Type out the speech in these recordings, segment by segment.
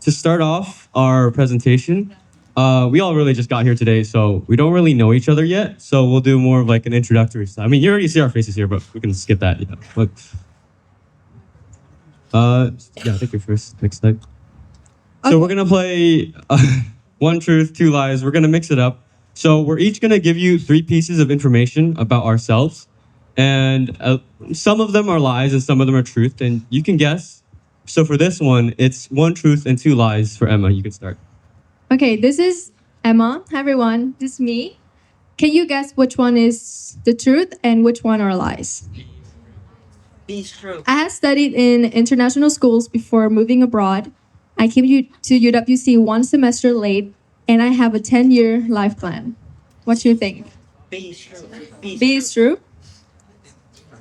to start off our presentation, we all really just got here today, so we don't really know each other yet. So we'll do more of like an introductory style. I mean, you already see our faces here, but we can skip that. But yeah, I think you're first. Next slide. So we're gonna play one truth, two lies. We're gonna mix it up. So we're each gonna give you three pieces of information about ourselves, and some of them are lies and some of them are truth, and you can guess. So for this one, it's one truth and two lies for Emma. You can start. Okay, this is Emma. Hi everyone, this is me. Can you guess which one is the truth and which one are lies? Be true. I have studied in international schools before moving abroad. I came to UWC one semester late, and I have a 10-year life plan. What do you think? Be true. B is true.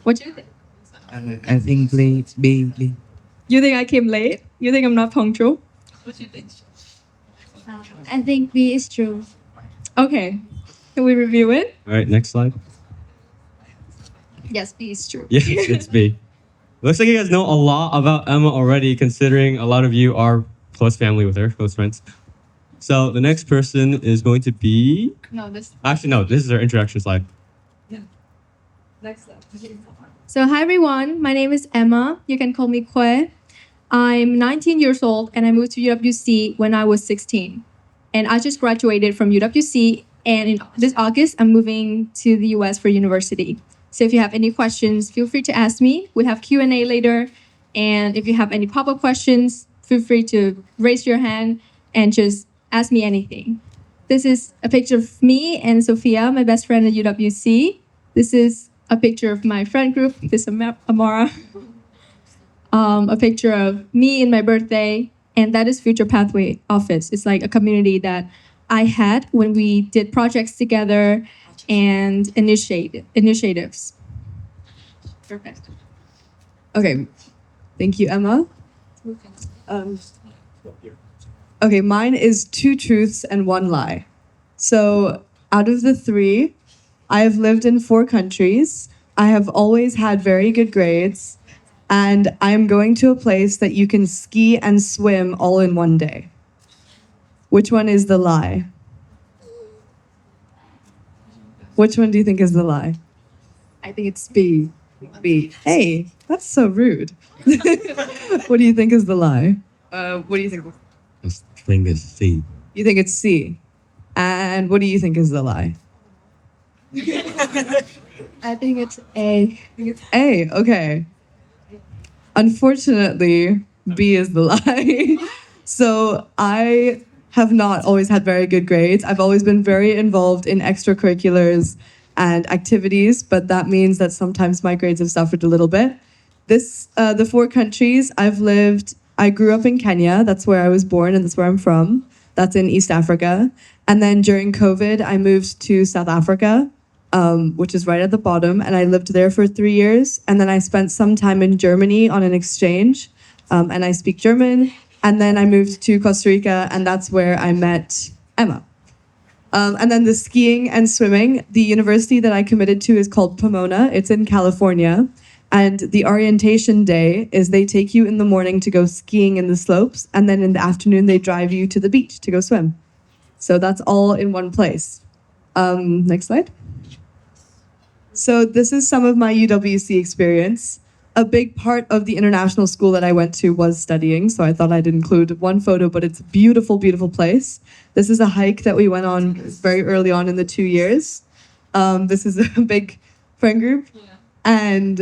What do you think? I think please be. You think I came late? You think I'm not punctual? I think B is true. Okay, can we review it? All right, next slide. Yes, B is true. Yes, it's B. Looks like you guys know a lot about Emma already, considering a lot of you are close family with her, close friends. So the next person is going to be. No, this. Actually, no, this is our introduction slide. Next up. So hi everyone, my name is Emma. You can call me Kwe. I'm 19 years old and I moved to UWC when I was 16. And I just graduated from UWC, and in this August I'm moving to the US for university. So if you have any questions, feel free to ask me. We have Q&A later, and if you have any pop-up questions, feel free to raise your hand and just ask me anything. This is a picture of me and Sophia, my best friend at UWC. This is a picture of my friend group. This is Amara. A picture of me in my birthday, and that is Future Pathway Office. It's like a community that I had when we did projects together and initiatives. Perfect. Okay, thank you, Emma. Okay, mine is two truths and one lie. So out of the three, I have lived in 4 countries. I have always had very good grades, and I am going to a place that you can ski and swim all in one day. Which one is the lie? Which one do you think is the lie? I think it's B. B. Hey, that's so rude. What do you think is the lie? What do you think? I think it's C. You think it's C. And what do you think is the lie? I think it's A. A, okay. Unfortunately, B is the lie. So I have not always had very good grades. I've always been very involved in extracurriculars and activities, but that means that sometimes my grades have suffered a little bit. The 4 countries I've lived, I grew up in Kenya. That's where I was born and that's where I'm from. That's in East Africa. And then during COVID, I moved to South Africa, which is right at the bottom. And I lived there for 3 years. And then I spent some time in Germany on an exchange. And I speak German. And then I moved to Costa Rica, and that's where I met Emma. And then the skiing and swimming, the university that I committed to is called Pomona. It's in California. And the orientation day is they take you in the morning to go skiing in the slopes, and then in the afternoon they drive you to the beach to go swim. So that's all in one place. Next slide. So this is some of my UWC experience. A big part of the international school that I went to was studying, so I thought I'd include one photo, but it's a beautiful, beautiful place. This is a hike that we went on very early on in the 2 years. This is a big friend group. And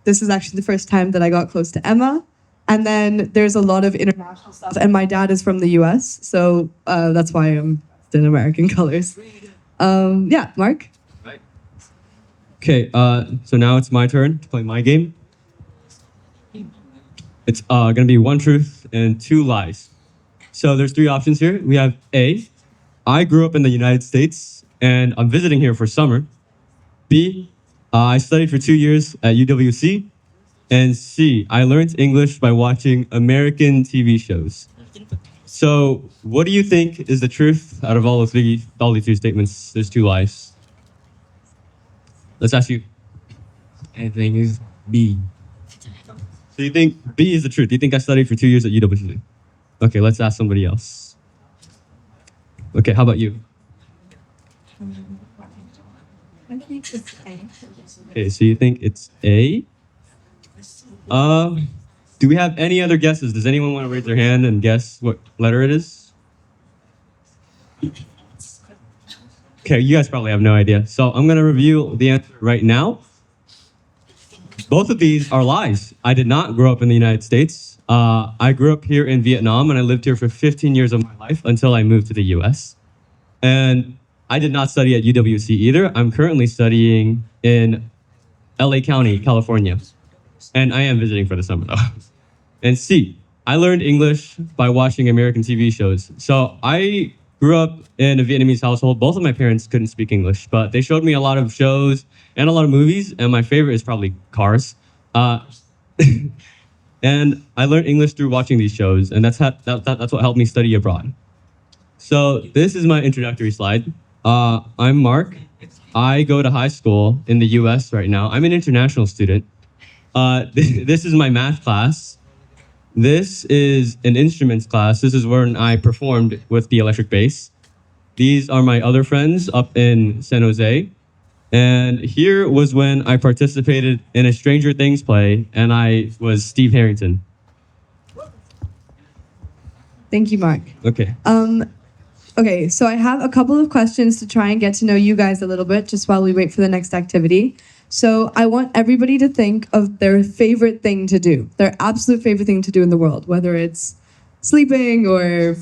this is actually the first time that I got close to Emma. And then there's a lot of international stuff. And my dad is from the US, so that's why I'm in American colors. Yeah, Mark? Okay, so now it's my turn to play my game. It's gonna be one truth and two lies. So there's 3 options here. We have A, I grew up in the United States and I'm visiting here for summer. B, I studied for 2 years at UWC. And C, I learned English by watching American TV shows. So what do you think is the truth out of all these 3 statements? There's 2 lies. Let's ask you. I think it's B. So you think B is the truth? You think I studied for 2 years at UWC? Okay, let's ask somebody else. Okay, how about you? I think it's A. Okay, so you think it's A? Do we have any other guesses? Does anyone want to raise their hand and guess what letter it is? Okay, you guys probably have no idea. So I'm gonna reveal the answer right now. Both of these are lies. I did not grow up in the United States. I grew up here in Vietnam and I lived here for 15 years of my life until I moved to the US. And I did not study at UWC either. I'm currently studying in LA County, California. And I am visiting for the summer though. And C, I learned English by watching American TV shows. So I grew up in a Vietnamese household. Both of my parents couldn't speak English, but they showed me a lot of shows and a lot of movies. And my favorite is probably Cars. And I learned English through watching these shows, and that's what helped me study abroad. So this is my introductory slide. I'm Mark. I go to high school in the U.S. right now. I'm an international student. This is my math class. This is an instruments class. This is where I performed with the electric bass. These are my other friends up in San Jose. And here was when I participated in a Stranger Things play, and I was Steve Harrington. Thank you, Mark. Okay. Okay, so I have a couple of questions to try and get to know you guys a little bit just while we wait for the next activity. So I want everybody to think of their favorite thing to do, their absolute favorite thing to do in the world, whether it's sleeping or,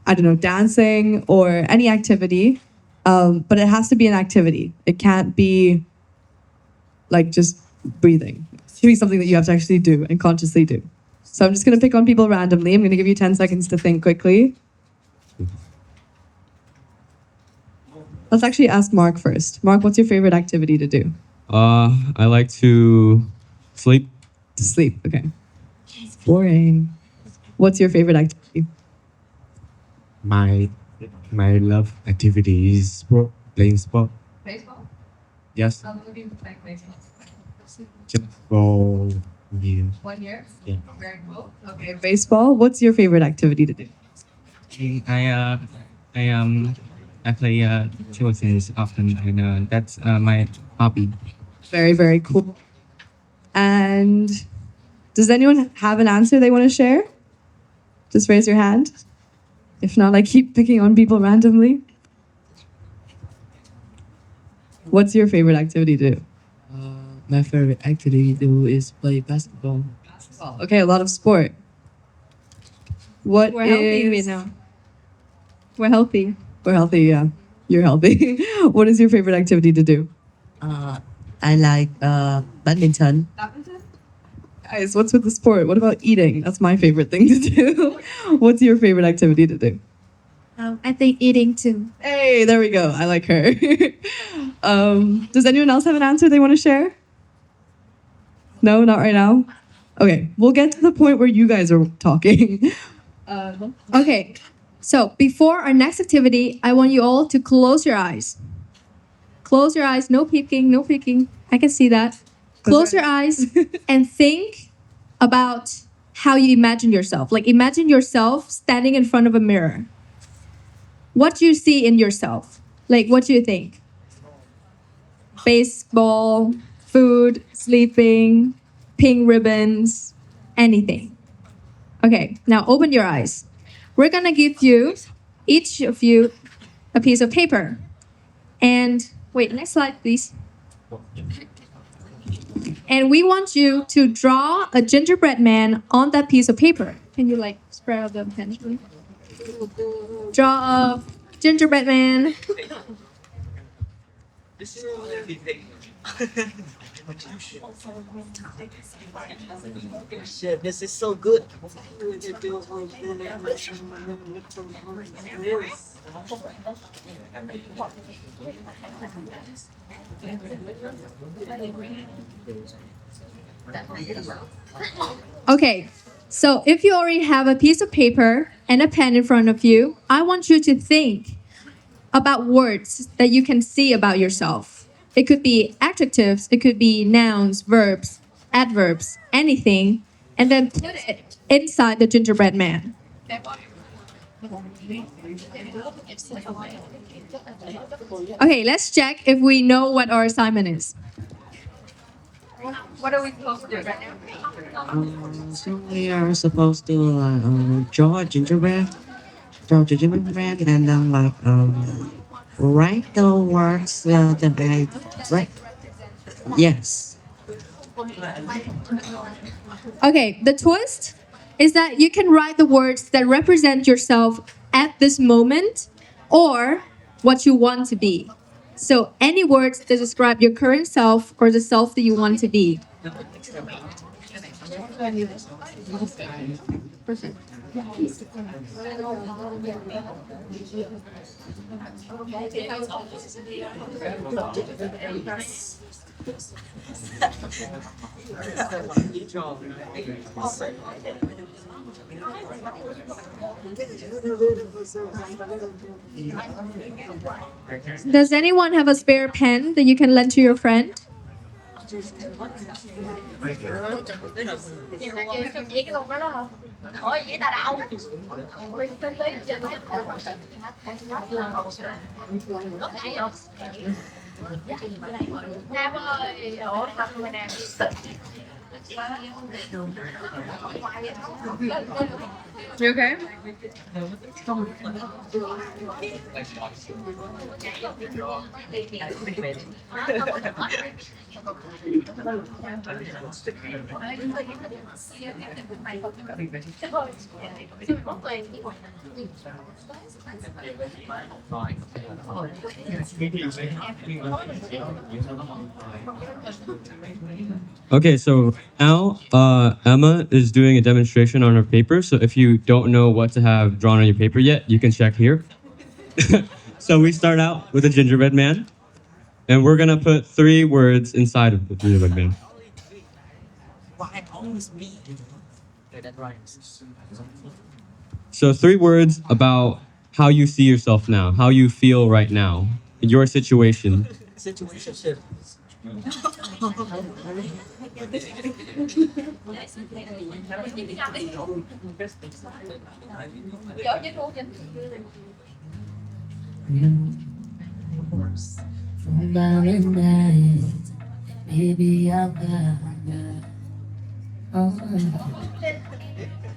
I don't know, dancing or any activity. But it has to be an activity. It can't be like just breathing. It should be something that you have to actually do and consciously do. So I'm just going to pick on people randomly. I'm going to give you 10 seconds to think quickly. Let's actually ask Mark first. Mark, what's your favorite activity to do? I like to sleep. To sleep, okay. Boring. What's your favorite activity? My love activity is sport, playing sport. Baseball? Yes, How long have you been playing baseball? just for you. 1 year? Yeah. Very cool. Okay, baseball. What's your favorite activity to do? I play table tennis often, and that's my hobby. Very, very cool. And does anyone have an answer they want to share? Just raise your hand. If not, I keep picking on people randomly. What's your favorite activity to do? My favorite activity to do is play basketball. Okay, a lot of sport. What We're healthy, we is- know. We're healthy. We're healthy, yeah. You're healthy. What is your favorite activity to do? I like badminton. Guys, what's with the sport? What about eating? That's my favorite thing to do. What's your favorite activity to do? I think eating too. Hey, there we go. I like her. Does anyone else have an answer they want to share? No, not right now? Okay, we'll get to the point where you guys are talking. Okay, so before our next activity, I want you all to close your eyes. Close your eyes, no peeking, no peeking. I can see that. Close your eyes and think about how you imagine yourself. Like imagine yourself standing in front of a mirror. What do you see in yourself? Like what do you think? Baseball, food, sleeping, pink ribbons, anything. Okay, now open your eyes. We're gonna give you, each of you, a piece of paper. And wait, next slide, please. And we want you to draw a gingerbread man on that piece of paper. Can you like spread out the pen, please? Draw a gingerbread man. Shit, this is so good. Okay, so if you already have a piece of paper and a pen in front of you, I want you to think about words that you can see about yourself. It could be adjectives, it could be nouns, verbs, adverbs, anything, and then put it inside the gingerbread man. Okay, let's check if we know what our assignment is. So we are supposed to draw a gingerbread, and then write the words that I write. Yes. Okay, the twist is that you can write the words that represent yourself at this moment or what you want to be. So any words that describe your current self or the self that you want to be. Does anyone have a spare pen that you can lend to your friend? You okay? Okay, so now Emma is doing a demonstration on her paper. So if you don't know what to have drawn on your paper yet, you can check here. So we start out with a gingerbread man, and we're gonna put 3 words inside of the gingerbread man. Why always me? So 3 words about how you see yourself now, how you feel right now, your situation. Situationship. From night, maybe I'll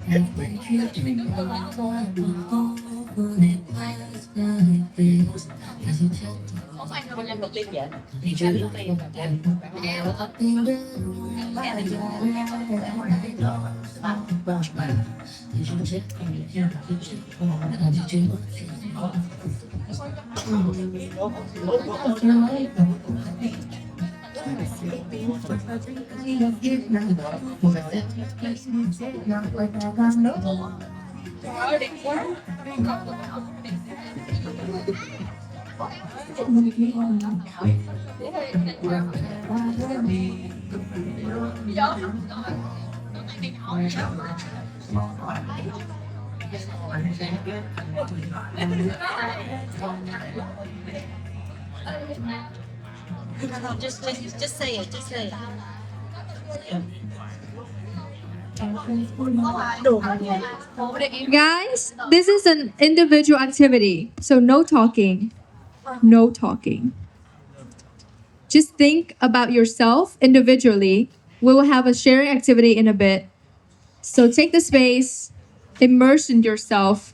I think you drink all the time, when it was like this. As you tell me, you look like you're up in the room, I did you check me? Did you No, just say it. Just say it. Guys, this is an individual activity, so no talking. No talking. Just think about yourself individually. We will have a sharing activity in a bit. So take the space, immerse in yourself,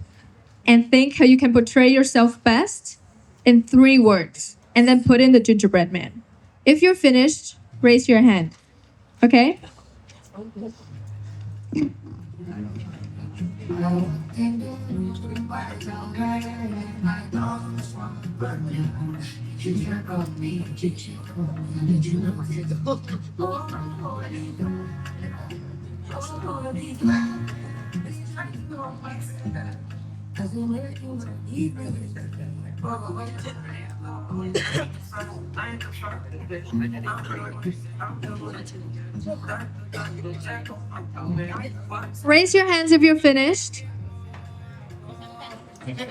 and think how you can portray yourself best in 3 words, and then put in the gingerbread man. If you're finished, raise your hand. Okay? Raise your hands if you're finished.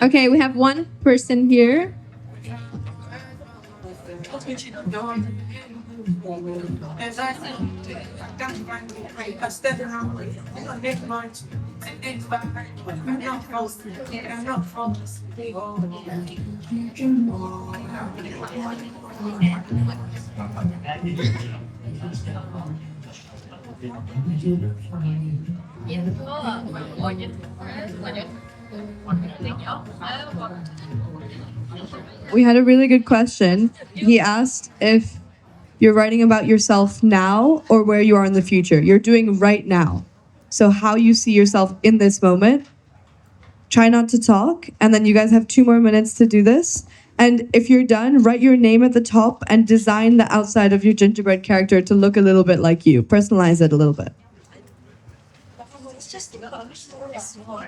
Okay, we have one person here. We had a really good question. He asked if you're writing about yourself now or where you are in the future. You're doing right now. So how you see yourself in this moment. Try not to talk, and then you guys have 2 more minutes to do this. And if you're done, write your name at the top and design the outside of your gingerbread character to look a little bit like you. Personalize it a little bit. It's just small.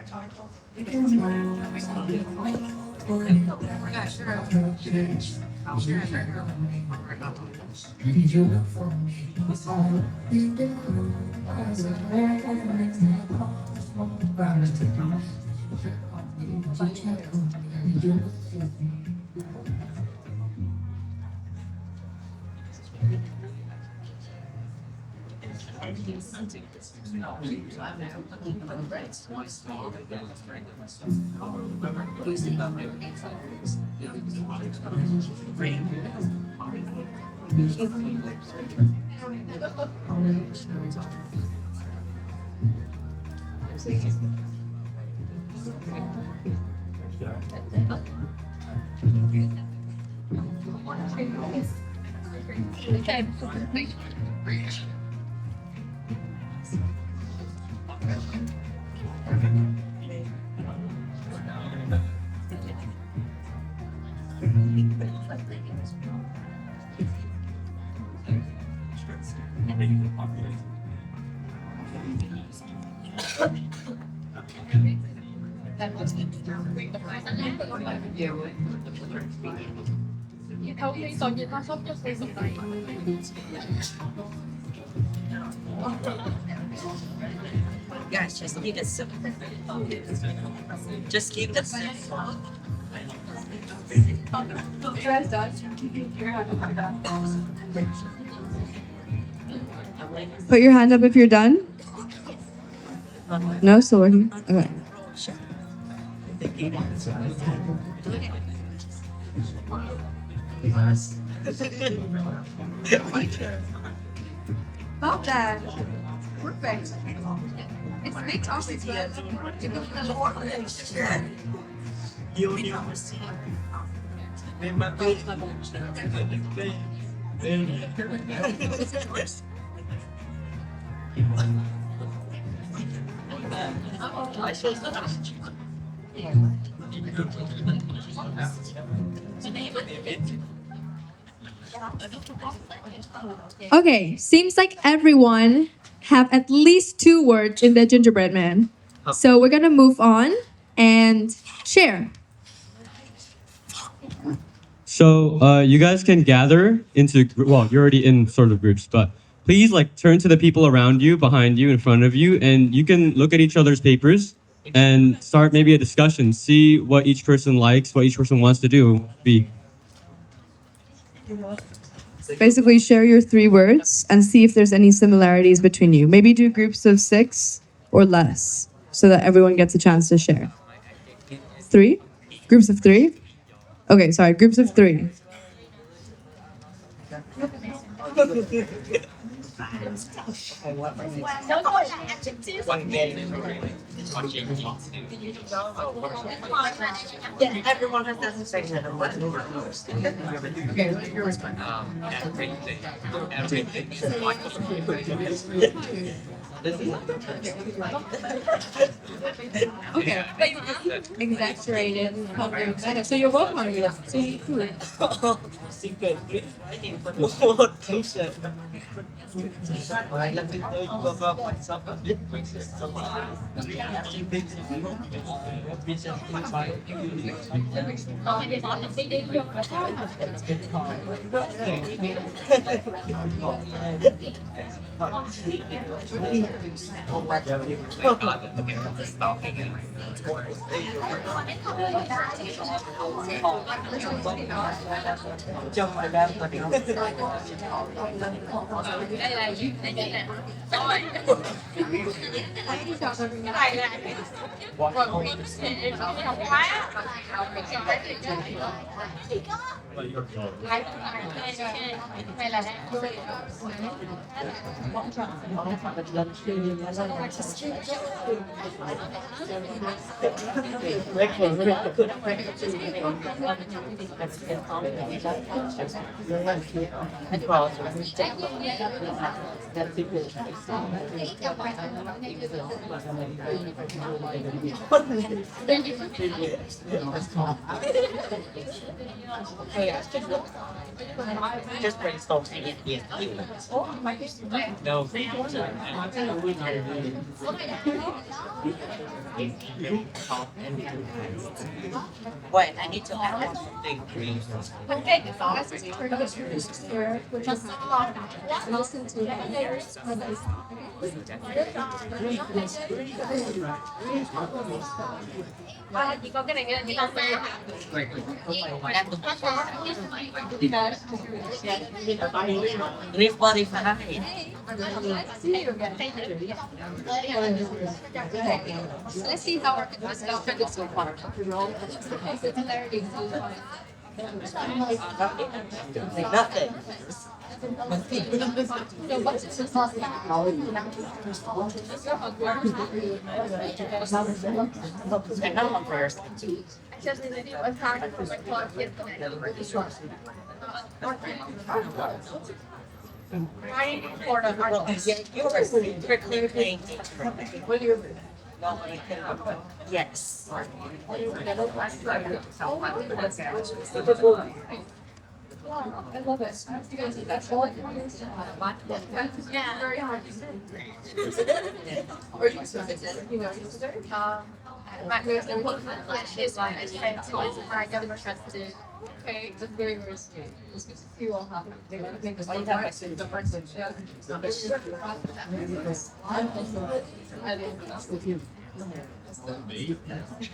Guys, just keep it simple. Just keep it simple. Put your hand up if you're done. No, still working. Okay. About that. Perfect. It's big topics, but okay, seems like everyone have at least 2 words in their gingerbread man. So we're gonna move on and share. So you guys can gather into, well, you're already in sort of groups, but please like turn to the people around you, behind you, in front of you, and you can look at each other's papers and start maybe a discussion. See what each person likes, what each person wants to do. Basically, share your 3 words and see if there's any similarities between you. Maybe do groups of 6 or less so that everyone gets a chance to share. 3? Groups of 3? Okay, sorry, groups of 3. Yeah, everyone has that same Okay. Exaggerated. So you're both hungry. So you eat food. Chồng phải làm thật Just brainstorm it. Yes. No. Wait, I need to add one thing. Okay, the thoughts is turn to here, which is listen to others when they chỉ có cái này nữa thì Live body fine. Let's see how our this goes so far. Nothing. And now I'm first. Yeah, yours. Strictly playing. Yes. I love it. That's all yeah. Very hard. Or you my moves and what is why I try to I never trusted. Okay, that's very very sweet. You all have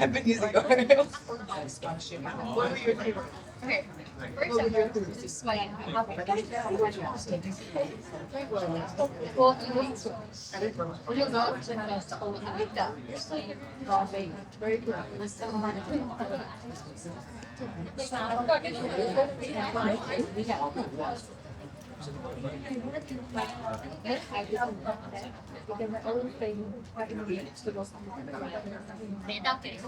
I've been using oil. What were your favorite? Okay. First, I'm going to just like very good. Mẹ đọc cái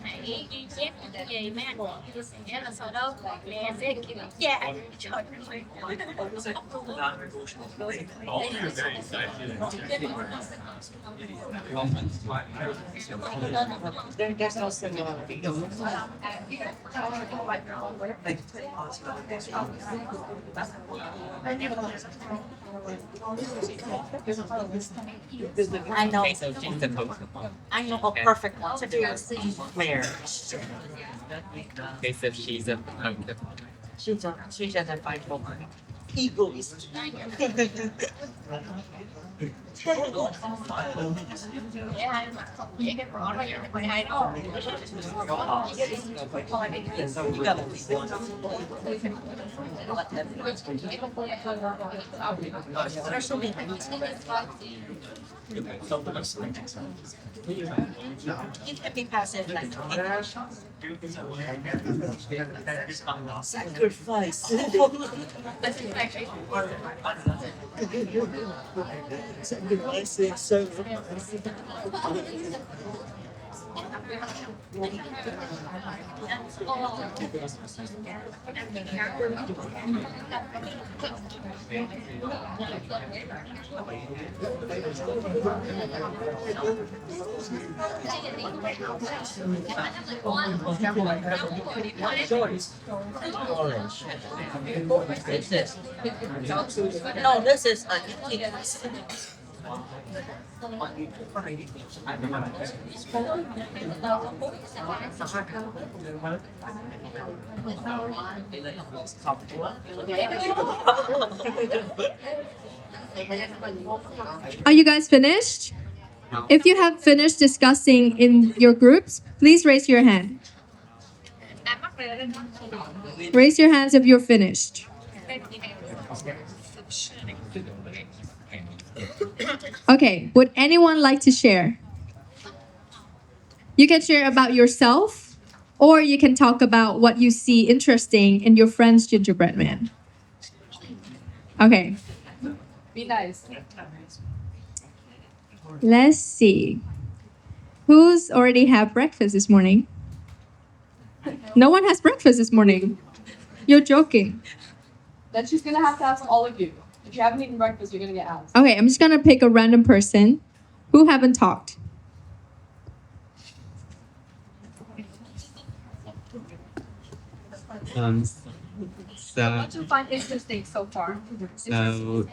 hãy ghi chép những cái gì mấy anh chị sẽ là sau đó mẹ sẽ kiểu dạ trời There's no similarity. I know. I know a perfect one to do is marriage. Okay, so she's a She's a fight woman. Egoist. You can be passive like sacrifice. Sacrifice is so orange. This is no, this is Are you guys finished? If you have finished discussing in your groups, please raise your hand. Raise your hands if you're finished. Okay, would anyone like to share? You can share about yourself, or you can talk about what you see interesting in your friend's gingerbread man. Okay. Be nice. Let's see. Who's already had breakfast this morning? No one has breakfast this morning. You're joking. Then she's gonna have to ask all of you. If you haven't eaten breakfast, you're gonna get asked. Okay, I'm just gonna pick a random person who haven't talked. So you find interesting so far? So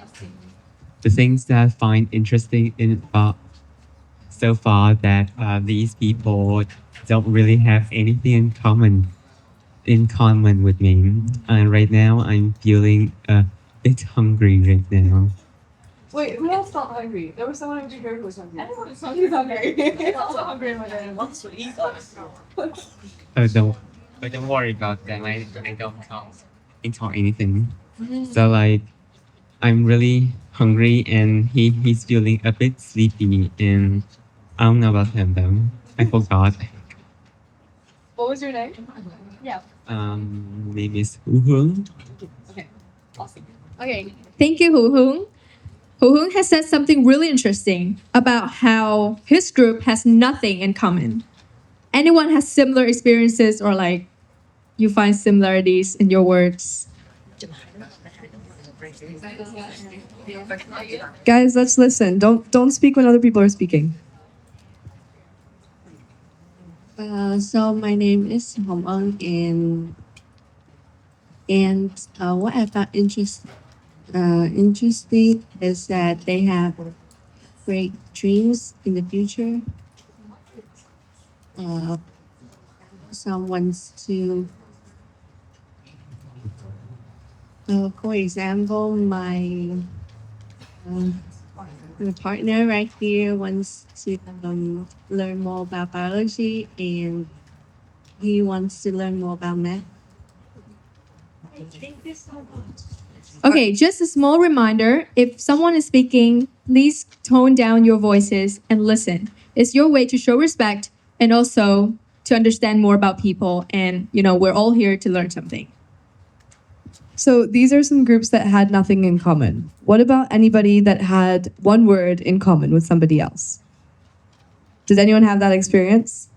the things that I find interesting in so far that these people don't really have anything in common with me. And right now I'm feeling a bit hungry right now. Wait, who else felt hungry? There was someone over here who was hungry. Everyone was hungry. He's hungry. I'm also hungry in my day. Wants to eat us. Don't worry about that. I don't talk anything. So like I'm really hungry and he's feeling a bit sleepy and I don't know about him though. I forgot. What was your name? Name is Hu Hung. Awesome. Okay, thank you, Hu Hung. Hu Hung has said something really interesting about how his group has nothing in common. Anyone has similar experiences or like you find similarities in your words? Guys, let's listen. Don't speak when other people are speaking. So my name is Hồng Ân and what I found interesting is that they have great dreams in the future. Some wants to, for example, my partner right here wants to learn more about biology and he wants to learn more about math. Okay, just a small reminder, if someone is speaking, please tone down your voices and listen. It's your way to show respect and also to understand more about people, and we're all here to learn something. So these are some groups that had nothing in common. What about anybody that had one word in common with somebody else? Does anyone have that experience?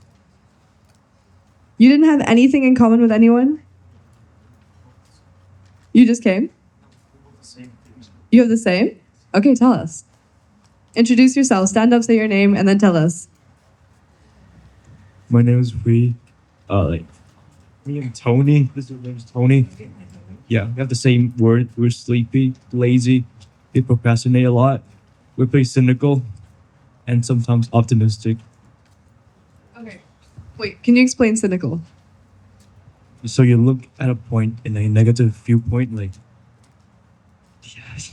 You didn't have anything in common with anyone? You just came? You have the same? Okay, tell us. Introduce yourself, stand up, say your name, and then tell us. My name is Ree. Me and Tony. This is Tony. Yeah, we have the same word. We're sleepy, lazy, we procrastinate a lot. We're pretty cynical and sometimes optimistic. Okay. Wait, can you explain cynical? So you look at a point in a negative viewpoint, like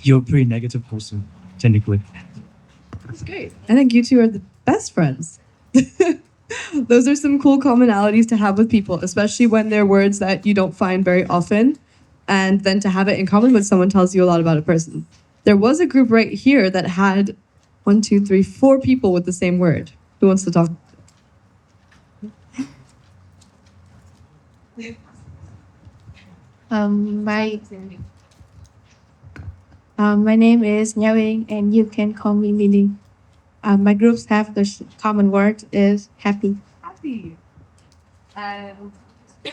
you're a pretty negative person, technically. That's great. I think you two are the best friends. Those are some cool commonalities to have with people, especially when they're words that you don't find very often. And then to have it in common with someone tells you a lot about a person. There was a group right here that had 1, 2, 3, 4 people with the same word. Who wants to talk? My name is Nhao Ying, and you can call me Lily. My groups have the common word is happy. Happy. And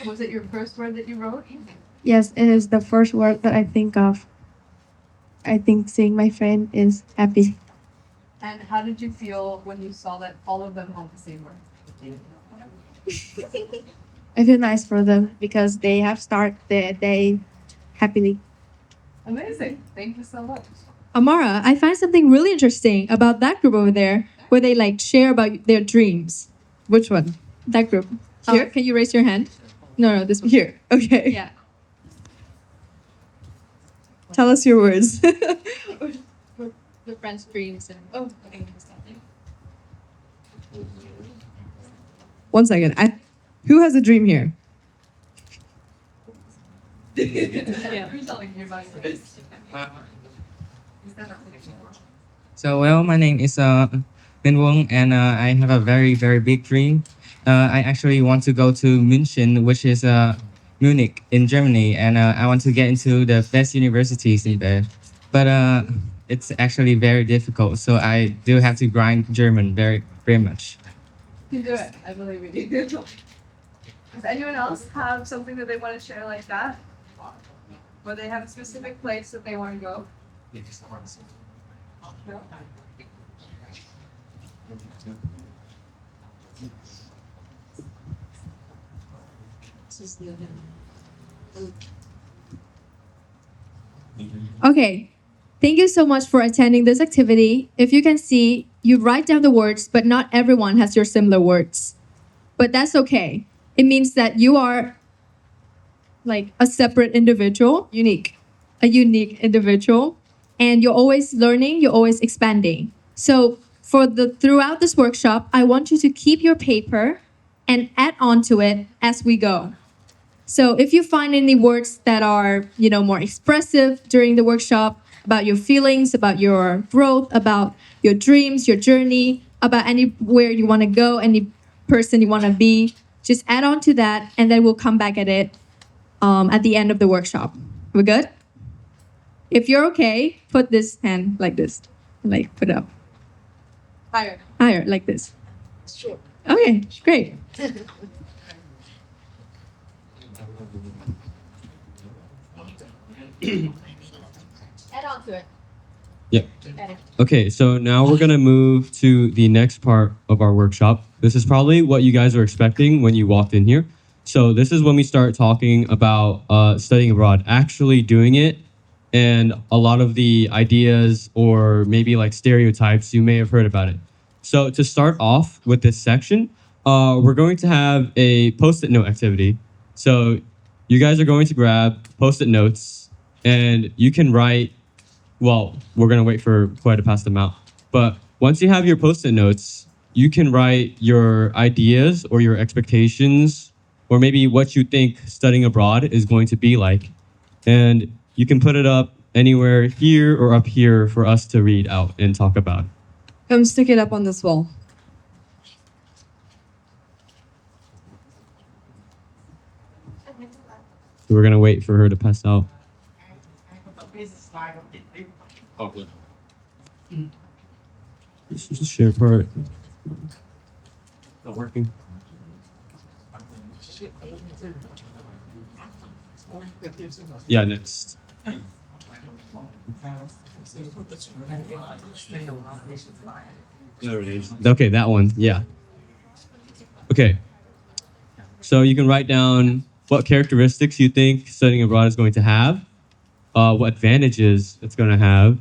was it your first word that you wrote? Yes, it is the first word that I think of. I think seeing my friend is happy. And how did you feel when you saw that all of them had the same word? I feel nice for them because they have started their day happily. Amazing. Thank you so much. Amara, I find something really interesting about that group over there where they like share about their dreams. Which one? That group. Here? Can you raise your hand? No, this one. Here. Okay. Yeah. Tell us your words. The friends' dreams and one second. Who has a dream here? So, well, my name is Min Wong, and I have a very, very big dream. I actually want to go to München, which is Munich in Germany, and I want to get into the best universities in there. But it's actually very difficult, so I do have to grind German very, very much. You can do it. I believe in you. Does anyone else have something that they want to share like that? Or they have a specific place that they want to go? No? Okay. Thank you so much for attending this activity. If you can see, you write down the words, but not everyone has your similar words. But that's okay. It means that you are like a separate individual, a unique individual, and you're always learning, you're always expanding. So throughout this workshop, I want you to keep your paper and add on to it as we go. So if you find any words that are, more expressive during the workshop about your feelings, about your growth, about your dreams, your journey, about anywhere you want to go, any person you want to be, just add on to that, and then we'll come back at it at the end of the workshop. We're good? If you're okay, put this hand like this, like put it up. Higher, like this. Sure. Okay, great. Add on to it. Yep. Okay, so now we're gonna move to the next part of our workshop. This is probably what you guys were expecting when you walked in here. So this is when we start talking about studying abroad, actually doing it, and a lot of the ideas or maybe like stereotypes you may have heard about it. So to start off with this section, we're going to have a Post-it note activity. So you guys are going to grab Post-it notes, and you can write. Well, we're gonna wait for Koi to pass them out. But once you have your Post-it notes, you can write your ideas or your expectations, or maybe what you think studying abroad is going to be like. And you can put it up anywhere here or up here for us to read out and talk about. Come stick it up on this wall. So we're gonna wait for her to pass out. Oh, good. This is the share part. Not working. Yeah, next. There it is. Okay, that one. Yeah. Okay. So you can write down what characteristics you think studying abroad is going to have, what advantages it's going to have,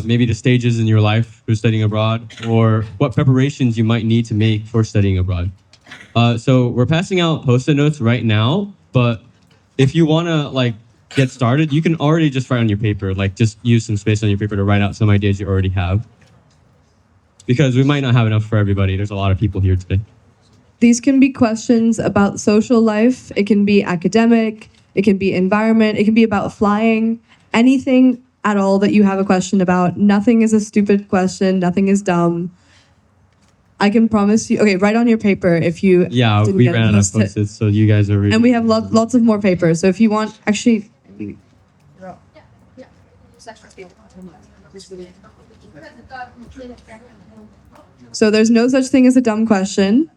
maybe the stages in your life for studying abroad, or what preparations you might need to make for studying abroad. So we're passing out Post-it notes right now, but if you want to get started, you can already just write on your paper, just use some space on your paper to write out some ideas you already have. Because we might not have enough for everybody. There's a lot of people here today. These can be questions about social life. It can be academic. It can be environment. It can be about flying. Anything at all that you have a question about. Nothing is a stupid question. Nothing is dumb. I can promise you. Okay, write on your paper if you. Yeah, didn't we get ran out of Post-it. Post-its, so you guys are. And we have lots of more paper. So if you want, actually. So there's no such thing as a dumb question.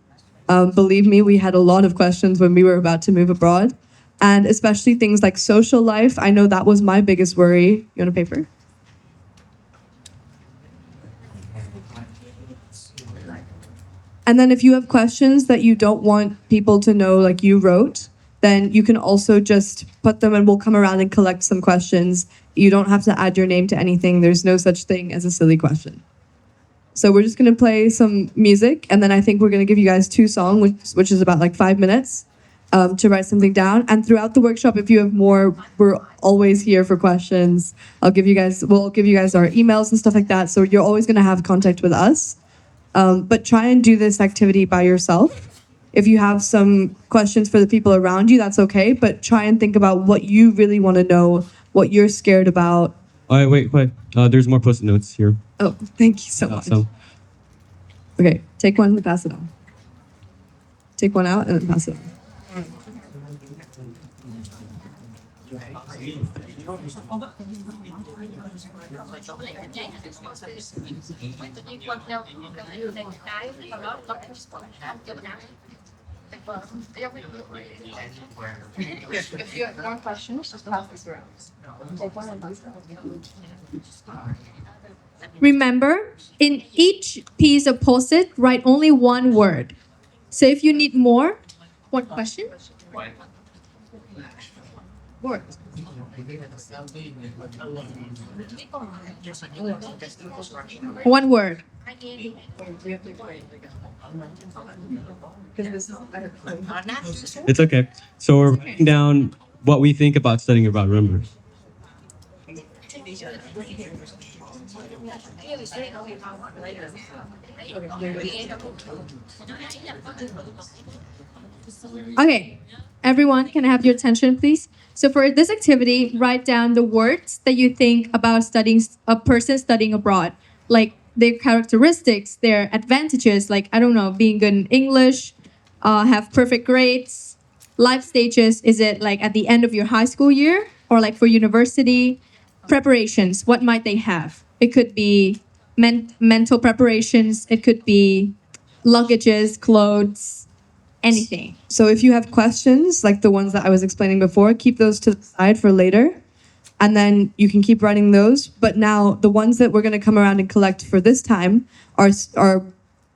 Believe me, we had a lot of questions when we were about to move abroad. And especially things like social life. I know that was my biggest worry. You want a paper? And then if you have questions that you don't want people to know, like you wrote, then you can also just put them and we'll come around and collect some questions. You don't have to add your name to anything. There's no such thing as a silly question. So we're just going to play some music, and then I think we're going to give you guys 2 songs, which is about 5 minutes to write something down. And throughout the workshop, if you have more, we're always here for questions. We'll give you guys our emails and stuff like that. So you're always going to have contact with us. But try and do this activity by yourself. If you have some questions for the people around you, that's okay. But try and think about what you really want to know, what you're scared about. All right, wait. There's more post-it notes here. Oh, thank you so much. So, Okay, take one and pass it on. Take one out and then pass it on. If you have more questions, just pass this around. Remember, in each piece of post-it, write only one word. So if you need more, one question? Word. One word. it's okay. So we're writing down what we think about studying abroad. Remember. Okay, everyone, can I have your attention, please? So for this activity, write down the words that you think about studying a person studying abroad, like their characteristics, their advantages, like I don't know, being good in English, have perfect grades, life stages. Is it like at the end of your high school year or like for university? Preparations, what might they have? It could be mental preparations. It could be luggages, clothes, anything. So if you have questions, like the ones that I was explaining before, keep those to the side for later. And then you can keep writing those. But now the ones that we're going to come around and collect for this time are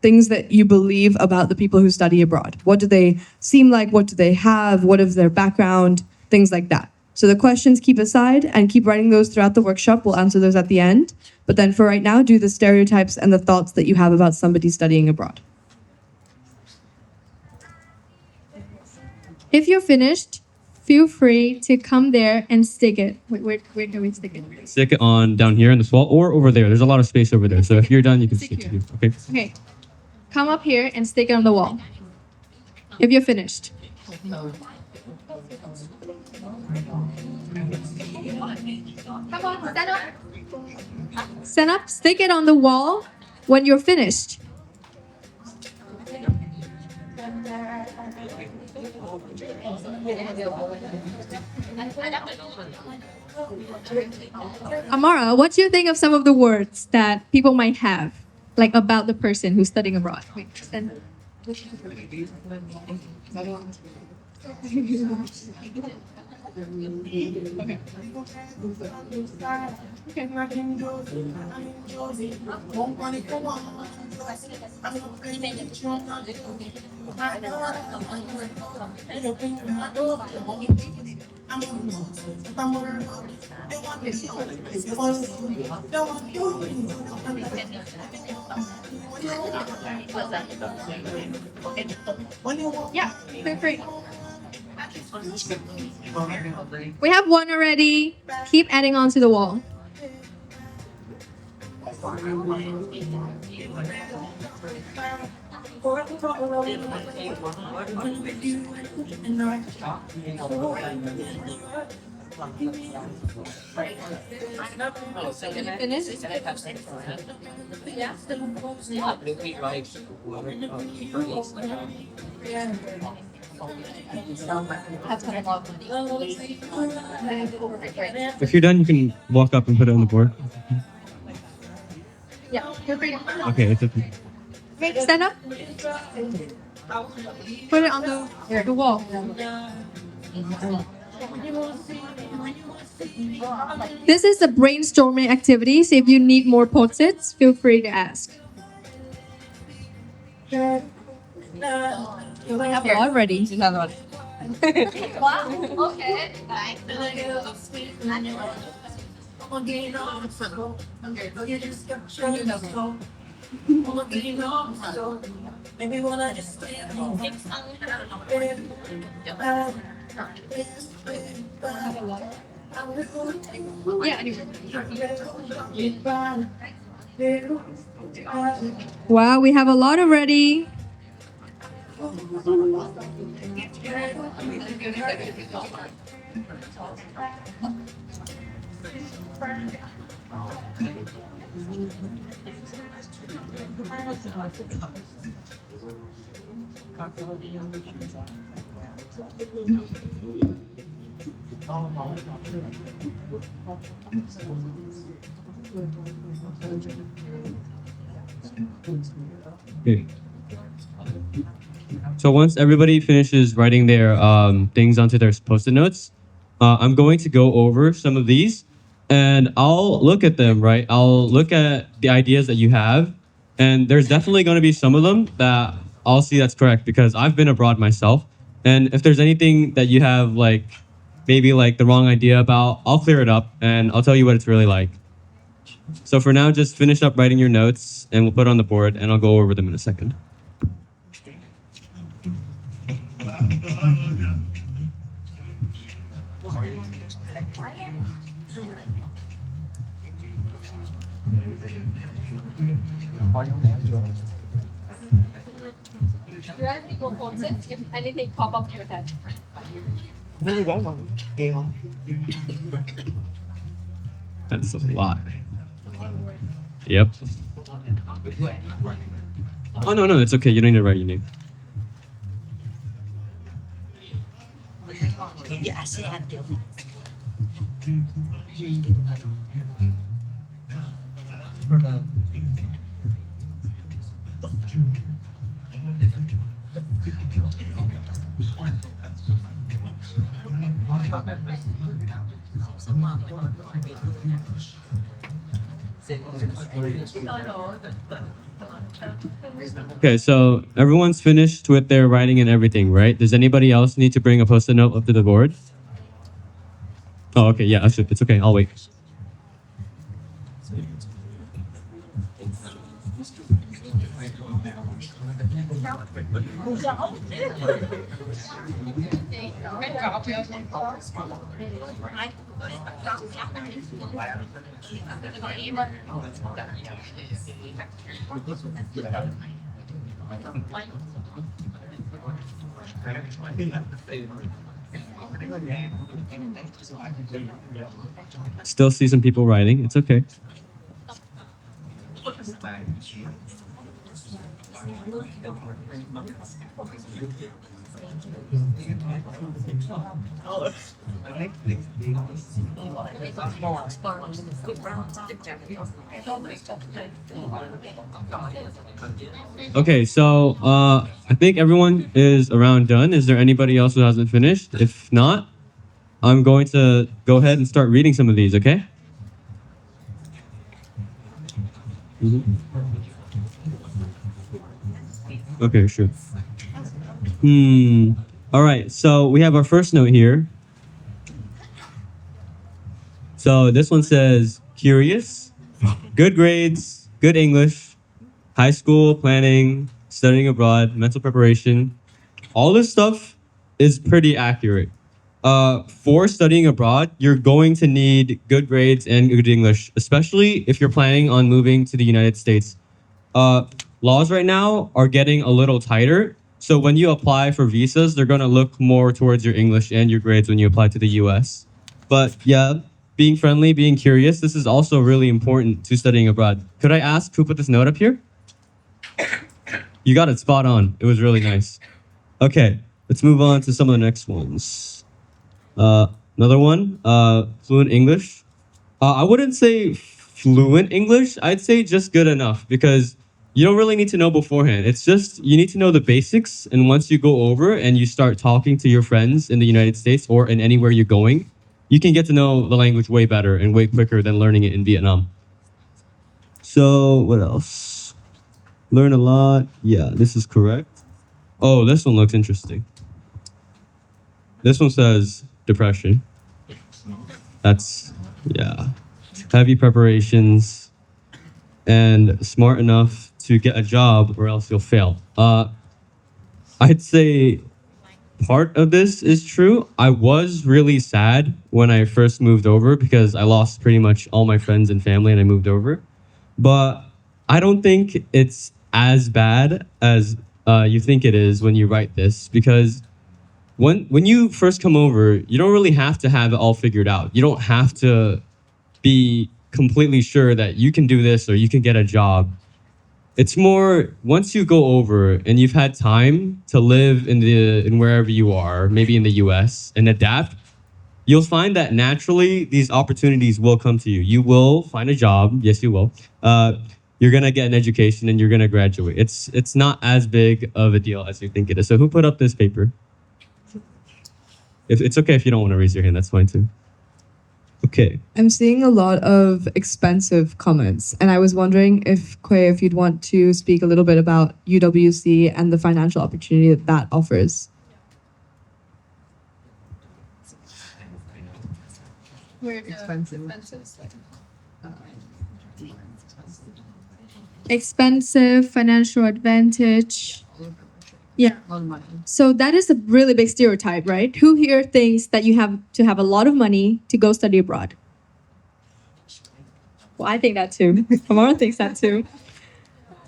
things that you believe about the people who study abroad. What do they seem like? What do they have? What is their background? Things like that. So the questions keep aside and keep writing those throughout the workshop. We'll answer those at the end. But then for right now, do the stereotypes and the thoughts that you have about somebody studying abroad. If you're finished, feel free to come there and stick it. Where can we stick it? Stick it on down here in this wall or over there. There's a lot of space over there. So if you're done, you can stick it here. Okay. Okay. Come up here and stick it on the wall. If you're finished. Come on, stand up. Stand up, stick it on the wall when you're finished. Amara, what do you think of some of the words that people might have, like about the person who's studying abroad? Wait, stand. Yeah, feel free. We have one already. Keep adding on to the wall. If you're done, you can walk up and put it on the board. Yeah, feel free. Okay, it's okay. Okay, stand up. Put it on the wall. This is a brainstorming activity, so if you need more post-its, feel free to ask. We have a lot already. Wow, okay. Yeah, anyway. Wow, we have a lot already. Okay. So once everybody finishes writing their things onto their post-it notes, I'm going to go over some of these, and I'll look at them. Right, I'll look at the ideas that you have, and there's definitely going to be some of them that I'll see that's correct because I've been abroad myself. And if there's anything that you have like maybe like the wrong idea about, I'll clear it up and I'll tell you what it's really like. So for now, just finish up writing your notes and we'll put it on the board and I'll go over them in a second. You have to go concept if anything pop up in your head. That's a lot. Yep. Oh, no, it's okay. You don't need to write your name. Yeah, I see. Okay, so everyone's finished with their writing and everything, right? Does anybody else need to bring a post-it note up to the board? Oh, okay, yeah, it's okay. I'll wait. Still see some people writing. It's okay. Okay, so I think everyone is around done. Is there anybody else who hasn't finished? If not, I'm going to go ahead and start reading some of these, okay? Okay, sure. All right, so we have our first note here. So this one says curious, good grades, good English, high school planning, studying abroad, mental preparation. All this stuff is pretty accurate. For studying abroad, you're going to need good grades and good English, especially if you're planning on moving to the United States. Laws right now are getting a little tighter. So when you apply for visas, they're going to look more towards your English and your grades when you apply to the US. But yeah, being friendly, being curious, this is also really important to studying abroad. Could I ask who put this note up here? You got it spot on. It was really nice. Okay, let's move on to some of the next ones. Another one, fluent English. I wouldn't say fluent English. I'd say just good enough because you don't really need to know beforehand. It's just you need to know the basics. And once you go over and you start talking to your friends in the United States or in anywhere you're going, you can get to know the language way better and way quicker than learning it in Vietnam. So what else? Learn a lot. Yeah, this is correct. Oh, this one looks interesting. This one says depression. That's, yeah. Heavy preparations and smart enough to get a job or else you'll fail. I'd say part of this is true. I was really sad when I first moved over because I lost pretty much all my friends and family and I moved over. But I don't think it's as bad as you think it is when you write this, because when you first come over, you don't really have to have it all figured out. You don't have to be completely sure that you can do this or you can get a job. It's more once you go over and you've had time to live in wherever you are, maybe in the US, and adapt, you'll find that naturally these opportunities will come to you. You will find a job. Yes, you will. You're gonna get an education and you're gonna graduate. It's not as big of a deal as you think it is. So who put up this paper? If it's okay if you don't want to raise your hand, that's fine too. Okay. I'm seeing a lot of expensive comments, and I was wondering if Quay, if you'd want to speak a little bit about UWC and the financial opportunity that that offers. Expensive financial advantage. Yeah. So that is a really big stereotype, right? Who here thinks that you have to have a lot of money to go study abroad? Well, I think that too. Amara thinks that too.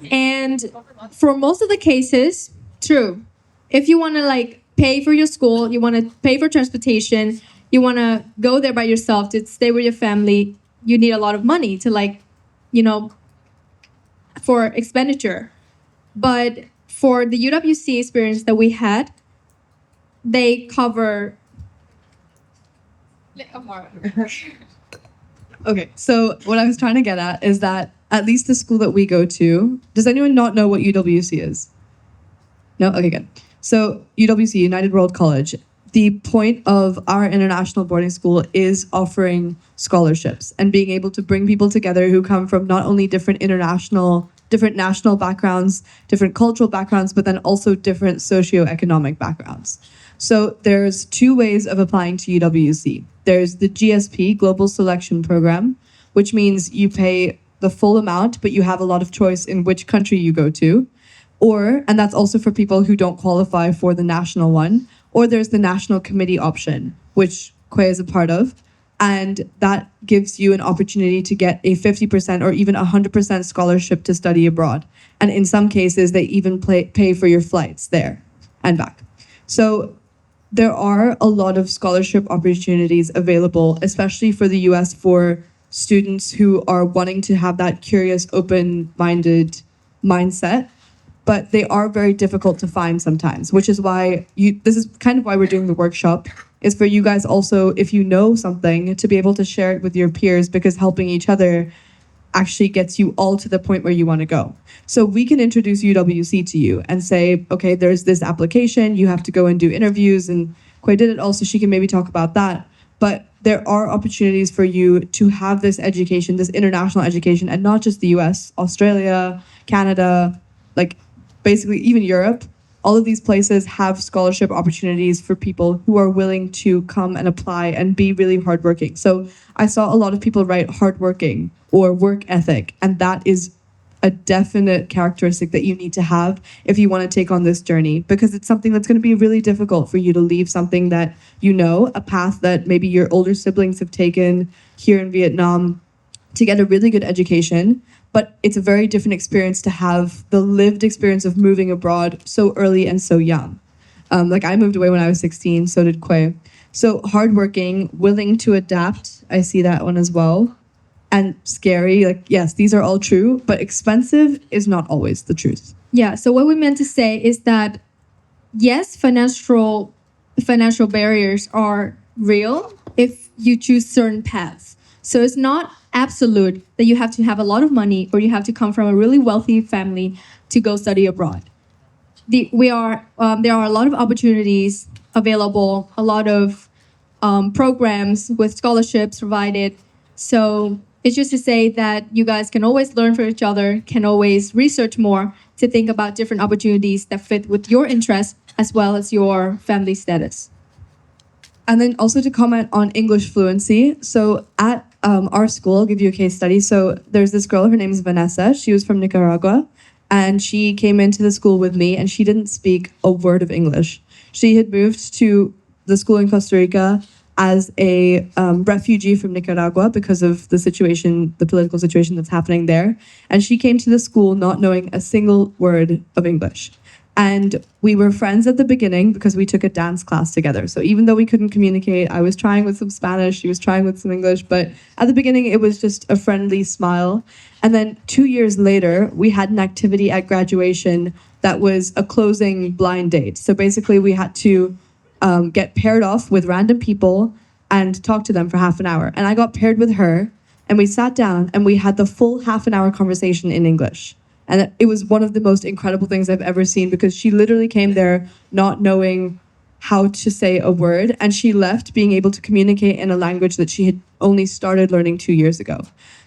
And for most of the cases, true. If you want to like pay for your school, you want to pay for transportation, you want to go there by yourself to stay with your family, you need a lot of money to like, you know, for expenditure. But for the UWC experience that we had, they cover. Okay, so what I was trying to get at is that at least the school that we go to, does anyone not know what UWC is? No? Okay, good. So UWC, United World College, the point of our international boarding school is offering scholarships and being able to bring people together who come from not only different national backgrounds, different cultural backgrounds, but then also different socioeconomic backgrounds. So there's two ways of applying to UWC. There's the GSP, Global Selection Program, which means you pay the full amount, but you have a lot of choice in which country you go to. And that's also for people who don't qualify for the national one. Or there's the National Committee option, which Quay is a part of. And that gives you an opportunity to get a 50% or even 100% scholarship to study abroad. And in some cases, they even pay for your flights there and back. So there are a lot of scholarship opportunities available, especially for the US, for students who are wanting to have that curious, open-minded mindset. But they are very difficult to find sometimes, which is why this is kind of why we're doing the workshop, is for you guys also, if you know something, to be able to share it with your peers, because helping each other actually gets you all to the point where you want to go. So we can introduce UWC to you and say, okay, there's this application, you have to go and do interviews, and Quay did it also, she can maybe talk about that. But there are opportunities for you to have this education, this international education, and not just the US, Australia, Canada, like basically even Europe. All of these places have scholarship opportunities for people who are willing to come and apply and be really hardworking. So I saw a lot of people write hardworking or work ethic, and that is a definite characteristic that you need to have if you want to take on this journey, because it's something that's going to be really difficult for you to leave something that you know, a path that maybe your older siblings have taken here in Vietnam to get a really good education. But it's a very different experience to have the lived experience of moving abroad so early and so young. Like I moved away when I was 16, so did Quay. So hardworking, willing to adapt, I see that one as well. And scary, like yes, these are all true, but expensive is not always the truth. Yeah, so what we meant to say is that yes, financial barriers are real if you choose certain paths. So it's not absolute that you have to have a lot of money or you have to come from a really wealthy family to go study abroad. There are a lot of opportunities available, a lot of programs with scholarships provided. So it's just to say that you guys can always learn from each other, can always research more to think about different opportunities that fit with your interests as well as your family status. And then also to comment on English fluency. So at our school, I'll give you a case study. So there's this girl, her name is Vanessa. She was from Nicaragua, and she came into the school with me, and she didn't speak a word of English. She had moved to the school in Costa Rica as a refugee from Nicaragua because of the situation, the political situation that's happening there. And she came to the school not knowing a single word of English. And we were friends at the beginning because we took a dance class together. So even though we couldn't communicate, I was trying with some Spanish, she was trying with some English, but at the beginning it was just a friendly smile. And then 2 years later, we had an activity at graduation that was a closing blind date. So basically we had to get paired off with random people and talk to them for half an hour. And I got paired with her, and we sat down and we had the full half an hour conversation in English. And it was one of the most incredible things I've ever seen, because she literally came there not knowing how to say a word, and she left being able to communicate in a language that she had only started learning 2 years ago.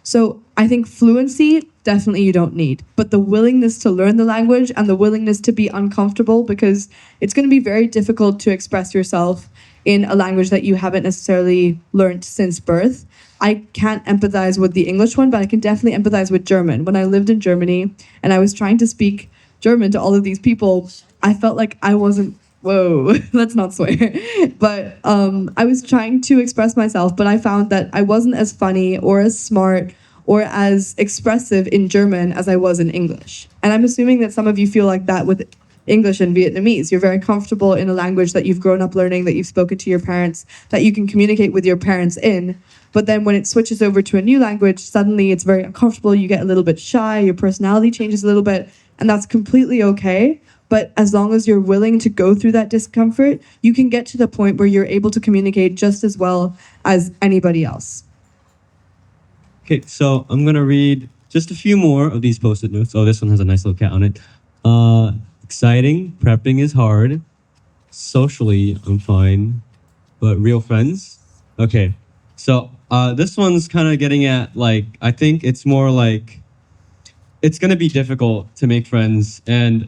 So I think fluency, definitely you don't need, but the willingness to learn the language and the willingness to be uncomfortable, because it's going to be very difficult to express yourself in a language that you haven't necessarily learned since birth. I can't empathize with the English one, but I can definitely empathize with German. When I lived in Germany and I was trying to speak German to all of these people, I felt like I wasn't, whoa, let's not swear. But I was trying to express myself, but I found that I wasn't as funny or as smart or as expressive in German as I was in English. And I'm assuming that some of you feel like that with English and Vietnamese. You're very comfortable in a language that you've grown up learning, that you've spoken to your parents, that you can communicate with your parents in. But then when it switches over to a new language, suddenly it's very uncomfortable. You get a little bit shy, your personality changes a little bit, and that's completely okay. But as long as you're willing to go through that discomfort, you can get to the point where you're able to communicate just as well as anybody else. Okay, so I'm gonna read just a few more of these post-it notes. Oh, this one has a nice little cat on it. Exciting, prepping is hard. Socially, I'm fine, but real friends? Okay, so this one's kind of getting at, like, I think it's more like, it's gonna be difficult to make friends, and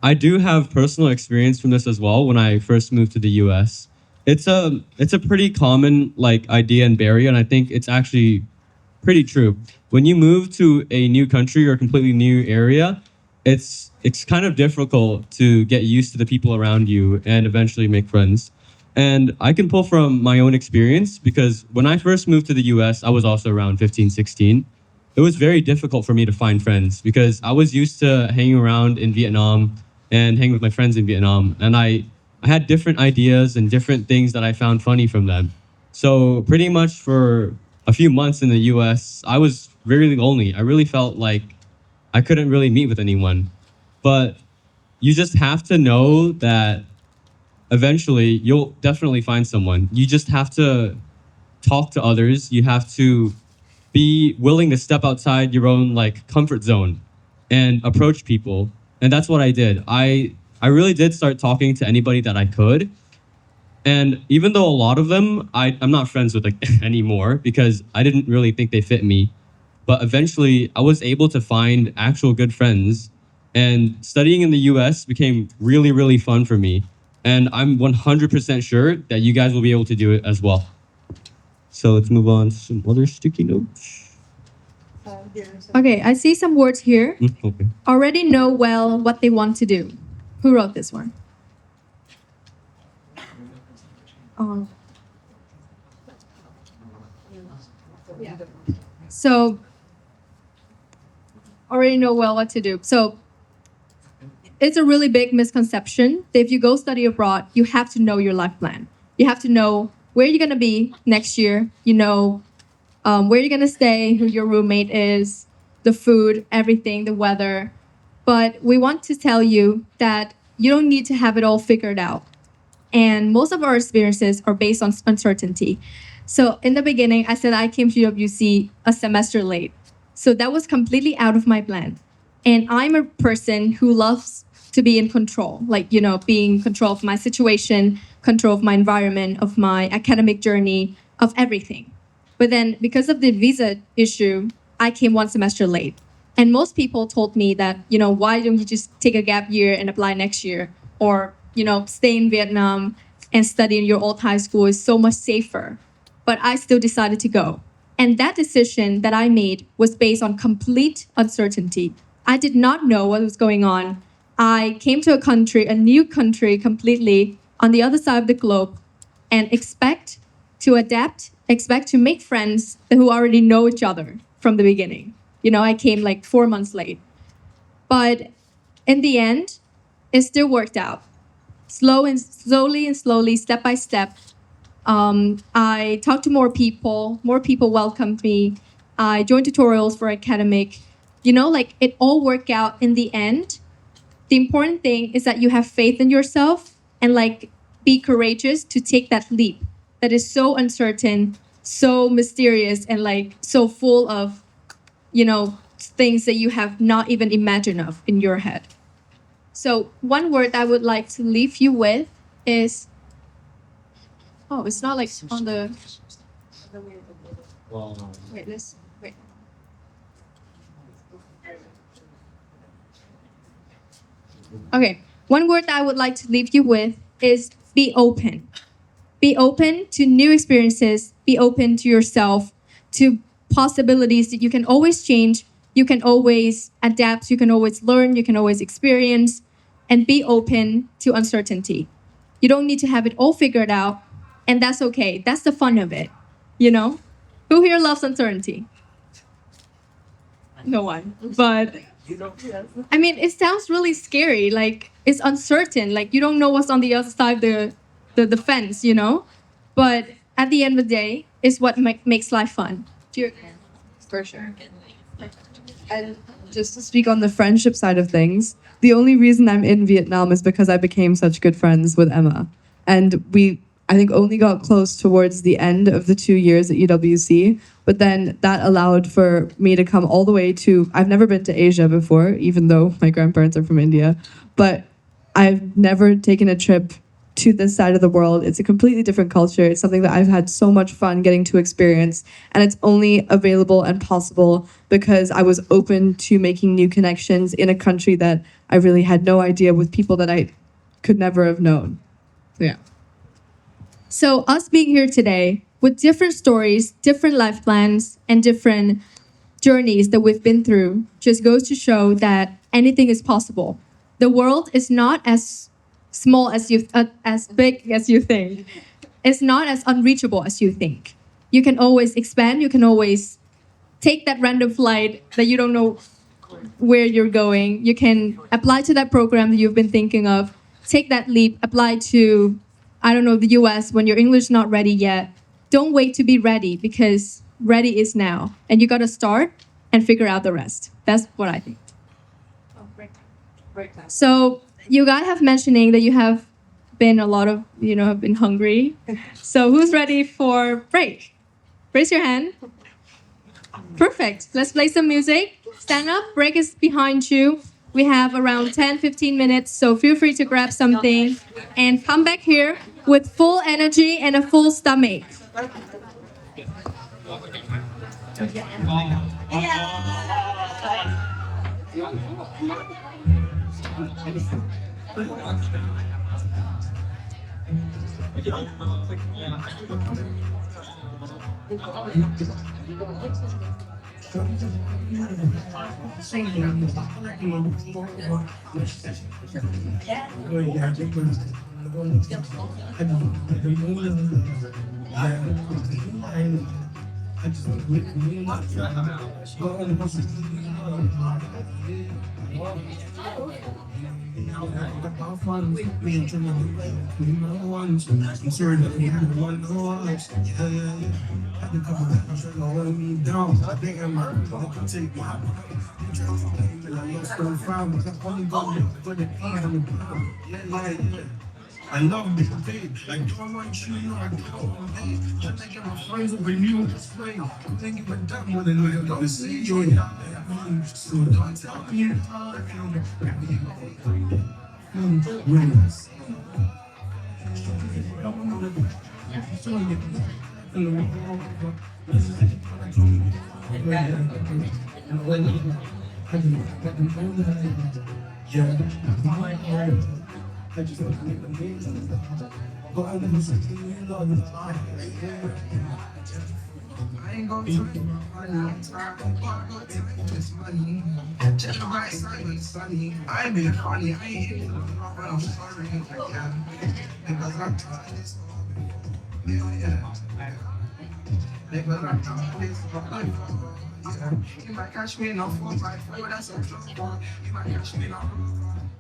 I do have personal experience from this as well. When I first moved to the US, it's a pretty common like idea and barrier, and I think it's actually pretty true. When you move to a new country or a completely new area, it's kind of difficult to get used to the people around you and eventually make friends. And I can pull from my own experience, because when I first moved to the US, I was also around 15, 16. It was very difficult for me to find friends because I was used to hanging around in Vietnam and hanging with my friends in Vietnam. And I had different ideas and different things that I found funny from them. So pretty much for a few months in the US, I was really lonely. I really felt like I couldn't really meet with anyone. But you just have to know that eventually you'll definitely find someone. You just have to talk to others. You have to be willing to step outside your own like comfort zone and approach people. And that's what I did. I really did start talking to anybody that I could. And even though a lot of them I'm not friends with like anymore, because I didn't really think they fit me. But eventually I was able to find actual good friends, and studying in the US became really, really fun for me. And I'm 100% sure that you guys will be able to do it as well. So let's move on to some other sticky notes. Okay, I see some words here. Okay. Already know well what they want to do. Who wrote this one? Oh. So, already know well what to do. So, it's a really big misconception that if you go study abroad, you have to know your life plan. You have to know where you're going to be next year. You know where you're going to stay, who your roommate is, the food, everything, the weather. But we want to tell you that you don't need to have it all figured out. And most of our experiences are based on uncertainty. So in the beginning, I said I came to UWC a semester late. So that was completely out of my plan. And I'm a person who loves to be in control, like, you know, being in control of my situation, control of my environment, of my academic journey, of everything. But then because of the visa issue, I came 1 semester late. And most people told me that, you know, why don't you just take a gap year and apply next year? Or, you know, stay in Vietnam and study in your old high school is so much safer. But I still decided to go. And that decision that I made was based on complete uncertainty. I did not know what was going on. I came to a country, a new country completely on the other side of the globe, and expect to adapt, expect to make friends who already know each other from the beginning. You know, I came like 4 months late. But in the end, it still worked out. Slowly and slowly, step by step. I talked to more people welcomed me. I joined tutorials for academic. Like it all worked out in the end. The important thing is that you have faith in yourself and like be courageous to take that leap that is so uncertain, so mysterious, and like so full of, things that you have not even imagined of in your head. So one word I would like to leave you with is, oh, it's not like on the, wait. Okay, one word I would like to leave you with is be open. Be open to new experiences, be open to yourself, to possibilities that you can always change, you can always adapt, you can always learn, you can always experience, and be open to uncertainty. You don't need to have it all figured out, and that's okay. That's the fun of it, Who here loves uncertainty? No one. But I mean, it sounds really scary. Like it's uncertain. Like you don't know what's on the other side of the fence, But at the end of the day, it's what makes life fun. For sure. And just to speak on the friendship side of things, the only reason I'm in Vietnam is because I became such good friends with Emma. And we, I think, only got close towards the end of the 2 years at UWC. But then that allowed for me to come all the way to, I've never been to Asia before, even though my grandparents are from India. But I've never taken a trip to this side of the world. It's a completely different culture. It's something that I've had so much fun getting to experience. And it's only available and possible because I was open to making new connections in a country that I really had no idea, with people that I could never have known. So yeah. So us being here today with different stories, different life plans, and different journeys that we've been through just goes to show that anything is possible. The world is not as small as big as you think. It's not as unreachable as you think. You can always expand. You can always take that random flight that you don't know where you're going. You can apply to that program that you've been thinking of. Take that leap. Apply to, the US when your English is not ready yet. Don't wait to be ready, because ready is now. And you got to start and figure out the rest. That's what I think. So you guys have mentioning that you have been have been hungry. So who's ready for break? Raise your hand. Perfect. Let's play some music. Stand up. Break is behind you. We have around 10-15 minutes, so feel free to grab something and come back here with full energy and a full stomach. I love this day. Like, don't want you, I don't. I'm thinking my friends will renew this way. I'm thinking my dad more than I don't see you. So don't tell me how I I just want to make them games and stuff. But I never said to me, love is mine. I ain't gonna tell you my money. I'm gonna tell you this money. Just the right side when it's sunny. I ain't being funny. I ain't hitting them wrong, but I'm sorry. Because I'm tired of this. Yeah. Because I'm tired of this. Yeah. You might catch me in a 4x4, that's a joke. You might catch me in a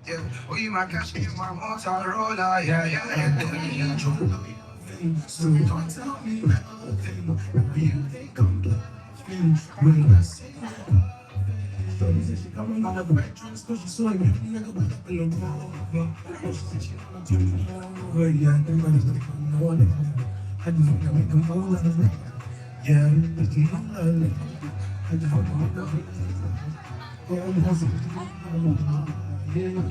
Yeah, we might catch me in my Motorola. Yeah, yeah. So don't tell me nothing. You think I'm bluffing when I say shorty said she coming out of the bedrooms 'cause she saw me. Nigga, but up in the wall. She said she wanna do me over. Yeah, them brothers don't come no one. I just wanna make them all out of it. Yeah, it's the all I just wanna make them. Yeah, I'm hustling. Yeah.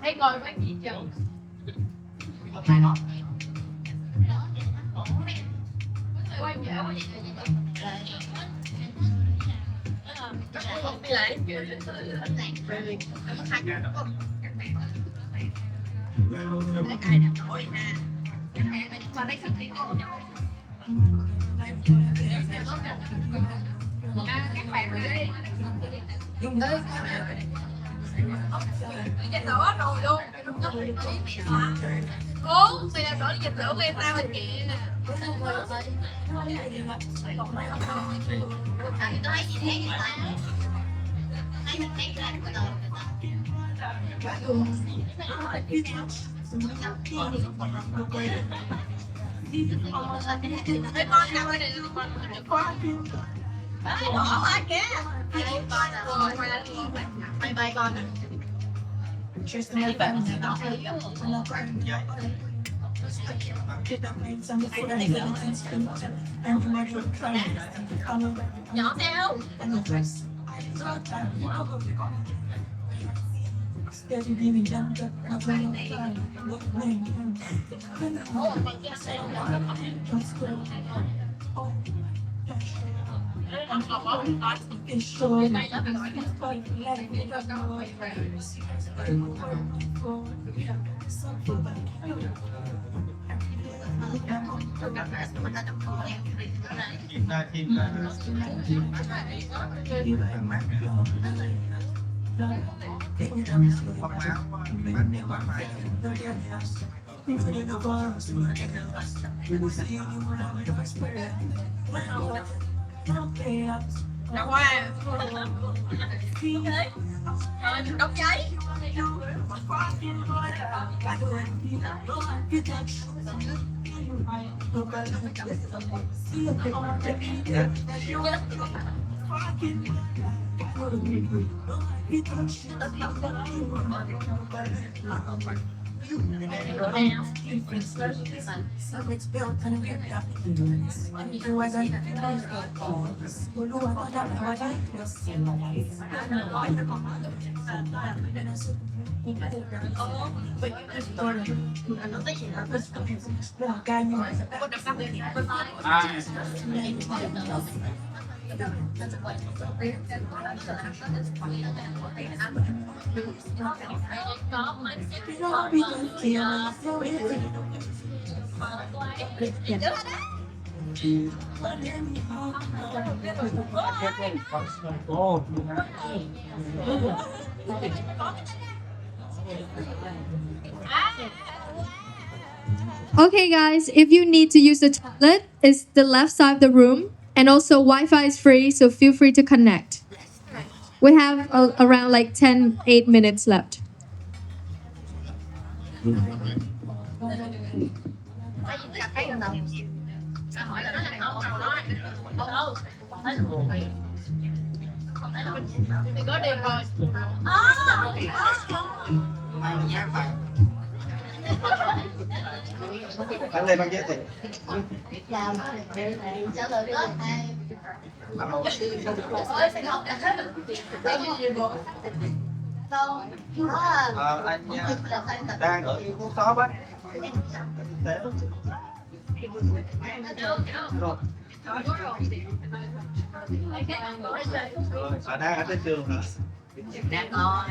Thấy coi bác gì chưa? Quay dịch lửa rồi luôn. Cố mày làm rõ dịch lửa của em tao rồi kìa. Nói gì thế người ta? Nói mình thấy là cái đồ. Mấy con nào đây được con được con. Bỏ quá kìa. Bye bye con. Cheers to my family. Nhỏ theo. Đã qua đóng giấy. Okay, guys, if you need to use the toilet, it's the left side of the room, and also Wi-Fi is free, so feel free to connect. We have around like 8 minutes left. Anh lên bằng giới thiệu. Anh đang ở khu shop á. Đang ở trên trường hả? Đang ngồi.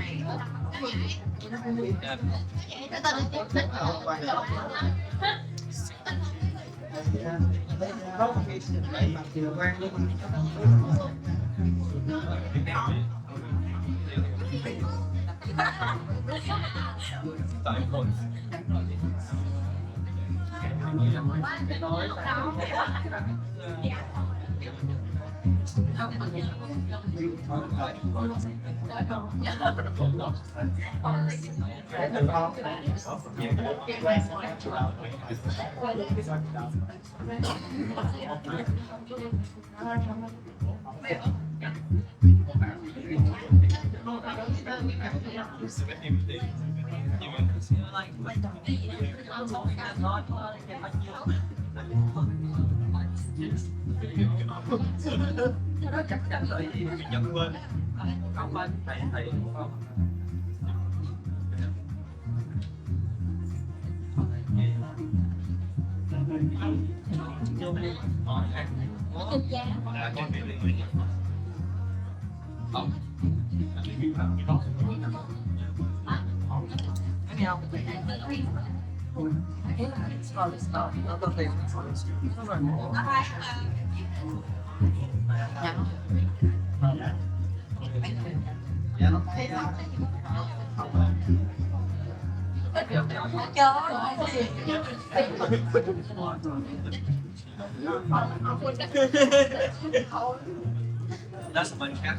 That's my cat.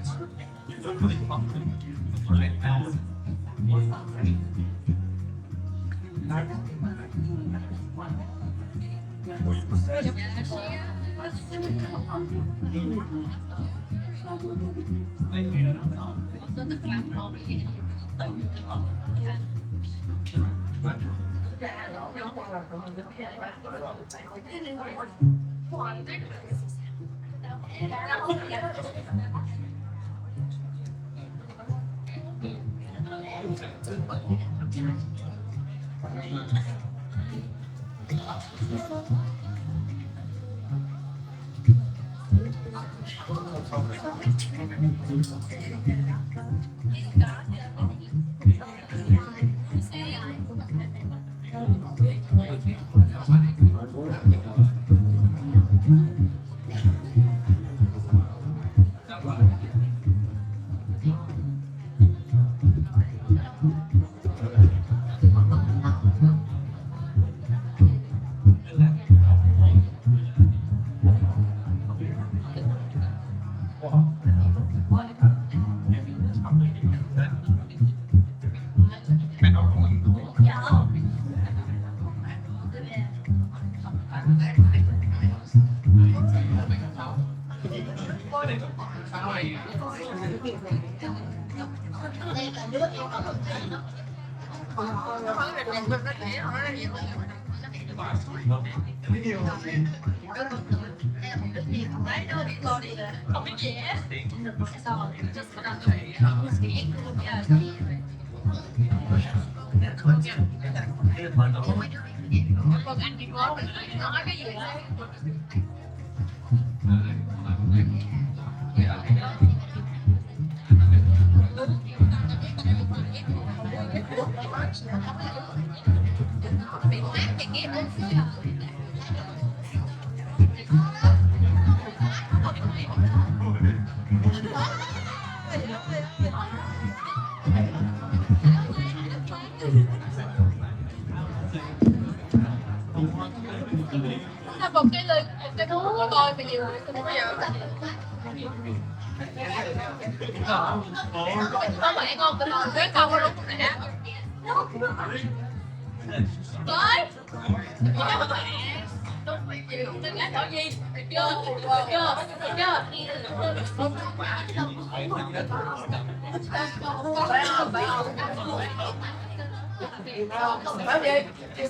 Một cái thuốc của tôi bây giờ có bạn không? Tôi nói với câu lúc nãy. Tới. Đừng nghe nói gì. Được chưa? Được chưa? Được chưa?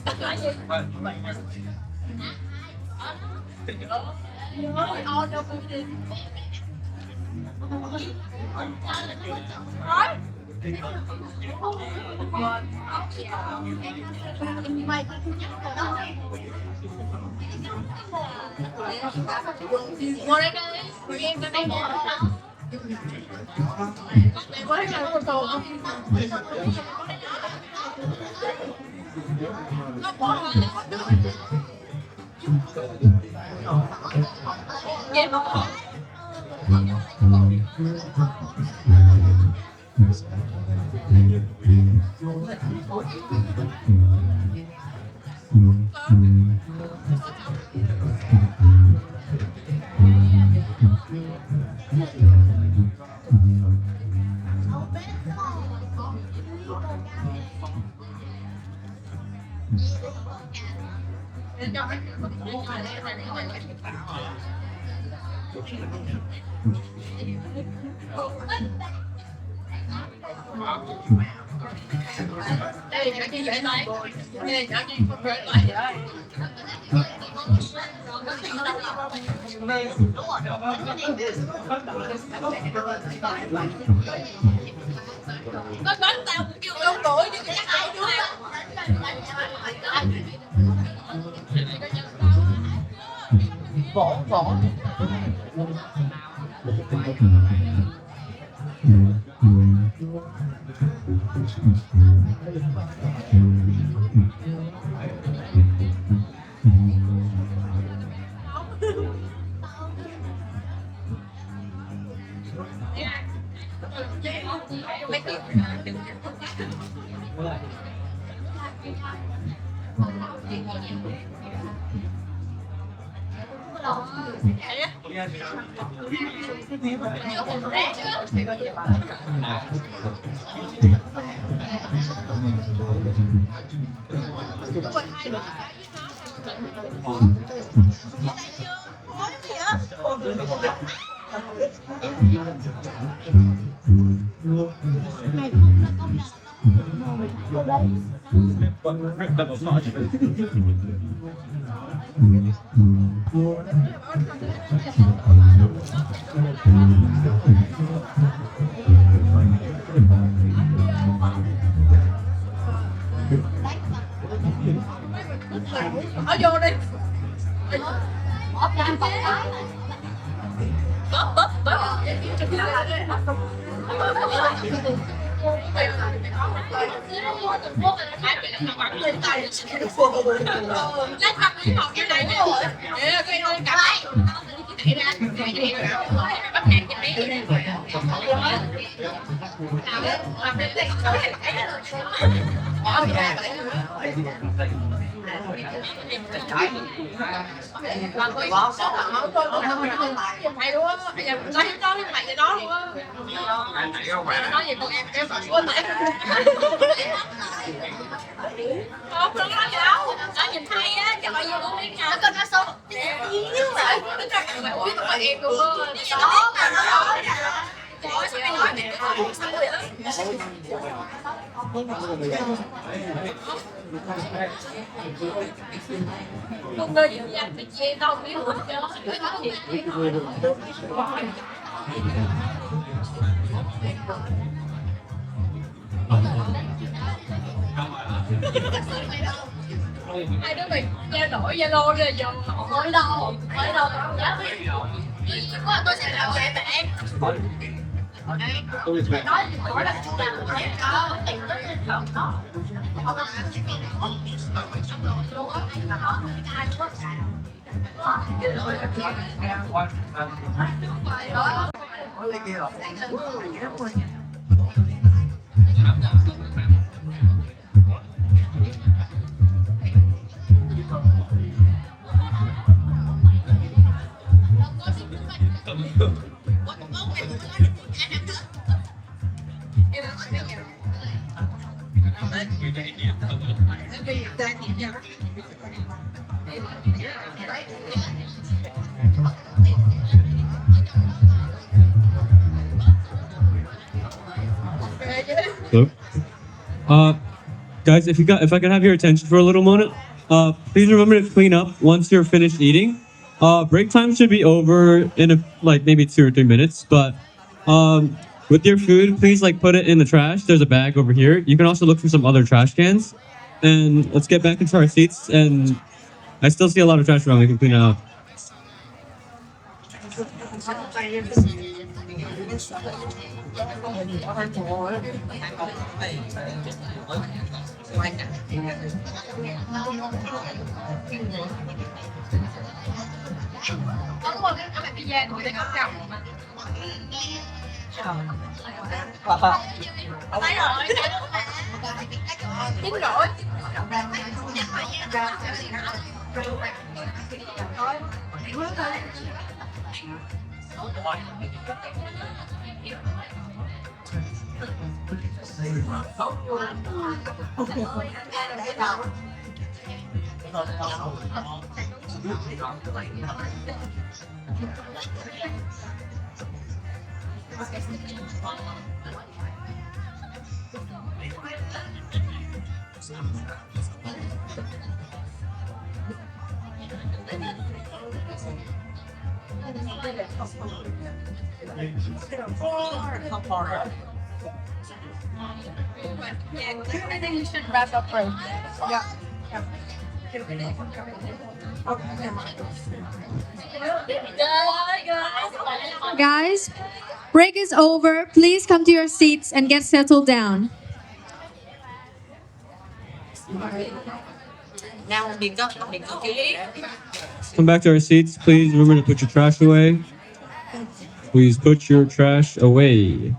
Nói gì? Nói gì? Ngồi đây đi, em cái này ngồi đó. Quá trời con tàu. Nó bỏ Hai đứa mình trao đổi Zalo rồi giờ mới đâu giá tôi sẽ làm cho bạn nói hỏi là chú làm thế có tiền rất là không có Guys, if I can have your attention for a little moment, please remember to clean up once you're finished eating. Break time should be over in maybe 2 or 3 minutes, but with your food, please put it in the trash. There's a bag over here. You can also look for some other trash cans. And let's get back into our seats. And I still see a lot of trash around. We can clean it out. I think we should wrap up first. Yeah. Guys, break is over. Please come to your seats and get settled down. Now mình có kỹ. Come back to our seats. Please remember to put your trash away. Please put your trash away.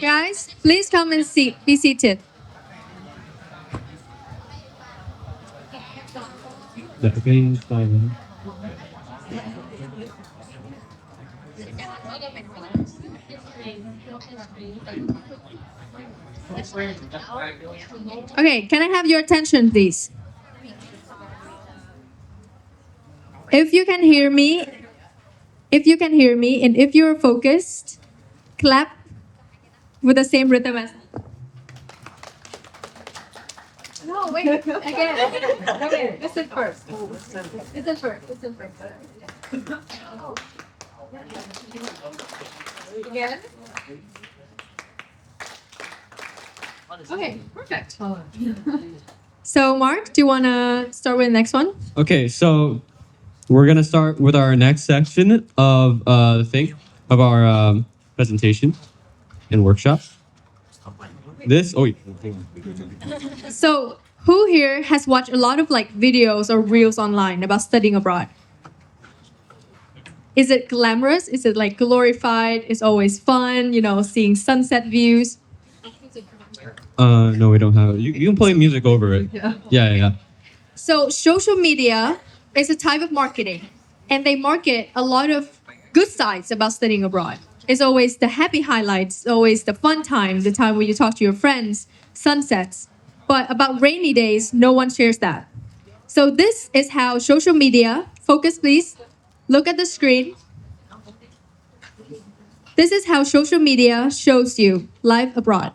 Guys, please come and be seated. Okay, can I have your attention, please? If you can hear me, and if you're focused, clap with the same rhythm as. No, wait, again. Okay, listen first. Listen first. Again. Okay, perfect. So, Mark, do you want to start with the next one? Okay, so we're gonna start with our next section of our presentation and workshop. So, who here has watched a lot of videos or reels online about studying abroad? Is it glamorous? Is it glorified? It's always fun, seeing sunset views. No, we don't have it. You can play music over it. Yeah. So, social media is a type of marketing, and they market a lot of good sides about studying abroad. It's always the happy highlights, always the fun time, the time when you talk to your friends, sunsets. But about rainy days, no one shares that. So this is how social media, focus please, look at the screen. This is how social media shows you life abroad.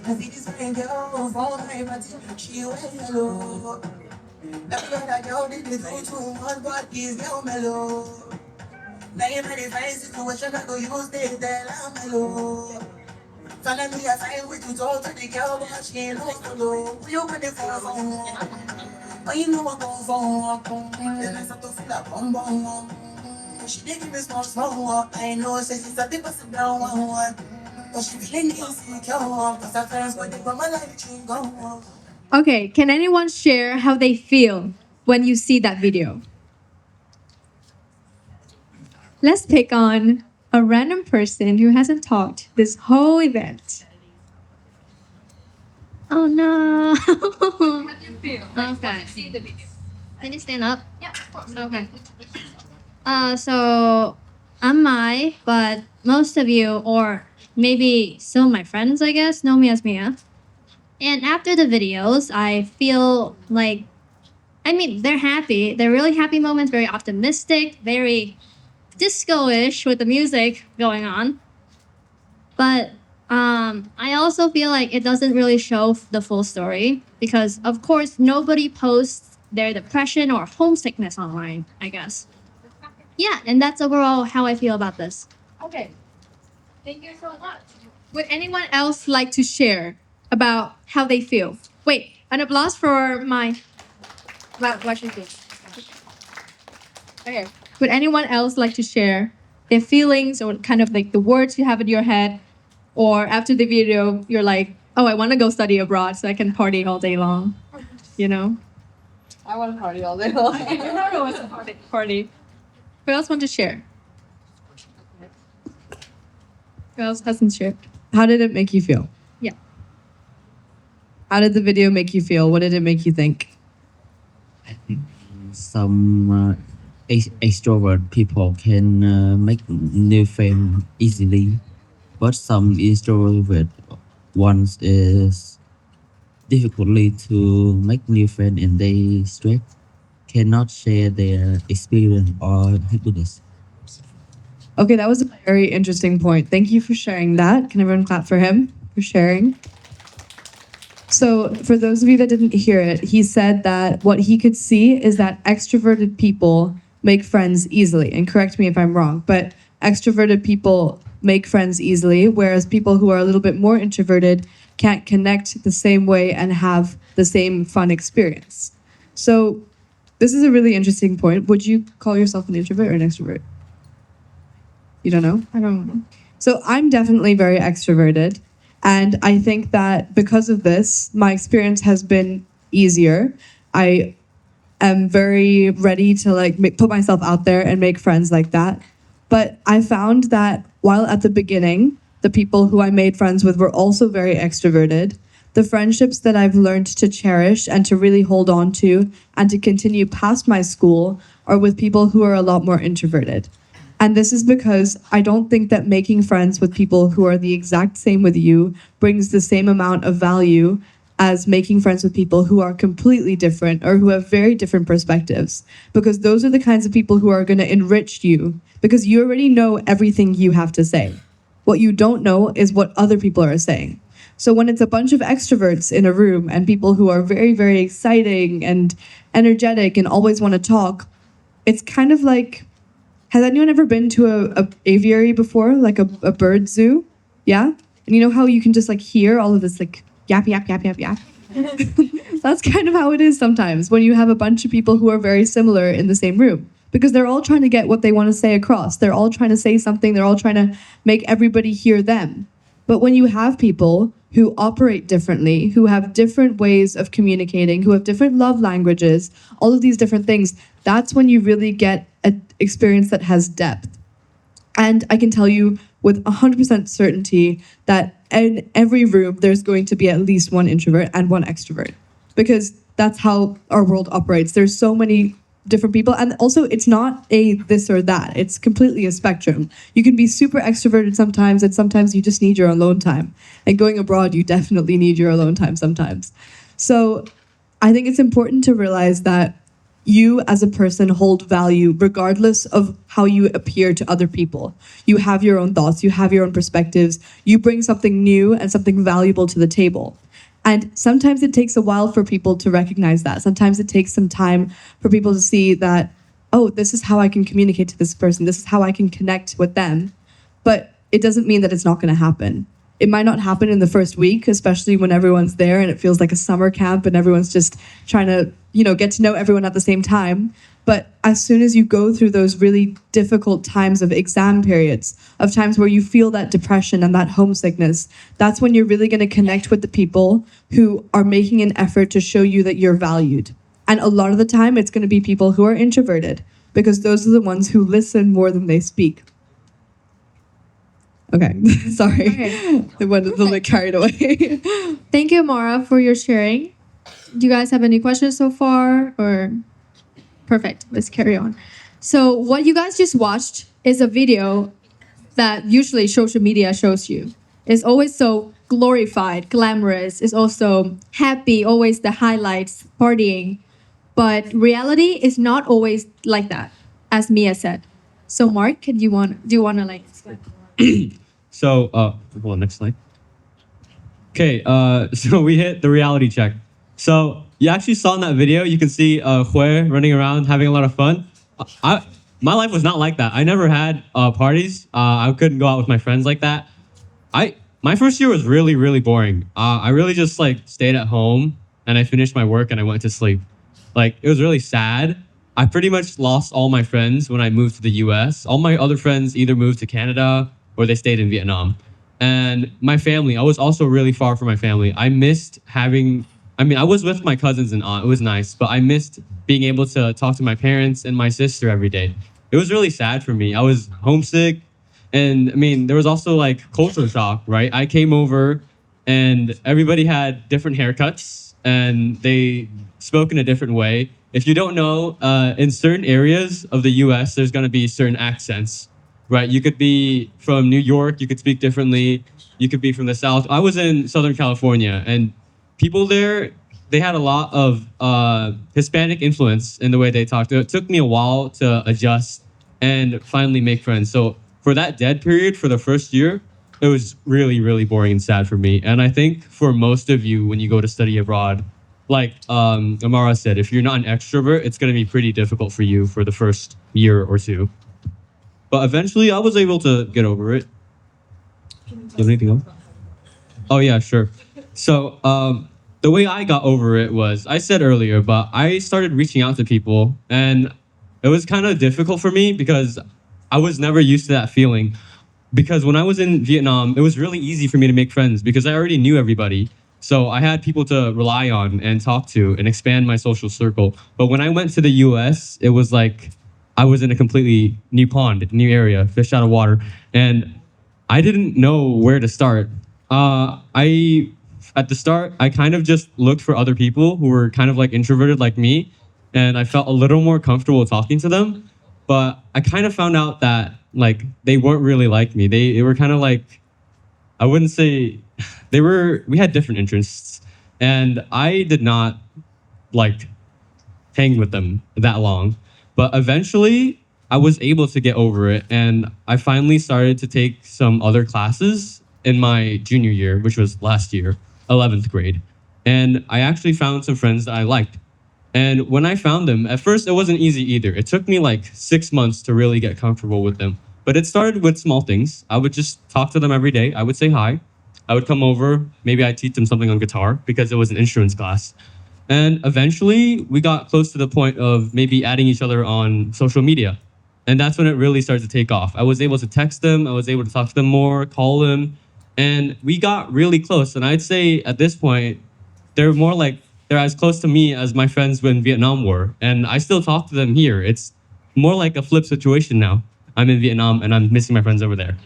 I see this friend girl for my party, she wear yellow. That girl did the thing too much, but this girl mellow. Now you might find situation I go use this, tell I'm mellow. Finally I find with you talk to the girl, but she ain't like hello. You want the phone? Oh, you know what goes on. Then I start to feel like bum. She did give me small. I know, say she's a bit of a down one. Okay, can anyone share how they feel when you see that video? Let's pick on a random person who hasn't talked this whole event. Oh no. How do you feel? Okay. See the video. Can you stand up? Yeah, of course. Okay. So I'm Mai, but most of you, or maybe some of my friends, I guess, know me as Mia. And after the videos, I feel like, I mean, they're happy. They're really happy moments, very optimistic, very disco-ish with the music going on. But I also feel like it doesn't really show the full story because, of course, nobody posts their depression or homesickness online, I guess. Yeah, and that's overall how I feel about this. Okay. Thank you so much. Would anyone else like to share about how they feel? Wait, an applause for my. What should be? Okay. Would anyone else like to share their feelings or kind of like the words you have in your head? Or after the video, you're like, oh, I want to go study abroad so I can party all day long. You know? I want to party all day long. Everyone wants to party. Who else want to share? Who else hasn't shared? How did it make you feel? Yeah. How did the video make you feel? What did it make you think? Some extrovert people can make new friends easily, but some introvert ones is difficultly to make new friends and they stress cannot share their experience or happiness. Okay, that was a very interesting point. Thank you for sharing that. Can everyone clap for him for sharing? So, for those of you that didn't hear it, he said that what he could see is that extroverted people make friends easily. And correct me if I'm wrong, but extroverted people make friends easily, whereas people who are a little bit more introverted can't connect the same way and have the same fun experience. So, this is a really interesting point. Would you call yourself an introvert or an extrovert? You don't know? I don't know. So I'm definitely very extroverted. And I think that because of this, my experience has been easier. I am very ready to put myself out there and make friends like that. But I found that while at the beginning, the people who I made friends with were also very extroverted, the friendships that I've learned to cherish and to really hold on to and to continue past my school are with people who are a lot more introverted. And this is because I don't think that making friends with people who are the exact same with you brings the same amount of value as making friends with people who are completely different or who have very different perspectives. Because those are the kinds of people who are going to enrich you because you already know everything you have to say. What you don't know is what other people are saying. So when it's a bunch of extroverts in a room and people who are very, very exciting and energetic and always want to talk, it's kind of like, has anyone ever been to a aviary before, like a bird zoo? Yeah? And you know how you can just hear all of this yap, yap, yap, yap, yap? That's kind of how it is sometimes when you have a bunch of people who are very similar in the same room. Because they're all trying to get what they want to say across. They're all trying to say something. They're all trying to make everybody hear them. But when you have people who operate differently, who have different ways of communicating, who have different love languages, all of these different things, that's when you really get an experience that has depth. And I can tell you with 100% certainty that in every room, there's going to be at least one introvert and one extrovert. Because that's how our world operates. There's so many different people. And also, it's not a this or that. It's completely a spectrum. You can be super extroverted sometimes, and sometimes you just need your alone time. And going abroad, you definitely need your alone time sometimes. So I think it's important to realize that you as a person hold value regardless of how you appear to other people. You have your own thoughts, you have your own perspectives, you bring something new and something valuable to the table. And sometimes it takes a while for people to recognize that. Sometimes it takes some time for people to see that, oh, this is how I can communicate to this person. This is how I can connect with them. But it doesn't mean that it's not going to happen. It might not happen in the first week, especially when everyone's there and it feels like a summer camp and everyone's just trying to, get to know everyone at the same time. But as soon as you go through those really difficult times of exam periods, of times where you feel that depression and that homesickness, that's when you're really going to connect with the people who are making an effort to show you that you're valued. And a lot of the time, it's going to be people who are introverted, because those are the ones who listen more than they speak. Okay, sorry. Okay. I went a little bit carried away. Thank you, Mara, for your sharing. Do you guys have any questions so far? Or perfect, let's carry on. So what you guys just watched is a video that usually social media shows you. It's always so glorified, glamorous. It's also happy, always the highlights, partying. But reality is not always like that, as Mia said. So Mark, do you want to like? So, hold on, next slide. Okay, so we hit the reality check. So you actually saw in that video, you can see Hue running around having a lot of fun. My life was not like that. I never had parties. I couldn't go out with my friends like that. My first year was really, really boring. I really just like stayed at home and I finished my work and I went to sleep. Like, it was really sad. I pretty much lost all my friends when I moved to the US. All my other friends either moved to Canada or they stayed in Vietnam. And my family, I was also really far from my family. I was with my cousins and aunt. It was nice, but I missed being able to talk to my parents and my sister every day. It was really sad for me. I was homesick. And I mean, there was also like culture shock, right? I came over and everybody had different haircuts and they spoke in a different way. If you don't know, in certain areas of the US, there's going to be certain accents, right? You could be from New York, you could speak differently. You could be from the South. I was in Southern California and people there, they had a lot of Hispanic influence in the way they talked. It took me a while to adjust and finally make friends. So for that dead period, for the first year, it was really, really boring and sad for me. And I think for most of you, when you go to study abroad, like Amara said, if you're not an extrovert, it's going to be pretty difficult for you for the first year or two. But eventually, I was able to get over it. Do you have anything else? Oh, yeah, sure. So the way I got over it was, I said earlier, but I started reaching out to people. And it was kind of difficult for me because I was never used to that feeling. Because when I was in Vietnam, it was really easy for me to make friends because I already knew everybody. So I had people to rely on and talk to and expand my social circle. But when I went to the US, it was like I was in a completely new pond, new area, fish out of water. And I didn't know where to start. At the start, I kind of just looked for other people who were kind of like introverted like me. And I felt a little more comfortable talking to them. But I kind of found out that like they weren't really like me. They were kind of like, I wouldn't say, we had different interests. And I did not like hang with them that long. But eventually I was able to get over it. And I finally started to take some other classes in my junior year, which was last year, 11th grade. And I actually found some friends that I liked. And when I found them, at first it wasn't easy either. It took me like 6 months to really get comfortable with them. But it started with small things. I would just talk to them every day. I would say hi. I would come over. Maybe I'd teach them something on guitar because it was an instruments class. And eventually we got close to the point of maybe adding each other on social media. And that's when it really started to take off. I was able to text them. I was able to talk to them more, call them. And we got really close. And I'd say at this point, they're as close to me as my friends in Vietnam were. And I still talk to them here. It's more like a flip situation now. I'm in Vietnam and I'm missing my friends over there.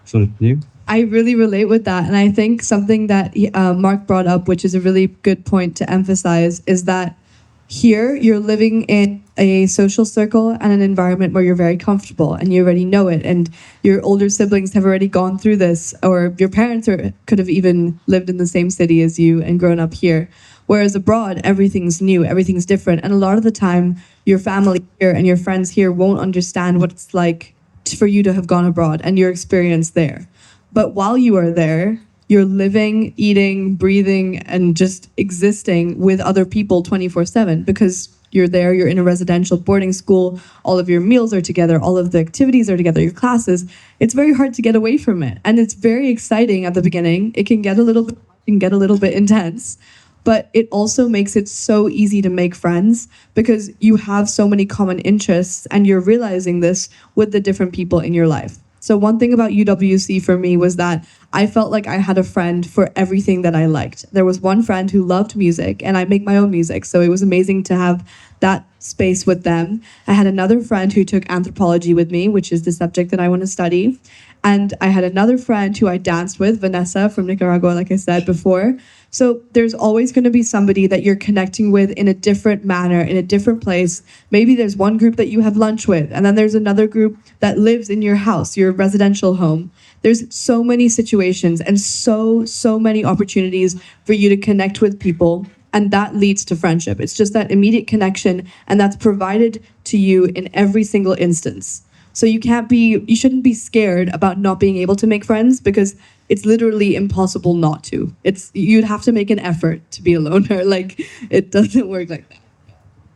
So you? I really relate with that. And I think something that Mark brought up, which is a really good point to emphasize, is that here you're living in a social circle and an environment where you're very comfortable and you already know it. And your older siblings have already gone through this, or your parents could have even lived in the same city as you and grown up here. Whereas abroad, everything's new, everything's different. And a lot of the time, your family here and your friends here won't understand what it's like for you to have gone abroad and your experience there. But while you are there, you're living, eating, breathing, and just existing with other people 24/7 because you're there, you're in a residential boarding school, all of your meals are together, all of the activities are together, your classes. It's very hard to get away from it. And it's very exciting at the beginning. It can get a little bit intense. But it also makes it so easy to make friends because you have so many common interests and you're realizing this with the different people in your life. So one thing about UWC for me was that I felt like I had a friend for everything that I liked. There was one friend who loved music and I make my own music. So it was amazing to have that space with them. I had another friend who took anthropology with me, which is the subject that I want to study. And I had another friend who I danced with, Vanessa from Nicaragua, like I said before. So there's always going to be somebody that you're connecting with in a different manner, in a different place. Maybe there's one group that you have lunch with, and then there's another group that lives in your house, your residential home. There's so many situations and so many opportunities for you to connect with people, and that leads to friendship. It's just that immediate connection, and that's provided to you in every single instance. So you shouldn't be scared about not being able to make friends, because it's literally impossible not to. You'd have to make an effort to be a loner. Like, it doesn't work like that.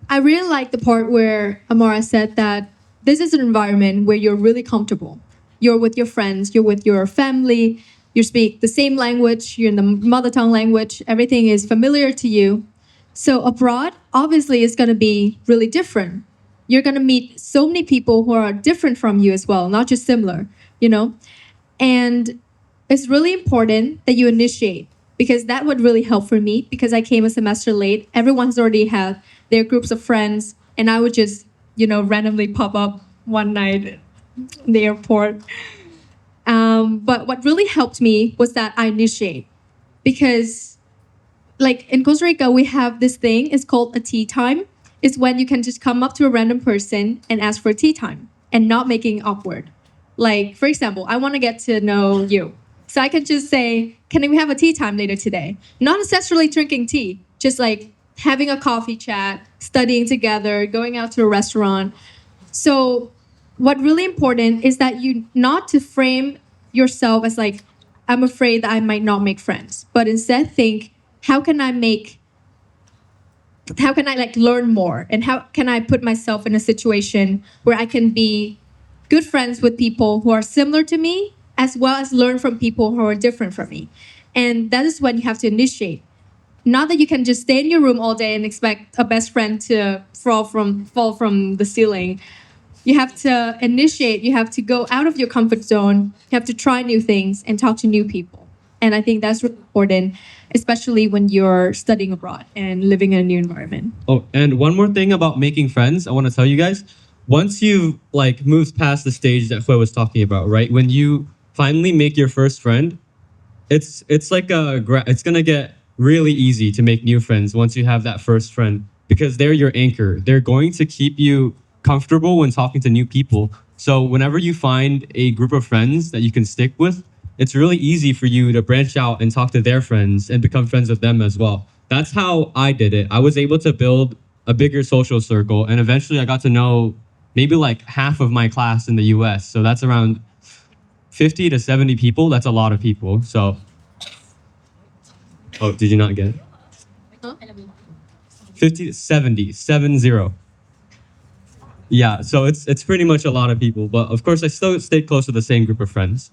I really like the part where Amara said that this is an environment where you're really comfortable. You're with your friends, you're with your family, you speak the same language, you're in the mother tongue language, everything is familiar to you. So abroad, obviously, it's going to be really different. You're going to meet so many people who are different from you as well, not just similar, you know? And it's really important that you initiate, because that would really help for me, because I came a semester late. Everyone's already had their groups of friends, and I would just, randomly pop up one night in the airport. But what really helped me was that I initiate, because like in Costa Rica, we have this thing, it's called a tea time. It's when you can just come up to a random person and ask for tea time and not making it awkward. Like, for example, I want to get to know you. So I can just say, can we have a tea time later today? Not necessarily drinking tea, just like having a coffee chat, studying together, going out to a restaurant. So what really important is that you not to frame yourself as like, I'm afraid that I might not make friends, but instead think, how can I learn more? And how can I put myself in a situation where I can be good friends with people who are similar to me, as well as learn from people who are different from me? And that is when you have to initiate. Not that you can just stay in your room all day and expect a best friend to fall from the ceiling. You have to initiate, you have to go out of your comfort zone, you have to try new things and talk to new people. And I think that's really important, especially when you're studying abroad and living in a new environment. Oh, and one more thing about making friends, I want to tell you guys. Once you've moved past the stage that Hui was talking about, right? When you finally make your first friend, it's gonna get really easy to make new friends once you have that first friend, because they're your anchor. They're going to keep you comfortable when talking to new people. So whenever you find a group of friends that you can stick with, it's really easy for you to branch out and talk to their friends and become friends with them as well. That's how I did it. I was able to build a bigger social circle, and eventually I got to know maybe like half of my class in the US. So that's around 50 to 70 people. That's a lot of people. So, oh, did you not get it? 50 to 70. Yeah, so it's pretty much a lot of people. But of course, I still stayed close to the same group of friends.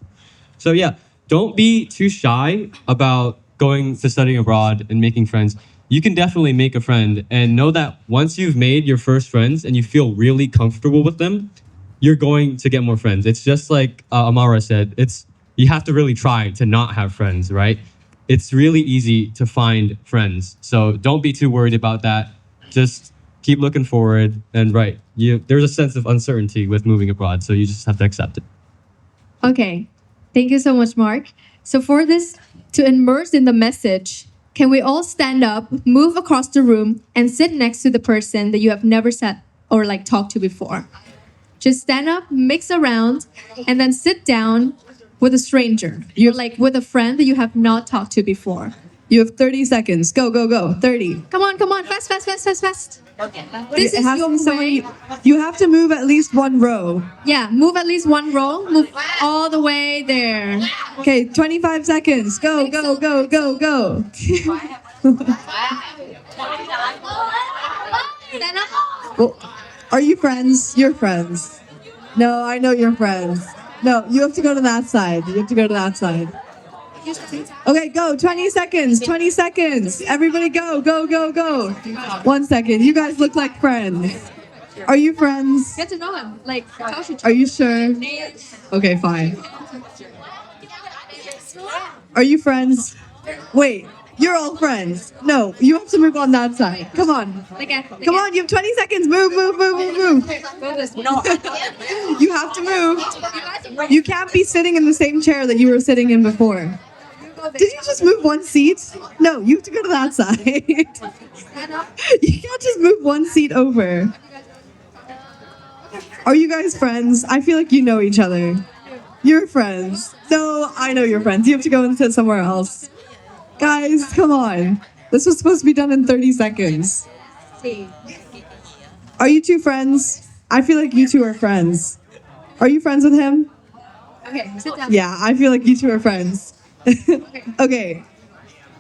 So yeah, don't be too shy about going to studying abroad and making friends. You can definitely make a friend, and know that once you've made your first friends and you feel really comfortable with them, you're going to get more friends. It's just like Amara said, you have to really try to not have friends, right? It's really easy to find friends. So don't be too worried about that. Just keep looking forward, and there's a sense of uncertainty with moving abroad, so you just have to accept it. Okay, thank you so much, Mark. So for this, to immerse in the message, can we all stand up, move across the room, and sit next to the person that you have never sat or talked to before? Just stand up, mix around, and then sit down with a stranger. You're with a friend that you have not talked to before. You have 30 seconds. Go, go, go. 30. Come on. Fast. Okay. This is your way. You have to move at least one row. Yeah, move at least one row. Move all the way there. Okay, 25 seconds. Go, go, go, go, go. Stand up. Well, are you friends? You're friends. No, I know you're friends. No, you have to go to that side. Okay, go. 20 seconds. 20 seconds. Everybody go, go, go, go. 1 second. You guys look like friends. Are you friends? Get to know him. Are you sure? Okay, fine. Are you friends? Wait, you're all friends. No, you have to move on that side. Come on. Come on, you have 20 seconds. Move. You have to move. You can't be sitting in the same chair that you were sitting in before. Did you just move one seat? No, you have to go to that side. You can't just move one seat over. Are you guys friends? I feel like you know each other. You're friends. No, I know you're friends. You have to go and sit somewhere else. Guys, come on. This was supposed to be done in 30 seconds. Are you two friends? I feel like you two are friends. Are you friends with him? Okay, sit down. Yeah, I feel like you two are friends. Okay.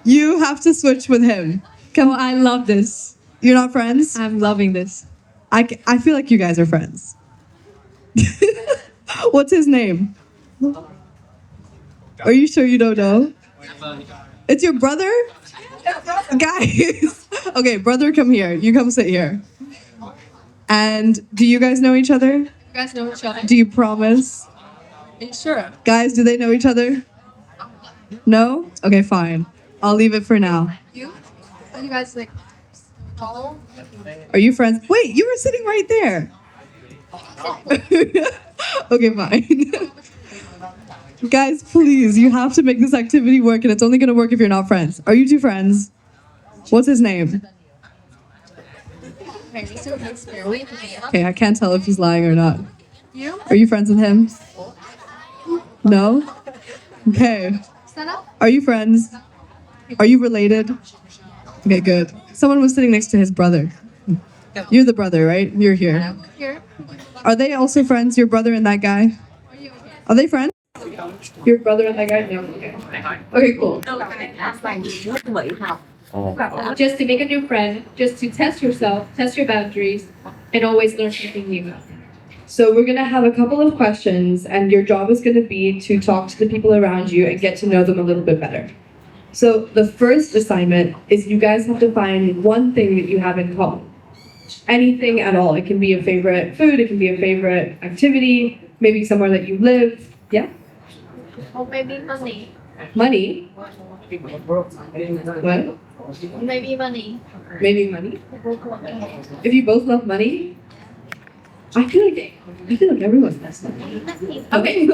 You have to switch with him. Come on, I love this. You're not friends? I'm loving this. I feel like you guys are friends. What's his name? Are you sure you don't know? It's your brother? Guys. Okay, brother, come here. You come sit here. And do you guys know each other? You guys know each other? Do you promise? Are you sure? Guys, do they know each other? No? Okay, fine. I'll leave it for now. You? Are you guys like tall? Are you friends? Wait, you were sitting right there. Okay, fine. Guys, please, you have to make this activity work, and it's only gonna work if you're not friends. Are you two friends? What's his name? Okay, I can't tell if he's lying or not. You? Are you friends with him? No? Okay. Stand up. Are you friends? Are you related? Okay, good. Someone was sitting next to his brother. You're the brother, right? You're here. Here. Are they also friends, your brother and that guy? Are they friends? Your brother and that guy? No. Okay, cool. Just to make a new friend, just to test yourself, test your boundaries, and always learn something new. So we're gonna have a couple of questions, and your job is gonna be to talk to the people around you and get to know them a little bit better. So the first assignment is you guys have to find one thing that you have in common. Anything at all. It can be a favorite food, it can be a favorite activity, maybe somewhere that you live. Yeah? Or maybe money. Money? What? Maybe money. Maybe money? If you both love money, I feel like everyone does money. Okay.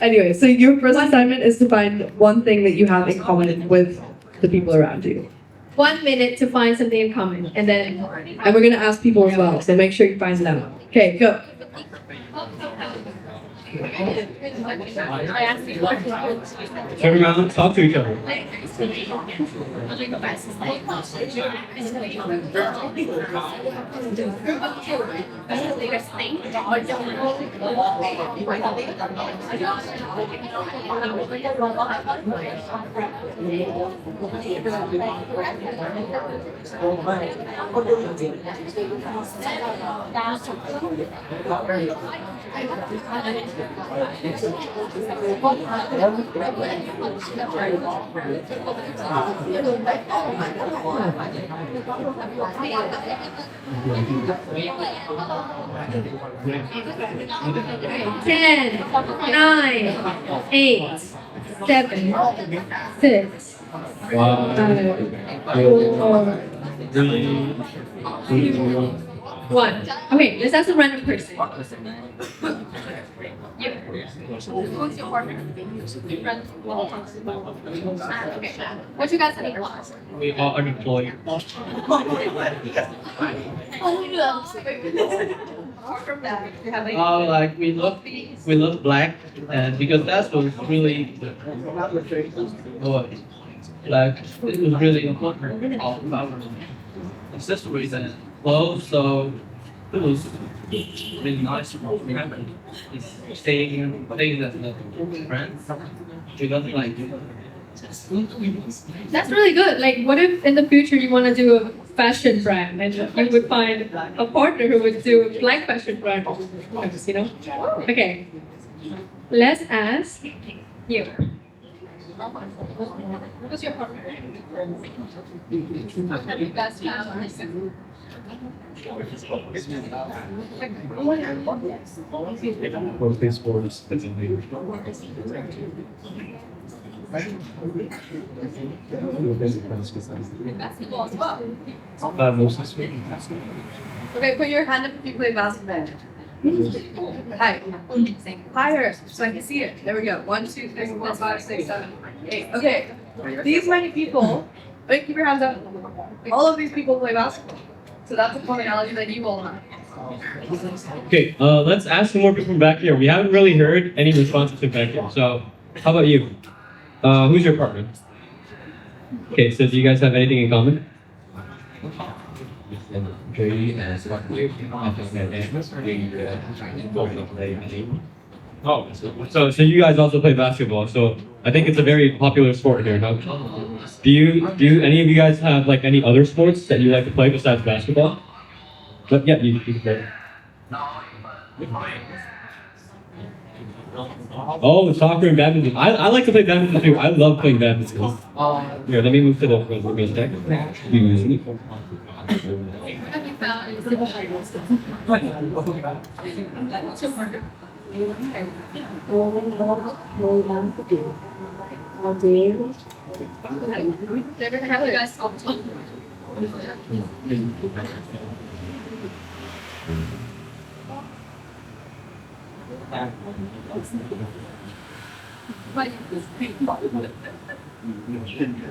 Anyway, so your first assignment is to find one thing that you have in common with the people around you. 1 minute to find something in common, and then And we're gonna ask people as well, so make sure you find it out. Okay, go. Turn around, talk to each other. Ten, 9, 8, 7, 6, 5, 4, 3, 2, 1. Okay, let's ask a random person. You. Who's your partner? Friend? Okay. What you guys need? We are unemployed. Like we look black, and because that was really, like it was really important about accessories and clothes. So it was really nice to remember. Staying as a friend, because like. That's really good. Like, what if in the future you want to do a fashion brand and you would find a partner who would do a black fashion brand? You know? Okay. Let's ask you. Who's your partner? Best friend. Basketball as well. Okay, put your hand up if you play basketball. Hi. Higher, so I can see it. There we go. 1, 2, 3, 4, 5, 6, 7, 8. Okay. These many people, wait, keep your hands up. All of these people play basketball. So that's a commonality that you all have. Okay, let's ask some more people from back here. We haven't really heard any responses from back here. So, how about you? Who's your partner? Okay, so do you guys have anything in common? Oh, so you guys also play basketball. So I think it's a very popular sport here, huh? Do any of you guys have like any other sports that you like to play besides basketball? But yeah, you can play. Oh, soccer and badminton. I like to play badminton too. I love playing badminton. Here, let me move to the front. Let me check.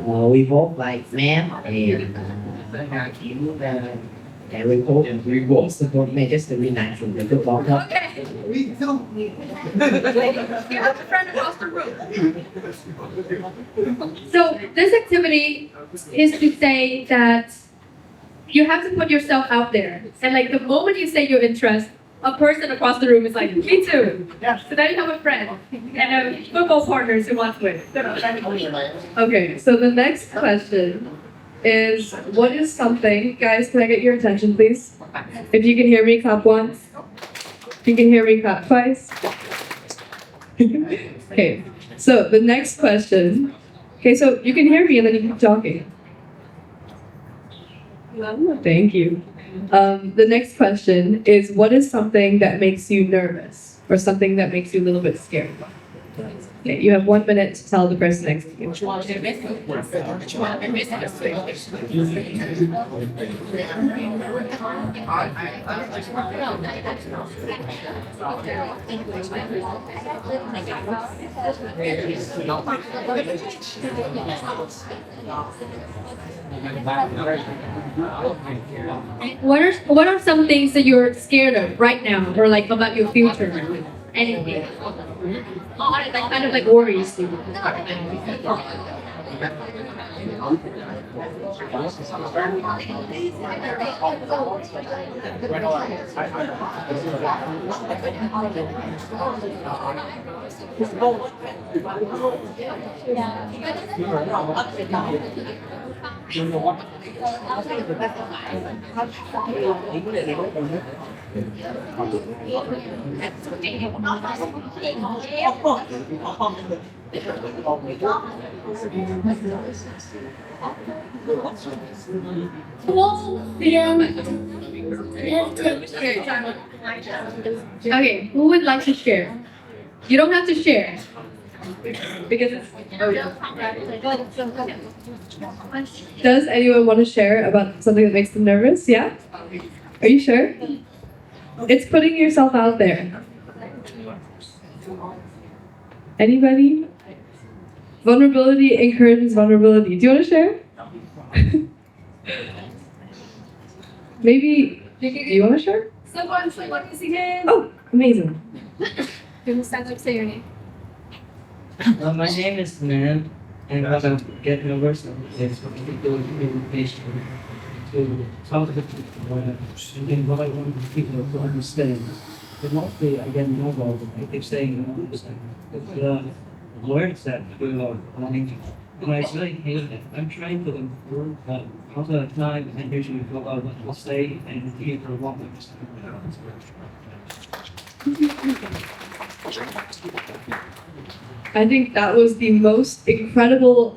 We both like math and we both support Manchester United in the football cup. Okay. You have a friend across the room. So this activity is to say that you have to put yourself out there. And like the moment you say your interest, a person across the room is like, me too. So then you have a friend and a football partners who want to win. Okay, so the next question is, what is something, guys, can I get your attention, please? If you can hear me, clap once. If you can hear me, clap twice. Okay, so the next question. Okay, so you can hear me and then you keep talking. Thank you. The next question is, what is something that makes you nervous or something that makes you a little bit scared? Okay, you have 1 minute to tell the person next to you. What are some things that you're scared of right now, or like about your future? Anything? That kind of like worries you. Okay, who would like to share? You don't have to share. Because it's, oh yeah. Does anyone want to share about something that makes them nervous? Yeah? Are you sure? It's putting yourself out there. Anybody? Vulnerability encourages vulnerability. Do you want to share? Maybe, do you want to share? Someone can see him. Oh, amazing. You can stand up, say your name. My name is Man, and what I'm getting over is communication to talk to people and what I want people to understand. But mostly I get involved. I keep saying the words that we are wanting, and I really hate it. I'm trying to improve, but most of the time I usually go out what to say and people won't understand. I think that was the most incredible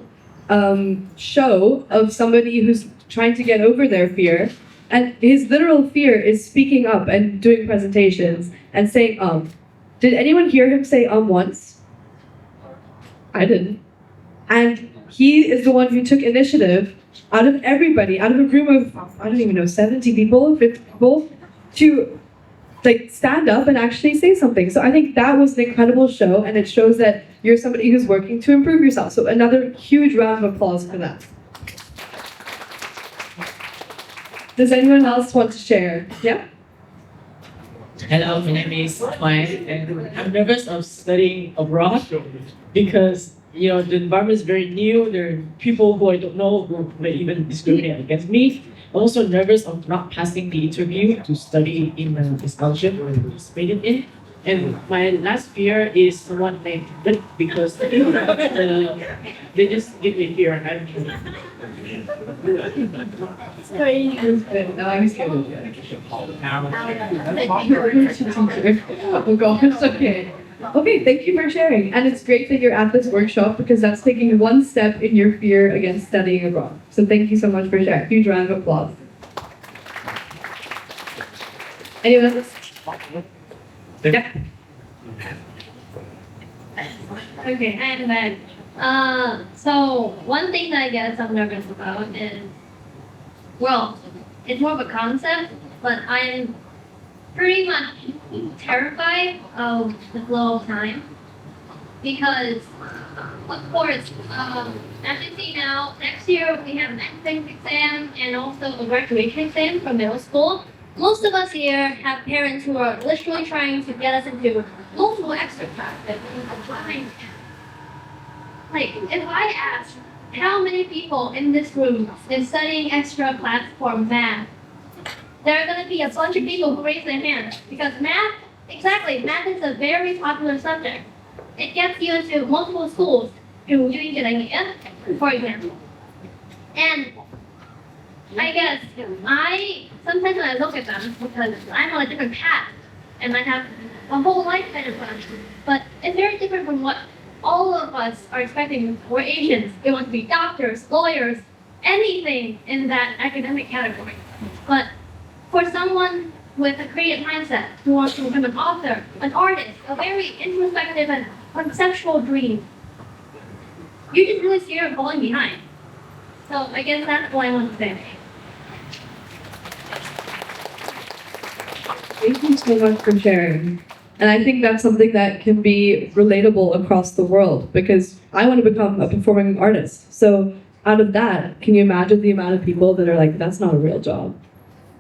show of somebody who's trying to get over their fear. And his literal fear is speaking up and doing presentations and saying Did anyone hear him say once? I didn't. And he is the one who took initiative out of everybody, out of a room of, I don't even know, 70 people, 50 people, to like stand up and actually say something. So I think that was an incredible show, and it shows that you're somebody who's working to improve yourself. So another huge round of applause for that. Does anyone else want to share? Yeah? Hello, my name is Mike, and I'm nervous of studying abroad because the environment is very new. There are people who I don't know who may even discriminate against me. I'm also nervous of not passing the interview to study in the scholarship I participated in. And my last fear is someone named Rick because they just give me fear. Sorry. No, I'm scared of you. Oh gosh, okay. Okay, thank you for sharing. And it's great that you're at this workshop because that's taking one step in your fear against studying abroad. So thank you so much for sharing. Huge round of applause. Anyone else? Yeah. Okay, and then, so one thing that I guess I'm nervous about is, well, it's more of a concept, but I'm pretty much terrified of the flow of time because, of course, as you see now, next year we have an entrance exam and also a graduation exam from middle school. Most of us here have parents who are literally trying to get us into multiple extra classes. Like, if I ask how many people in this room is studying extra class for math, there are going to be a bunch of people who raise their hands because math is a very popular subject. It gets you into multiple schools through doing it, for example. And I guess sometimes when I look at them, because I'm on a different path and I have a whole life ahead of us, but it's very different from what all of us are expecting. We're Asians. We want to be doctors, lawyers, anything in that academic category. But for someone with a creative mindset who wants to become an author, an artist, a very introspective and conceptual dream, you just really see her falling behind. So I guess that's all I want to say. Thank you so much for sharing. And I think that's something that can be relatable across the world because I want to become a performing artist. So out of that, can you imagine the amount of people that are like, that's not a real job?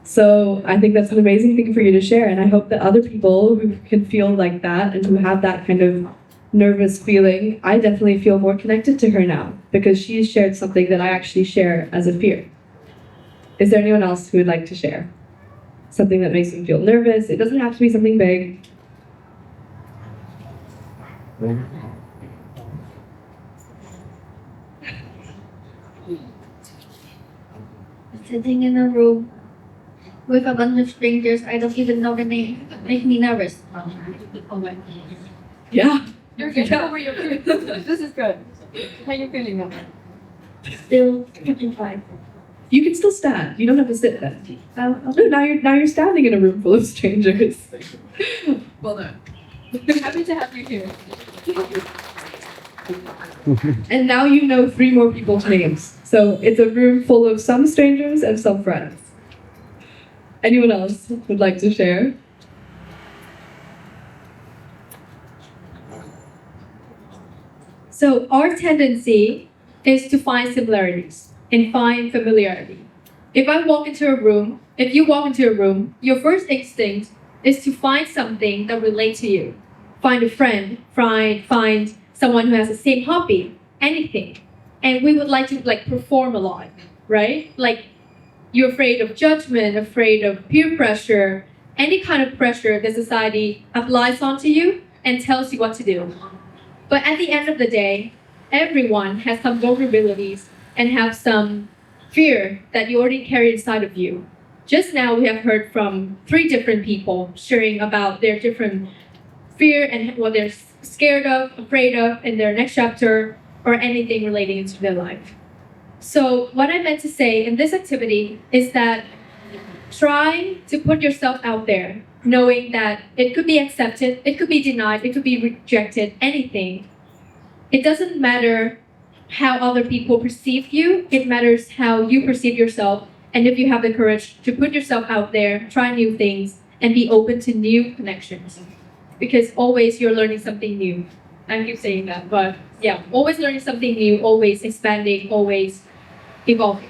So I think that's an amazing thing for you to share. And I hope that other people who can feel like that and who have that kind of nervous feeling, I definitely feel more connected to her now because she's shared something that I actually share as a fear. Is there anyone else who would like to share? Something that makes them feel nervous. It doesn't have to be something big. Sitting in a room with a bunch of strangers I don't even know the name makes me nervous. Yeah. You're good. How are you? This is good. How are you feeling now? Still petrified. You can still stand. You don't have to sit then. No, now you're standing in a room full of strangers. Well done. Happy to have you here. And now you know 3 more people's names. So it's a room full of some strangers and some friends. Anyone else would like to share? So our tendency is to find similarities and find familiarity. If you walk into a room, your first instinct is to find something that relates to you. Find a friend, find someone who has the same hobby, anything. And we would like to perform a lot, right? Like you're afraid of judgment, afraid of peer pressure, any kind of pressure that society applies onto you and tells you what to do. But at the end of the day, everyone has some vulnerabilities and have some fear that you already carry inside of you. Just now, we have heard from 3 different people sharing about their different fear and what they're scared of, afraid of in their next chapter or anything relating to their life. So what I meant to say in this activity is that try to put yourself out there, knowing that it could be accepted, it could be denied, it could be rejected, anything. It doesn't matter how other people perceive you, it matters how you perceive yourself. And if you have the courage to put yourself out there, try new things, and be open to new connections. Because always you're learning something new. I keep saying that, but yeah, always learning something new, always expanding, always evolving.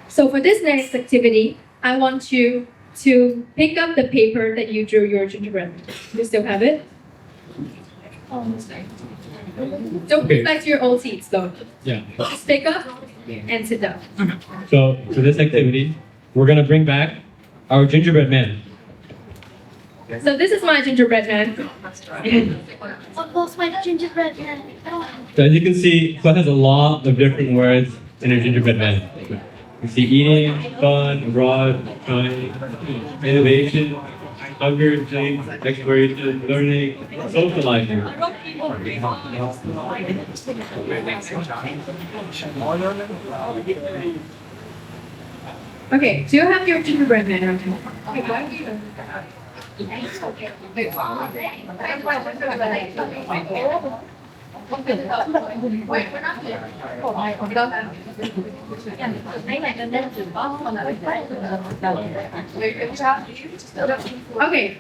So for this next activity, I want you to pick up the paper that you drew your gingerbread. You still have it? Don't go back to your old seats though. Yeah. Just pick up and sit down. So for this activity, we're gonna bring back our gingerbread man. So this is my gingerbread man. What was my gingerbread man? So as you can see, Claire has a lot of different words in her gingerbread man. You see eating, fun, abroad, trying, innovation, hunger, dream, exploration, learning, socializing. Okay, do you have your gingerbread man? Okay,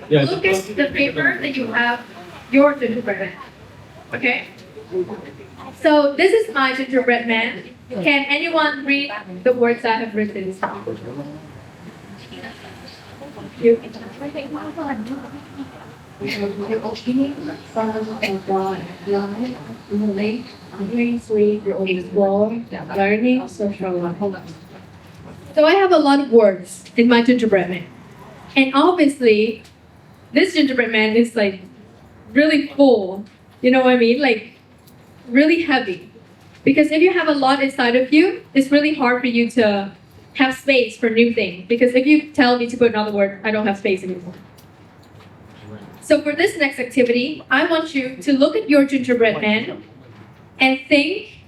Yeah. look at the paper that you have your gingerbread man. Okay? So this is my gingerbread man. Can anyone read the words I have written? You. Learning, social. So I have a lot of words in my gingerbread man. And obviously, this gingerbread man is like really full. You know what I mean? Like really heavy. Because if you have a lot inside of you, it's really hard for you to have space for new things. Because if you tell me to put another word, I don't have space anymore. So for this next activity, I want you to look at your gingerbread man and think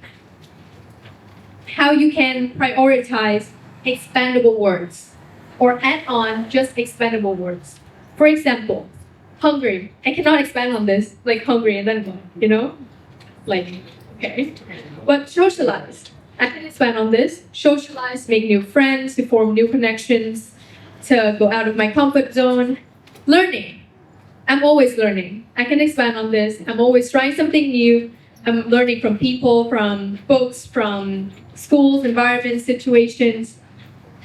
how you can prioritize expandable words or add on just expandable words. For example, hungry. I cannot expand on this, like hungry and then what, you know? Like, okay. But socialize. I can expand on this. Socialize, make new friends, to form new connections, to go out of my comfort zone. Learning. I'm always learning. I can expand on this. I'm always trying something new. I'm learning from people, from books, from schools, environments, situations.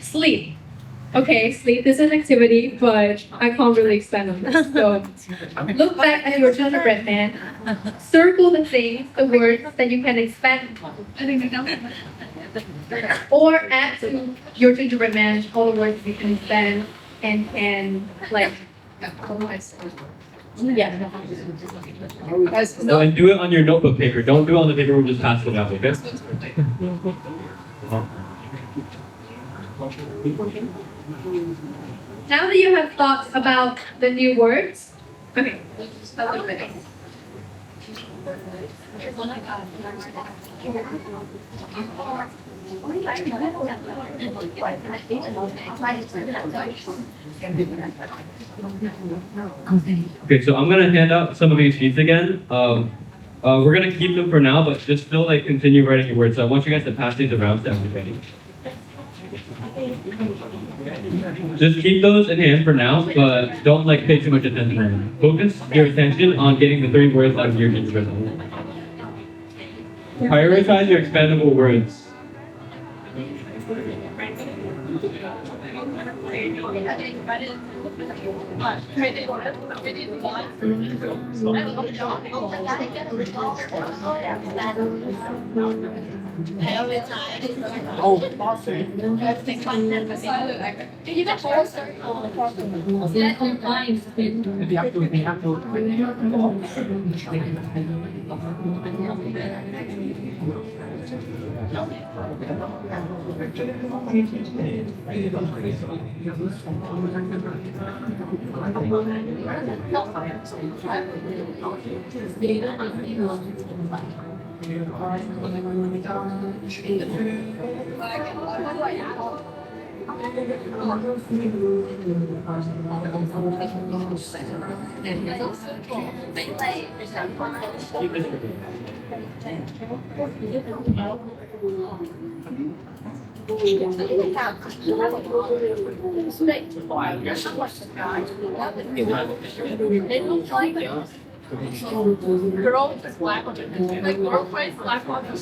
Sleep. Okay, sleep is an activity, but I can't really expand on this. So look back at your gingerbread man. Circle the things, the words that you can expand on. Or add to your gingerbread man all the words you can expand and can like yeah. So and do it on your notebook paper. Don't do it on the paper we'll just pass it out, okay? Now that you have thought about the new words, okay, a little bit. Okay, so I'm gonna hand out some of these sheets again. We're gonna keep them for now, but just still like continue writing your words. So I want you guys to pass these around to everybody. Just keep those in hand for now, but don't like pay too much attention to them. Focus your attention on getting the 3 words out of your gingerbread. Prioritize your expandable words. Girl is black. Like girlfriend's black on the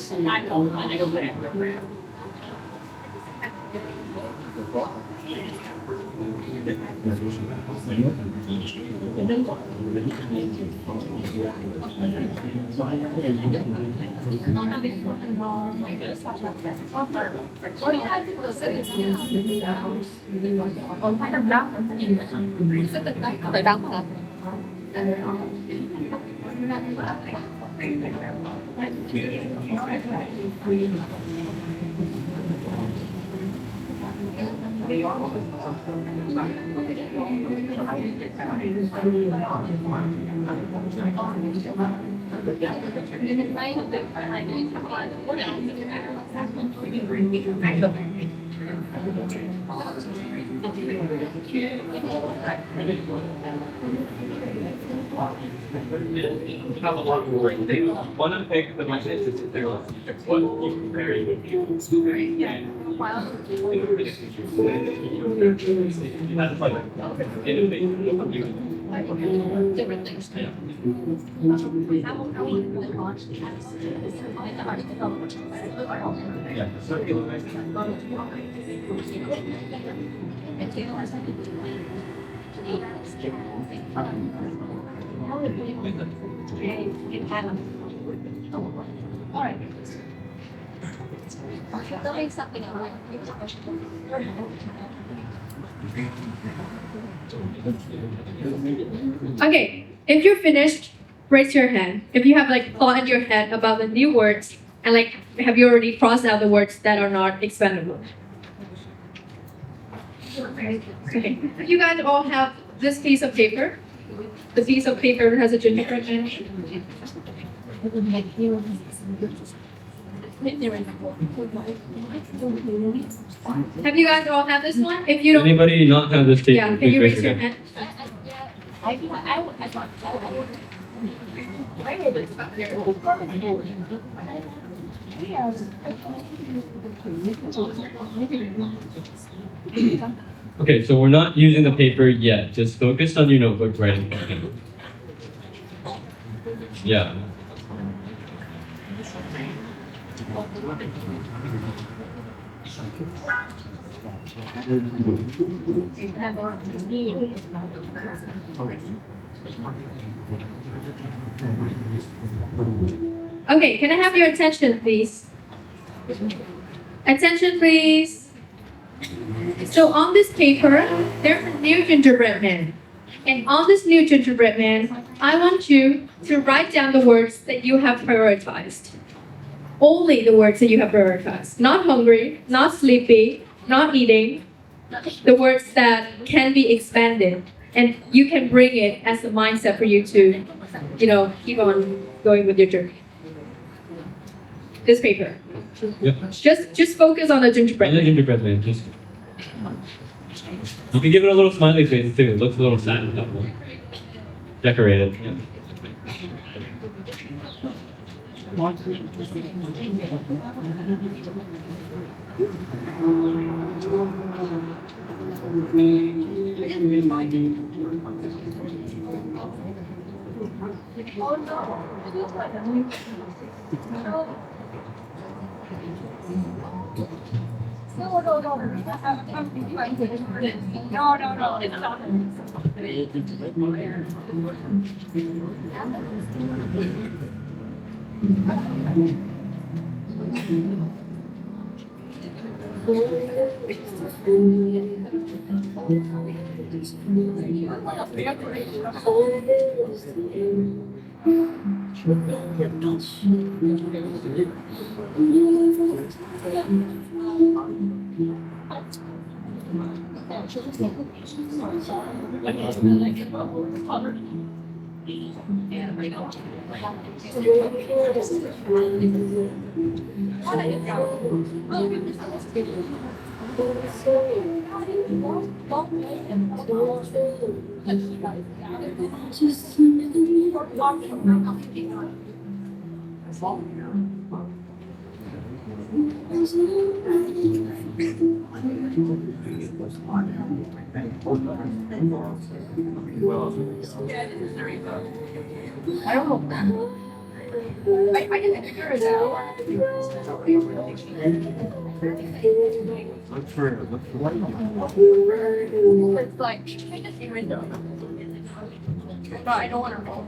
One of the things that my sister did there was very different things. Okay, if you're finished, raise your hand. If you have like thought in your head about the new words and like have you already crossed out the words that are not expandable? Okay. You guys all have this piece of paper. The piece of paper has a gingerbread man. Have you guys all have this one? If you don't, Anybody not have this tape? yeah, can please you raise your hand. hand? Okay, so we're not using the paper yet. Just focus on your notebook writing. Yeah. Okay, can I have your attention, please? Attention, please. So on this paper, there's a new gingerbread man. And on this new gingerbread man, I want you to write down the words that you have prioritized. Only the words that you have prioritized. Not hungry, not sleepy, not eating. The words that can be expanded. And you can bring it as a mindset for you to, keep on going with your journey. This paper. Yep. Just focus on the gingerbread. And the gingerbread man. Just. You can give it a little smiley face too. It looks a little sad. Decorated. Yeah. I don't know. I can figure it out. It's like, I just even know. But I don't want to roll.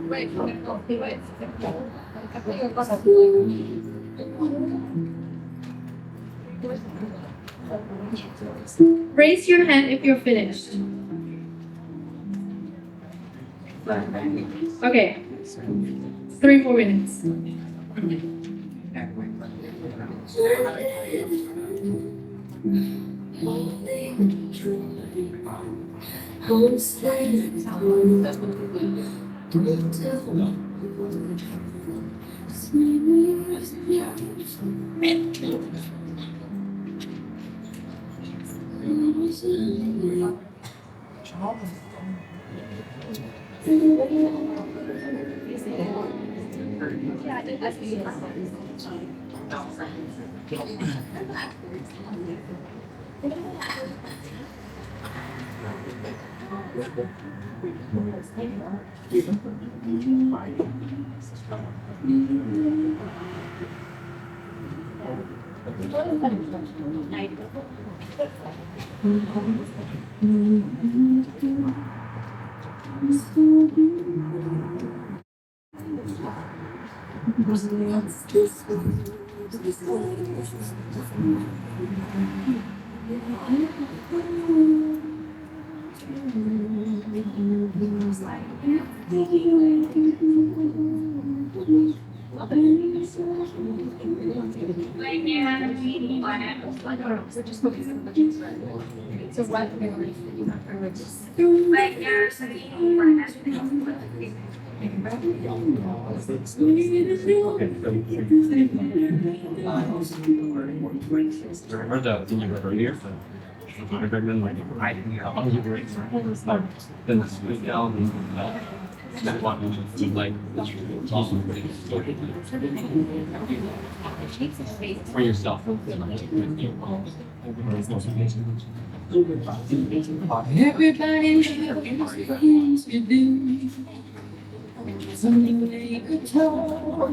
Wait, wait. I think I'm Raise your hand if you're finished. Okay. 3-4 minutes. So what? Remember the thing you were earlier? I recommend like hiding out. Then squeeze down that one like for yourself. Everybody knows things you do. Something they could talk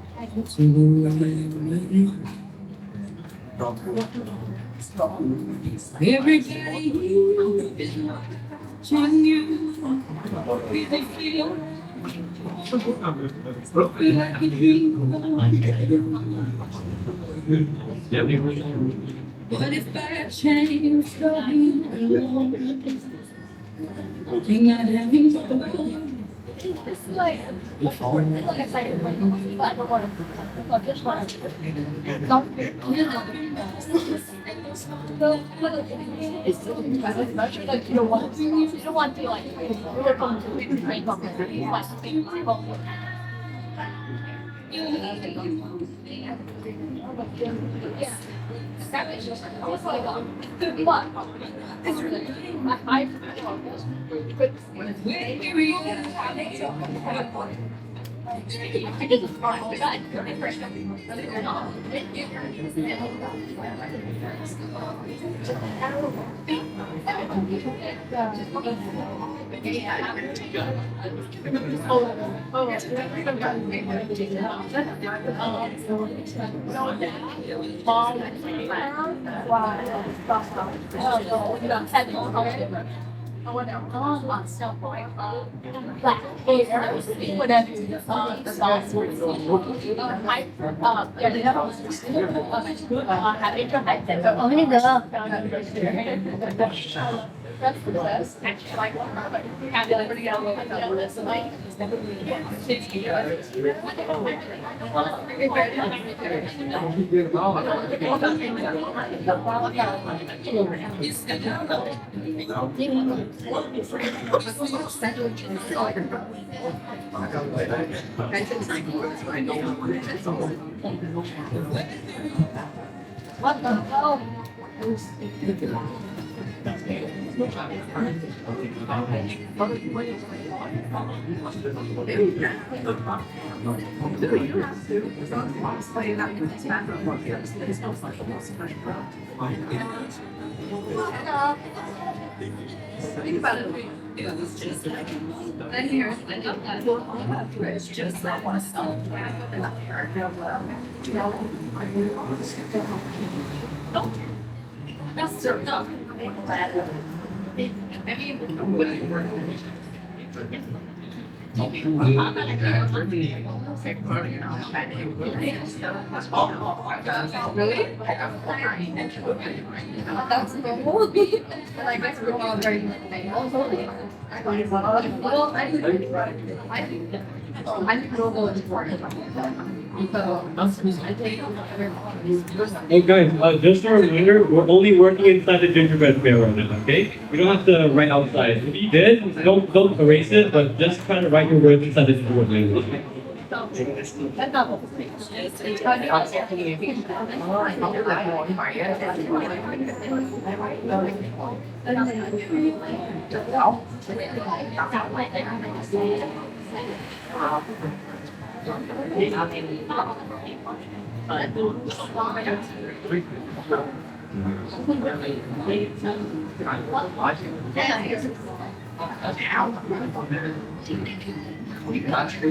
Everybody is watching you. Really feel like a dream. But if I change going alone, you're not having fun. It's like excited, but I don't want to. I just want to. Like you don't want to. You don't want to like. You're going to be great. Yeah. I was like, what? It's really my I did the fine, but I didn't first. What the hell? Think about it. Then here, I love that. It's just that one stuff. That's so dumb. Really? That's normal. Like that's normal. Very well, I think normal is important. Hey guys, just a reminder, we're only working inside the gingerbread fair right now, okay? We don't have to write outside. If you did, don't erase it, but just try to write your words inside the gingerbread fair.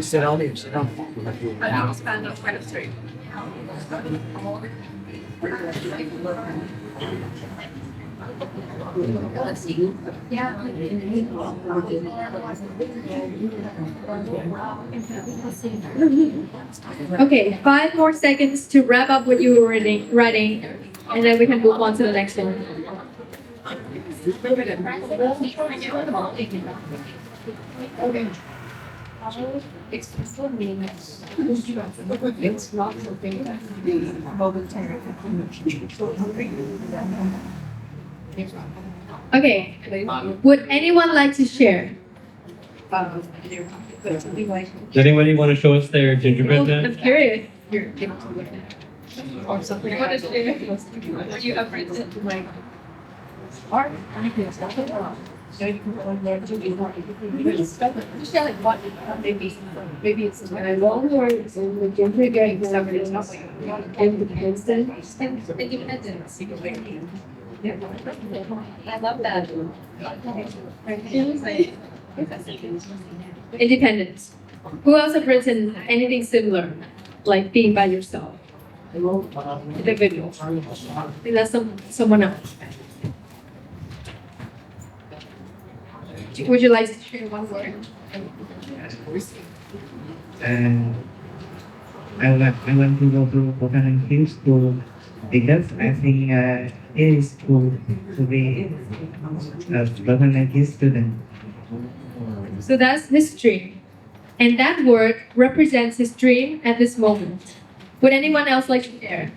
Sit down here, sit down. Okay, 5 more seconds to wrap up what you were writing, and then we can move on to the next one. Okay. It's not something that can be momentary. Okay, would anyone like to share? Does anybody want to show us their gingerbread I'm man? curious. Or something. What is it? What do you have written? Like art? Just like what? Maybe it's long or it's in the gingerbread independence. Independence. I love that. Independence. Who else have written anything similar, like being by yourself? The video. I think that's someone else. Would you like to share one word? I want to go to Botanic Hill School because I think it is cool to be a Botanic Hill student. So that's his dream. And that word represents his dream at this moment. Would anyone else like to share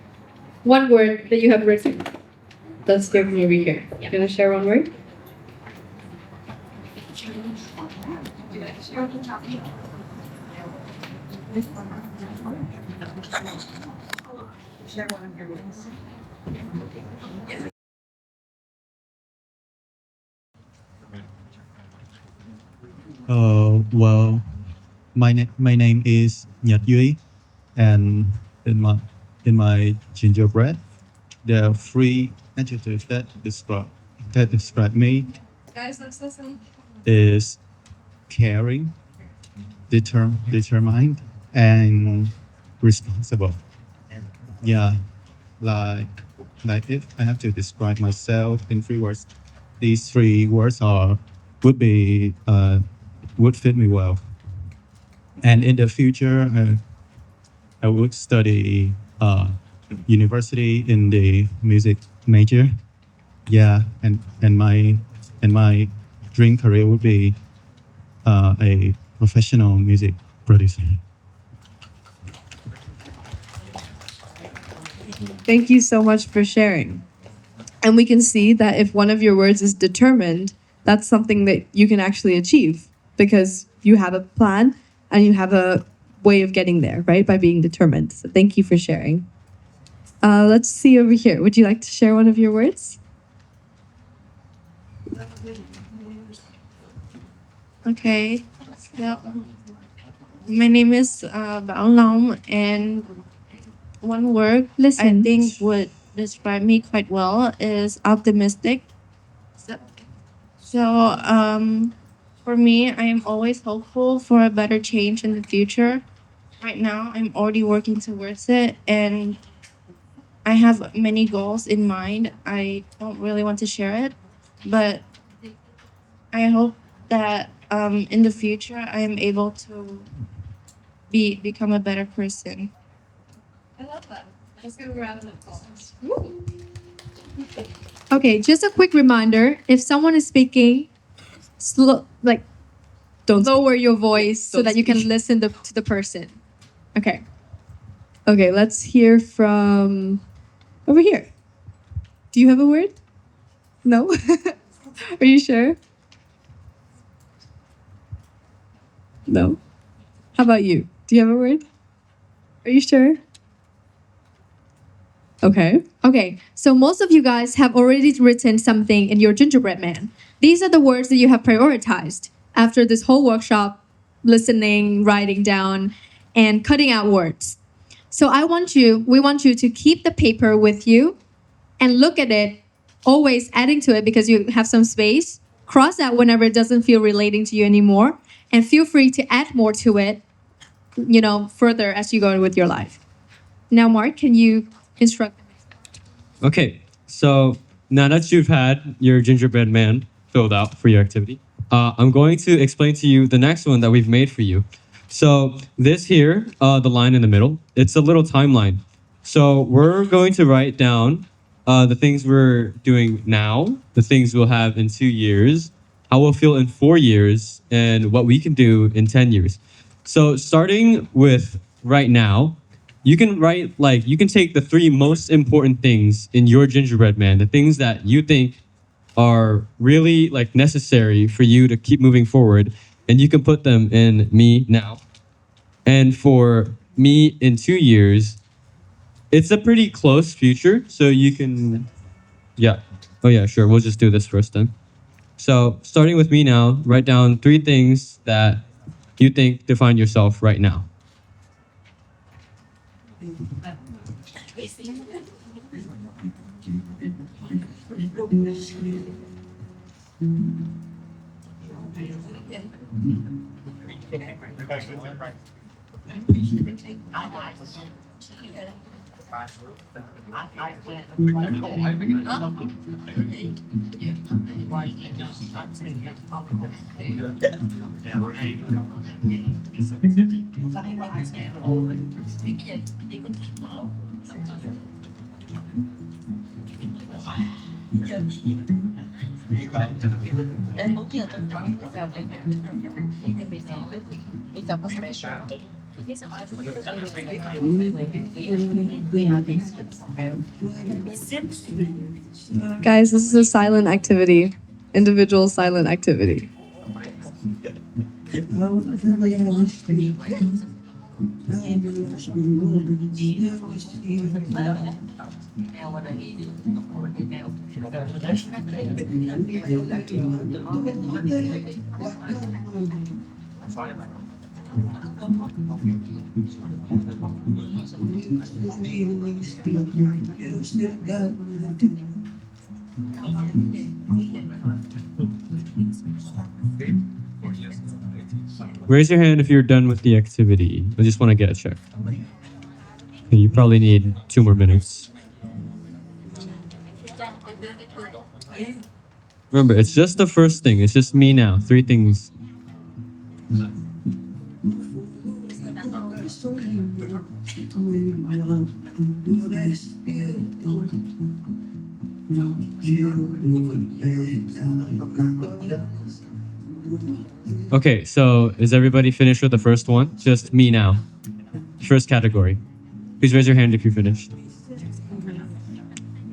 one word that you have written? Let's go from over here. You gonna share one word? Well, my name is Nhật Duy, and in my gingerbread, there are 3 adjectives that describe me. Guys, let's listen. Is caring, determined, and responsible. Yeah, like if I have to describe myself in 3 words, these 3 words would fit me well. And in the future, I would study university in the music major. Yeah, and my dream career would be a professional music producer. Thank you so much for sharing. And we can see that if one of your words is determined, that's something that you can actually achieve because you have a plan and you have a way of getting there, right? By being determined. So thank you for sharing. Let's see over here. Would you like to share one of your words? Okay. So, my name is Bảo Long, and one word I think would describe me quite well is optimistic. So, for me, I am always hopeful for a better change in the future. Right now, I'm already working towards it, and I have many goals in mind. I don't really want to share it, but I hope that in the future I am able to become a better person. I love that. Let's give a round of applause. Okay, just a quick reminder: if someone is speaking, don't lower your voice so that you can listen to the person. Okay. Okay, let's hear from over here. Do you have a word? No? Are you sure? No? How about you? Do you have a word? Are you sure? Okay. Okay, so most of you guys have already written something in your gingerbread man. These are the words that you have prioritized after this whole workshop, listening, writing down, and cutting out words. So we want you to keep the paper with you and look at it, always adding to it because you have some space. Cross out whenever it doesn't feel relating to you anymore, and feel free to add more to it, further as you go with your life. Now, Mark, can you instruct? Okay, so now that you've had your gingerbread man filled out for your activity, I'm going to explain to you the next one that we've made for you. So this here, the line in the middle, it's a little timeline. So we're going to write down the things we're doing now, the things we'll have in 2 years, how we'll feel in 4 years, and what we can do in 10 years. So starting with right now, you can take the 3 most important things in your gingerbread man, the things that you think are really necessary for you to keep moving forward, and you can put them in me now. And for me in 2 years, it's a pretty close future, so you can, oh yeah, sure, we'll just do this first then. So starting with me now, write down 3 things that you think define yourself right now. Guys, this is a silent activity, individual silent activity. Raise your hand if you're done with the activity. I just want to get a check. Okay, you probably need 2 more minutes. Remember, it's just the first thing. It's just me now. 3 things. Okay, so is everybody finished with the first one? Just me now. First category. Please raise your hand if you're finished.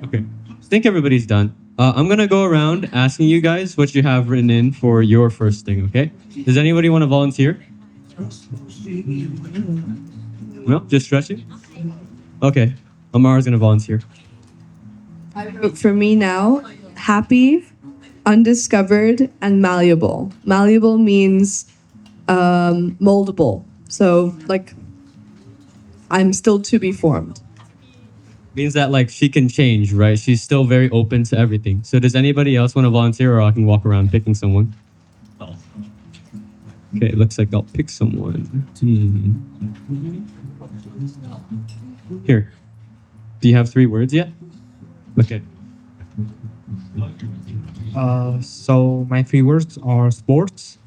Okay. I think everybody's done. I'm gonna go around asking you guys what you have written in for your first thing. Okay? Does anybody want to volunteer? No, just stretching. Okay, Amara's gonna volunteer. I wrote for me now, happy, undiscovered, and malleable. Malleable means moldable. So like I'm still to be formed. Means that like she can change, right? She's still very open to everything. So does anybody else want to volunteer, or I can walk around picking someone? Okay, looks like I'll pick someone. Here. Do you have 3 words yet? Okay. So my 3 words are sports,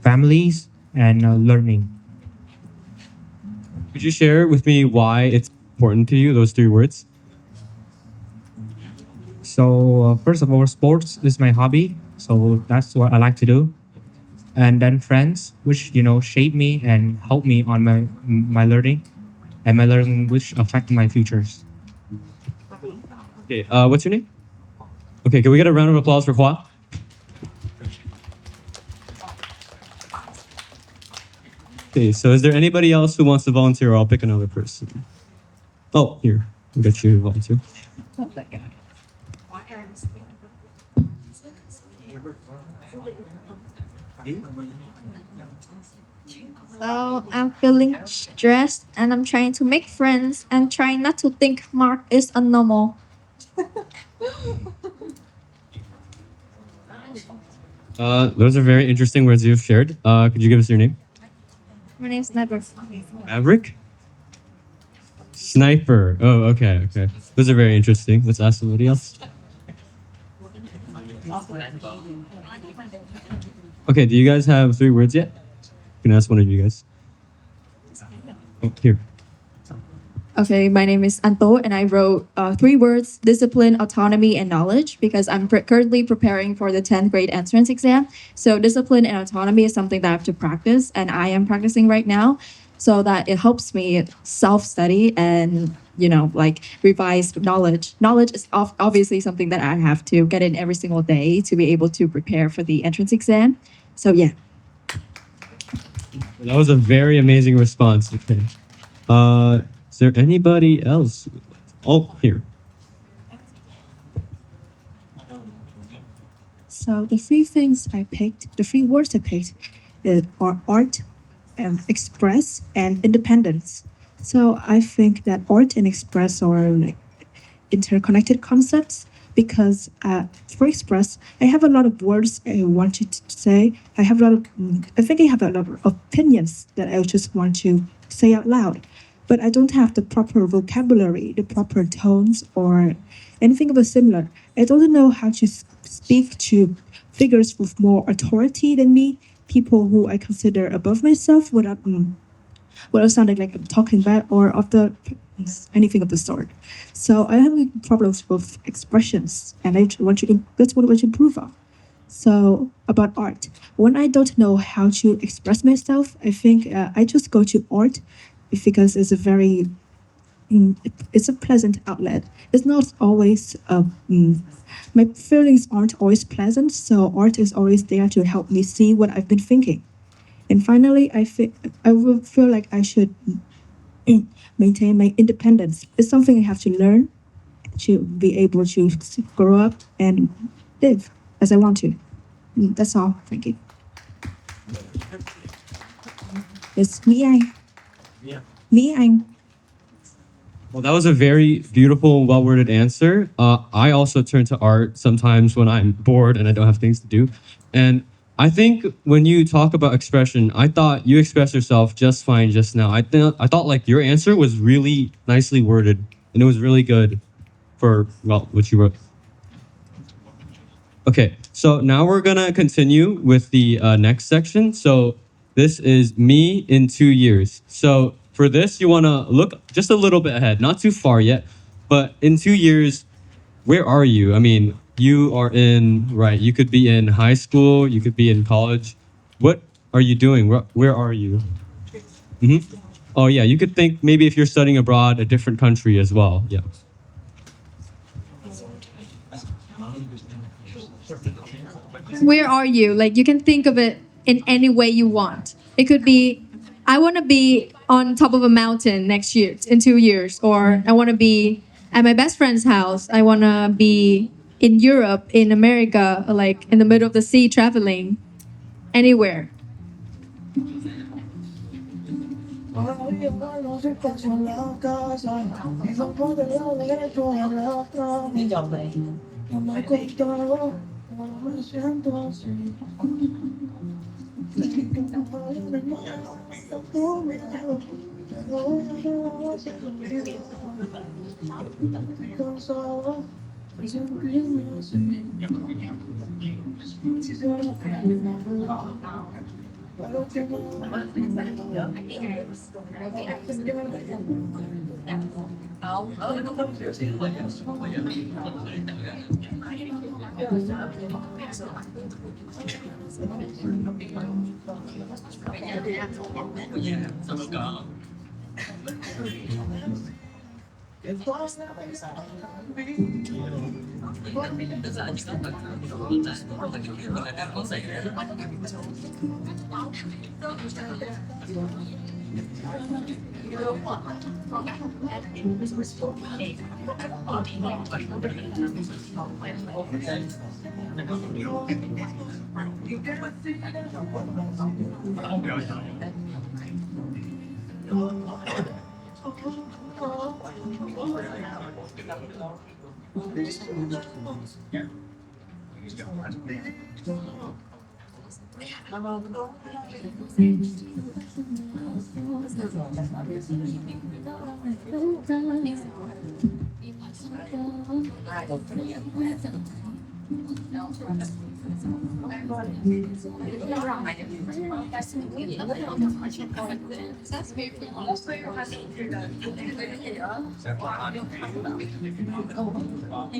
families, and learning. Could you share with me why it's important to you, those 3 words? So first of all, sports is my hobby, so that's what I like to do. And then friends, which shape me and help me on my learning, and my learning which affect my futures. Okay, what's your name? Okay, can we get a round of applause for Hua? Okay, so is there anybody else who wants to volunteer, or I'll pick another person? Oh, here, we'll get you to volunteer. That guy. So I'm feeling stressed and I'm trying to make friends and trying not to think Mark is abnormal. Those are very interesting words you've shared. Could you give us your name? My name's Nedworth. Maverick? Sniper. Oh, okay, okay. Those are very interesting. Let's ask somebody else. Okay, do you guys have 3 words yet? You can ask one of you guys. Oh, here. Okay, my name is Anto, and I wrote 3 words: discipline, autonomy, and knowledge, because I'm currently preparing for the 10th grade entrance exam. So discipline and autonomy is something that I have to practice, and I am practicing right now, so that it helps me self-study and revise knowledge. Knowledge is obviously something that I have to get in every single day to be able to prepare for the entrance exam. So yeah. That was a very amazing response. Okay. Is there anybody else? Oh, here. So the 3 things I picked, the 3 words I picked, are art, express, and independence. So I think that art and express are like interconnected concepts, because for express, I have a lot of words I wanted to say. I have a lot of, I think I have a lot of opinions that I just want to say out loud, but I don't have the proper vocabulary, the proper tones, or anything of a similar. I don't know how to speak to figures with more authority than me, people who I consider above myself, without sounding like I'm talking bad or of the anything of the sort. So I have problems with expressions, and that's what I want to improve on. So about art, when I don't know how to express myself, I think I just go to art, because it's a very it's a pleasant outlet. It's not always my feelings aren't always pleasant, so art is always there to help me see what I've been thinking. And finally, I will feel like I should maintain my independence. It's something I have to learn to be able to grow up and live as I want to. That's all. Thank you. It's me, I'm. Well, that was a very beautiful, well-worded answer. I also turn to art sometimes when I'm bored and I don't have things to do. And I think when you talk about expression, I thought you expressed yourself just fine just now. I thought like your answer was really nicely worded, and it was really good for what you wrote. Okay, so now we're gonna continue with the next section. So this is me in 2 years. So for this, you wanna look just a little bit ahead, not too far yet, but in 2 years, where are you? I mean, you are you could be in high school, you could be in college. What are you doing? Where are you? Oh yeah, you could think maybe if you're studying abroad, a different country as well, yeah. where are you? Like you can think of it in any way you want. It could be, I want to be on top of a mountain next year, in 2 years, or I want to be at my best friend's house. I want to be in Europe, in America, like in the middle of the sea, traveling anywhere. I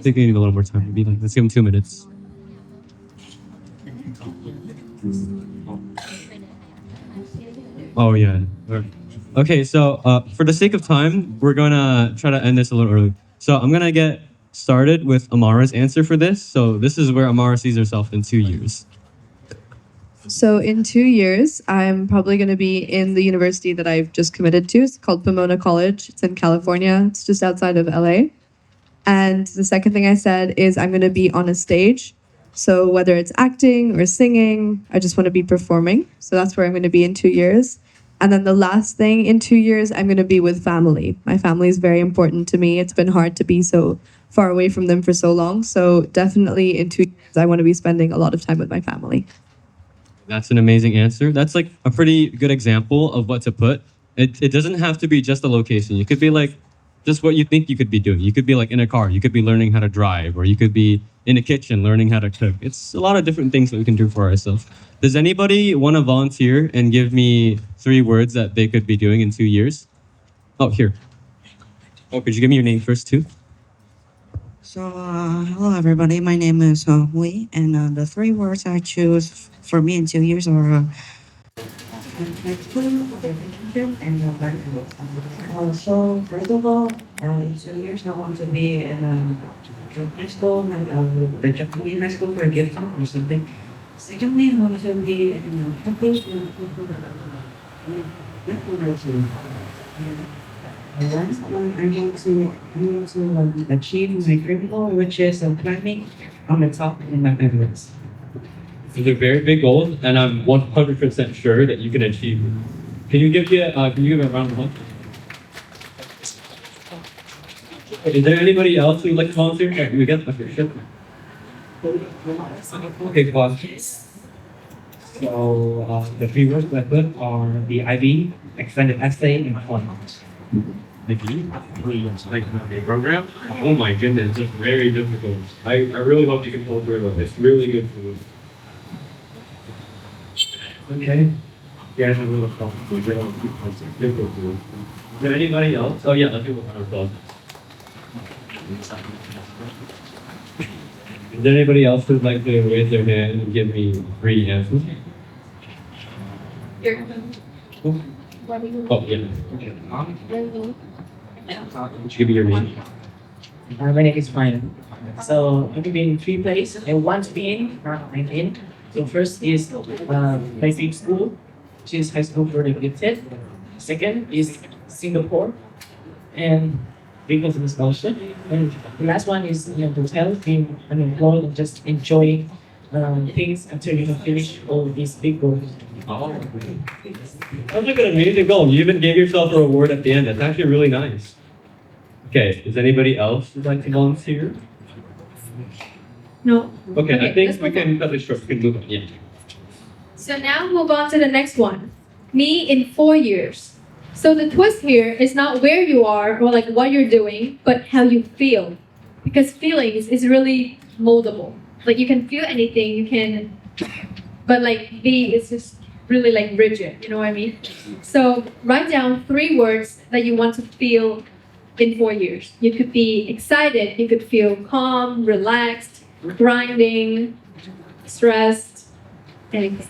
think they need a little more time. Maybe like let's give them 2 minutes. Oh yeah. Okay, so for the sake of time, we're gonna try to end this a little early. So I'm gonna get started with Amara's answer for this. So this is where Amara sees herself in 2 years. So in 2 years, I'm probably going to be in the university that I've just committed to. It's called Pomona College. It's in California. It's just outside of LA. And the second thing I said is I'm going to be on a stage. So whether it's acting or singing, I just want to be performing. So that's where I'm going to be in 2 years. And then the last thing, in 2 years, I'm going to be with family. My family is very important to me. It's been hard to be so far away from them for so long. So definitely in 2 years, I want to be spending a lot of time with my family. That's an amazing answer. That's like a pretty good example of what to put. It doesn't have to be just a location. You could be like just what you think you could be doing. You could be like in a car. You could be learning how to drive, or you could be in a kitchen learning how to cook. It's a lot of different things that we can do for ourselves. Does anybody want to volunteer and give me 3 words that they could be doing in 2 years? Oh, here. Oh, could you give me your name first too? So, hello everybody. My name is Hui, and the 3 words I choose for me in 2 years are so first of all, in 2 years I want to be in high school, the Japanese high school for a gift or something. Secondly, I want to be in happy and last one, I want to achieve my dream goal, which is climbing on the top of Mount Everest. These are very big goals, and I'm 100% sure that you can achieve them. Can you give me a round of applause? Is there anybody else who would like to volunteer? Okay, we get okay, sure. Okay, pause. So the 3 words that I put are the IB, extended essay, and fun. Program? Oh my goodness, it's very difficult. I really hope you can pull through it. It's really good food. Okay. Yeah, it's a little difficult. Is there anybody else? Oh yeah, let's do a applause. Is there anybody else who'd like to raise their hand and give me 3 answers? Oh yeah. Would you give me your name? My name is Brian. So I'm gonna be in three places and one to be in, I'm in. So first is my dream school, which is High School for the Gifted. Second is Singapore, and because of the scholarship. And the last one is hotel, being unemployed and just enjoying things until you finish all these big goals. Oh. Sounds like an amazing goal. You even gave yourself a reward at the end. That's actually really nice. Okay, does anybody else would like to volunteer? No. Okay, I think let's we move on. can cut this short. We can move on. Yeah. So now move on to the next one. Me in 4 years. So the twist here is not where you are or like what you're doing, but how you feel. Because feelings is really moldable. Like you can feel anything, you can, but like be is just really like rigid, you know what I mean? So write down 3 words that you want to feel in 4 years. You could be excited, you could feel calm, relaxed, grinding, stressed, anything.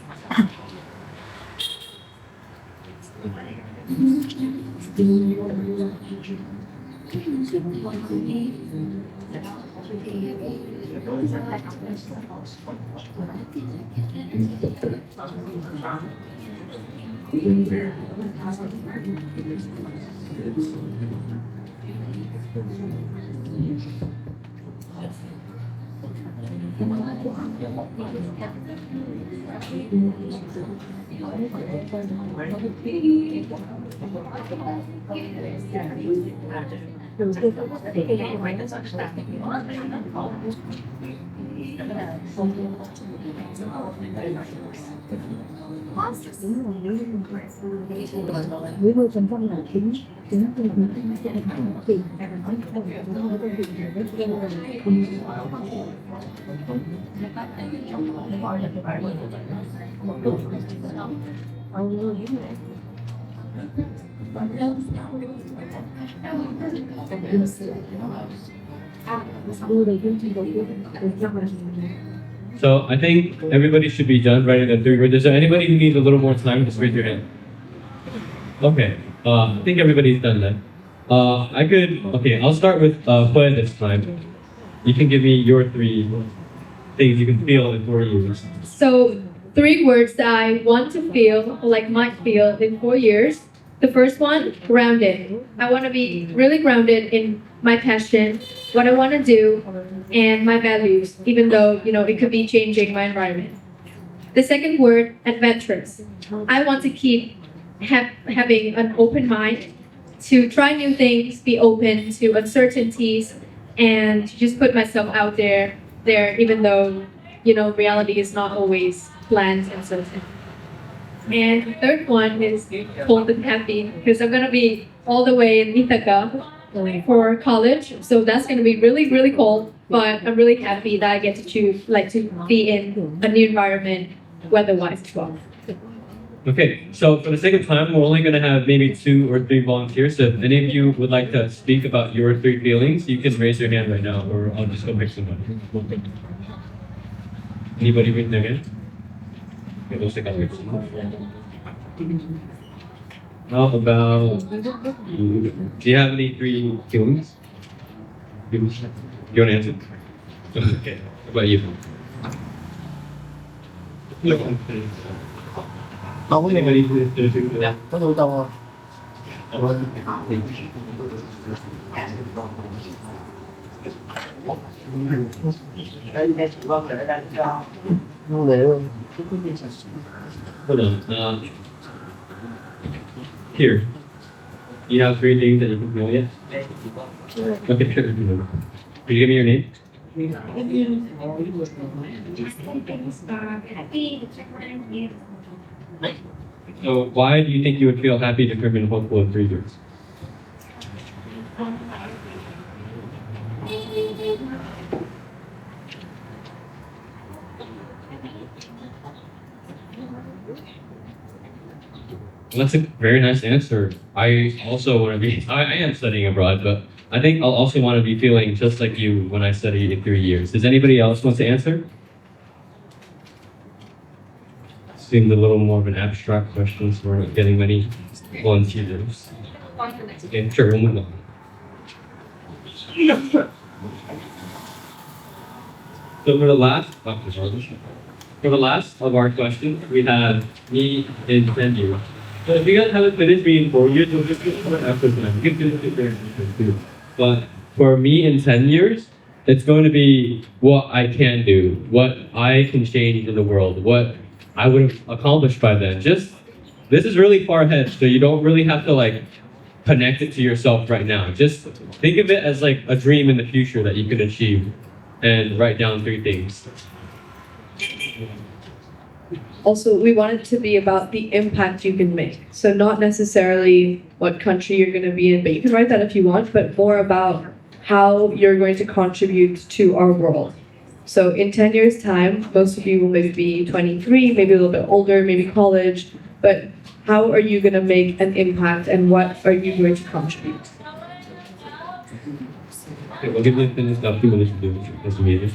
So I think everybody should be done writing the 3 words. Is there anybody who needs a little more time? Just raise your hand. Okay. I think everybody's done that. I'll start with Hue this time. You can give me your 3 things you can feel in 4 years. So 3 words that I want to feel or like might feel in 4 years. The first one, grounded. I want to be really grounded in my passion, what I want to do, and my values, even though, it could be changing my environment. The second word, adventurous. I want to keep having an open mind to try new things, be open to uncertainties, and to just put myself out there, even though, reality is not always planned and certain. And the third one is cold and happy, because I'm going to be all the way in Ithaca for college. So that's going to be really, really cold, but I'm really happy that I get to choose, to be in a new environment, weather-wise as well. Okay, so for the sake of time, we're only going to have maybe 2 or 3 volunteers. So if any of you would like to speak about your 3 feelings, you can raise your hand right now, or I'll just go pick somebody. Anybody raise their hand? Okay, we'll stick out here. How about you? Do you have any 3 feelings? You want to answer? Okay, how about you? Anybody? Hold on. Here. You have 3 things that you can feel yet? Okay, sure. Could you give me your name? So why do you think you would feel happy, determined, hopeful in 3 years? That's a very nice answer. I also want to be, I am studying abroad, but I think I'll also want to be feeling just like you when I study in 3 years. Does anybody else want to answer? Seemed a little more of an abstract question, so we're not getting many volunteers. Okay, sure, we'll move on. So for the last of our questions, we have me in 10 years. So if you guys haven't finished me in 4 years, we'll just do one after time. You can finish it there too. But for me in 10 years, it's going to be what I can do, what I can change in the world, what I would have accomplished by then. Just this is really far ahead, so you don't really have to like connect it to yourself right now. Just think of it as like a dream in the future that you can achieve, and write down 3 things. Also, we want it to be about the impact you can make. So not necessarily what country you're going to be in, but you can write that if you want, but more about how you're going to contribute to our world. So in 10 years' time, most of you will maybe be 23, maybe a little bit older, maybe college, but how are you going to make an impact and what are you going to contribute? Okay, we'll give this a few minutes to do this meeting.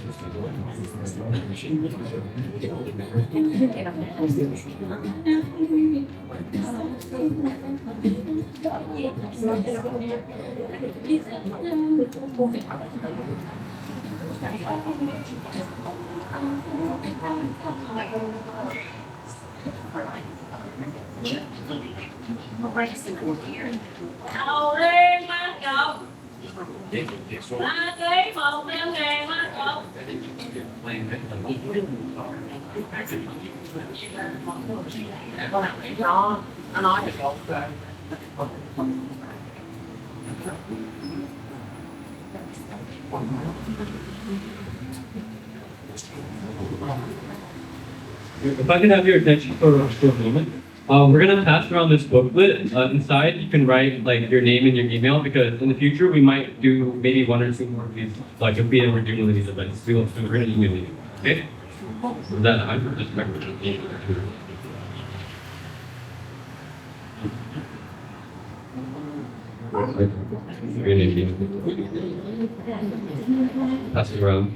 If I can have your attention for a moment, we're gonna pass around this booklet. Inside, you can write like your name and your email because in the future we might do maybe 1 or 2 more of these. Like if we ever do one of these events, we're gonna email you. Okay? With that, I'm just pass it around.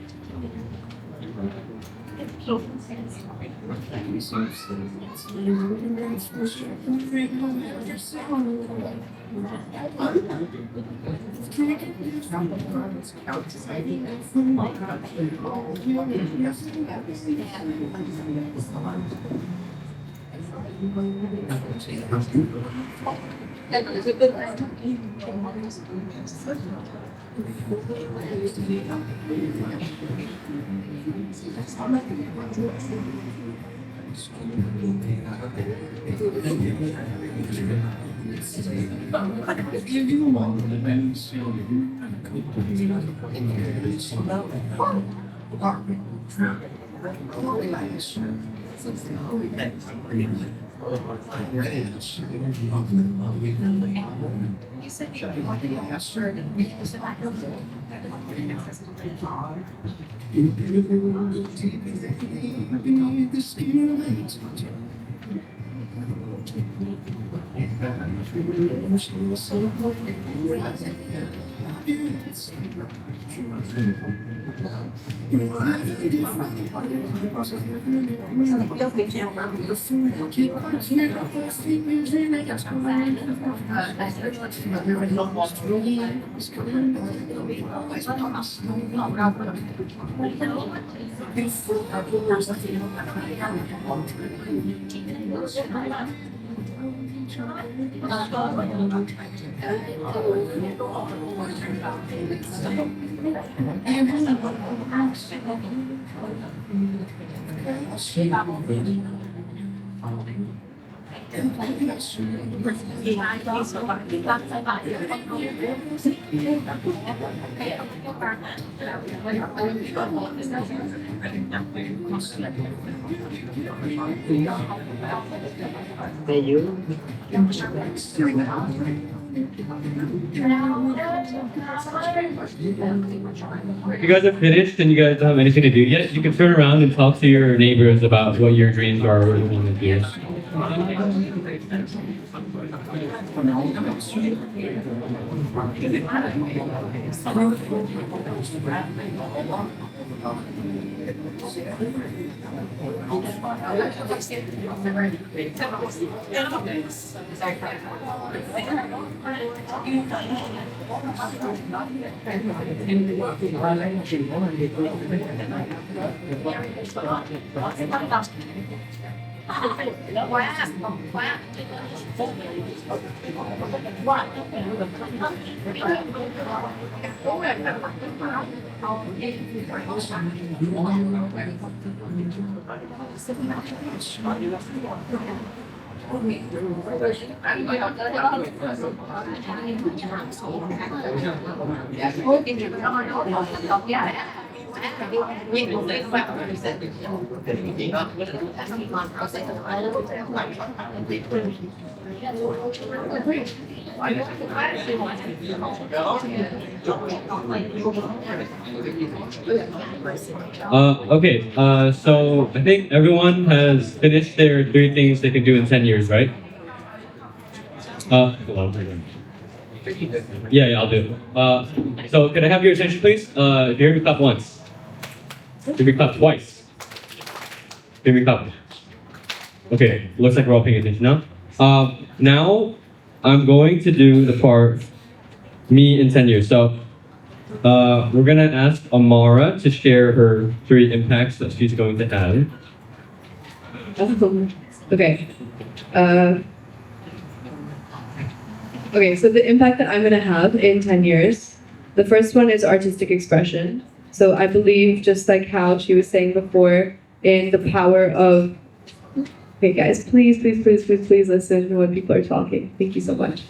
If you guys are finished and you guys don't have anything to do yet, you can turn around and talk to your neighbors about what your dreams are or what you want to do. Okay, so I think everyone has finished their 3 things they can do in 10 years, right? Yeah, I'll do it. So can I have your attention, please? If you hear me clap once. Hear me clap twice. Hear me clap. Okay, looks like we're all paying attention now. Now, I'm going to do the part, me in 10 years. So, we're gonna ask Amara to share her 3 impacts that she's going to have. Okay. Okay, so the impact that I'm going to have in 10 years, the first one is artistic expression. So I believe, just like how she was saying before, in the power of... Okay, guys, please listen when people are talking. Thank you so much.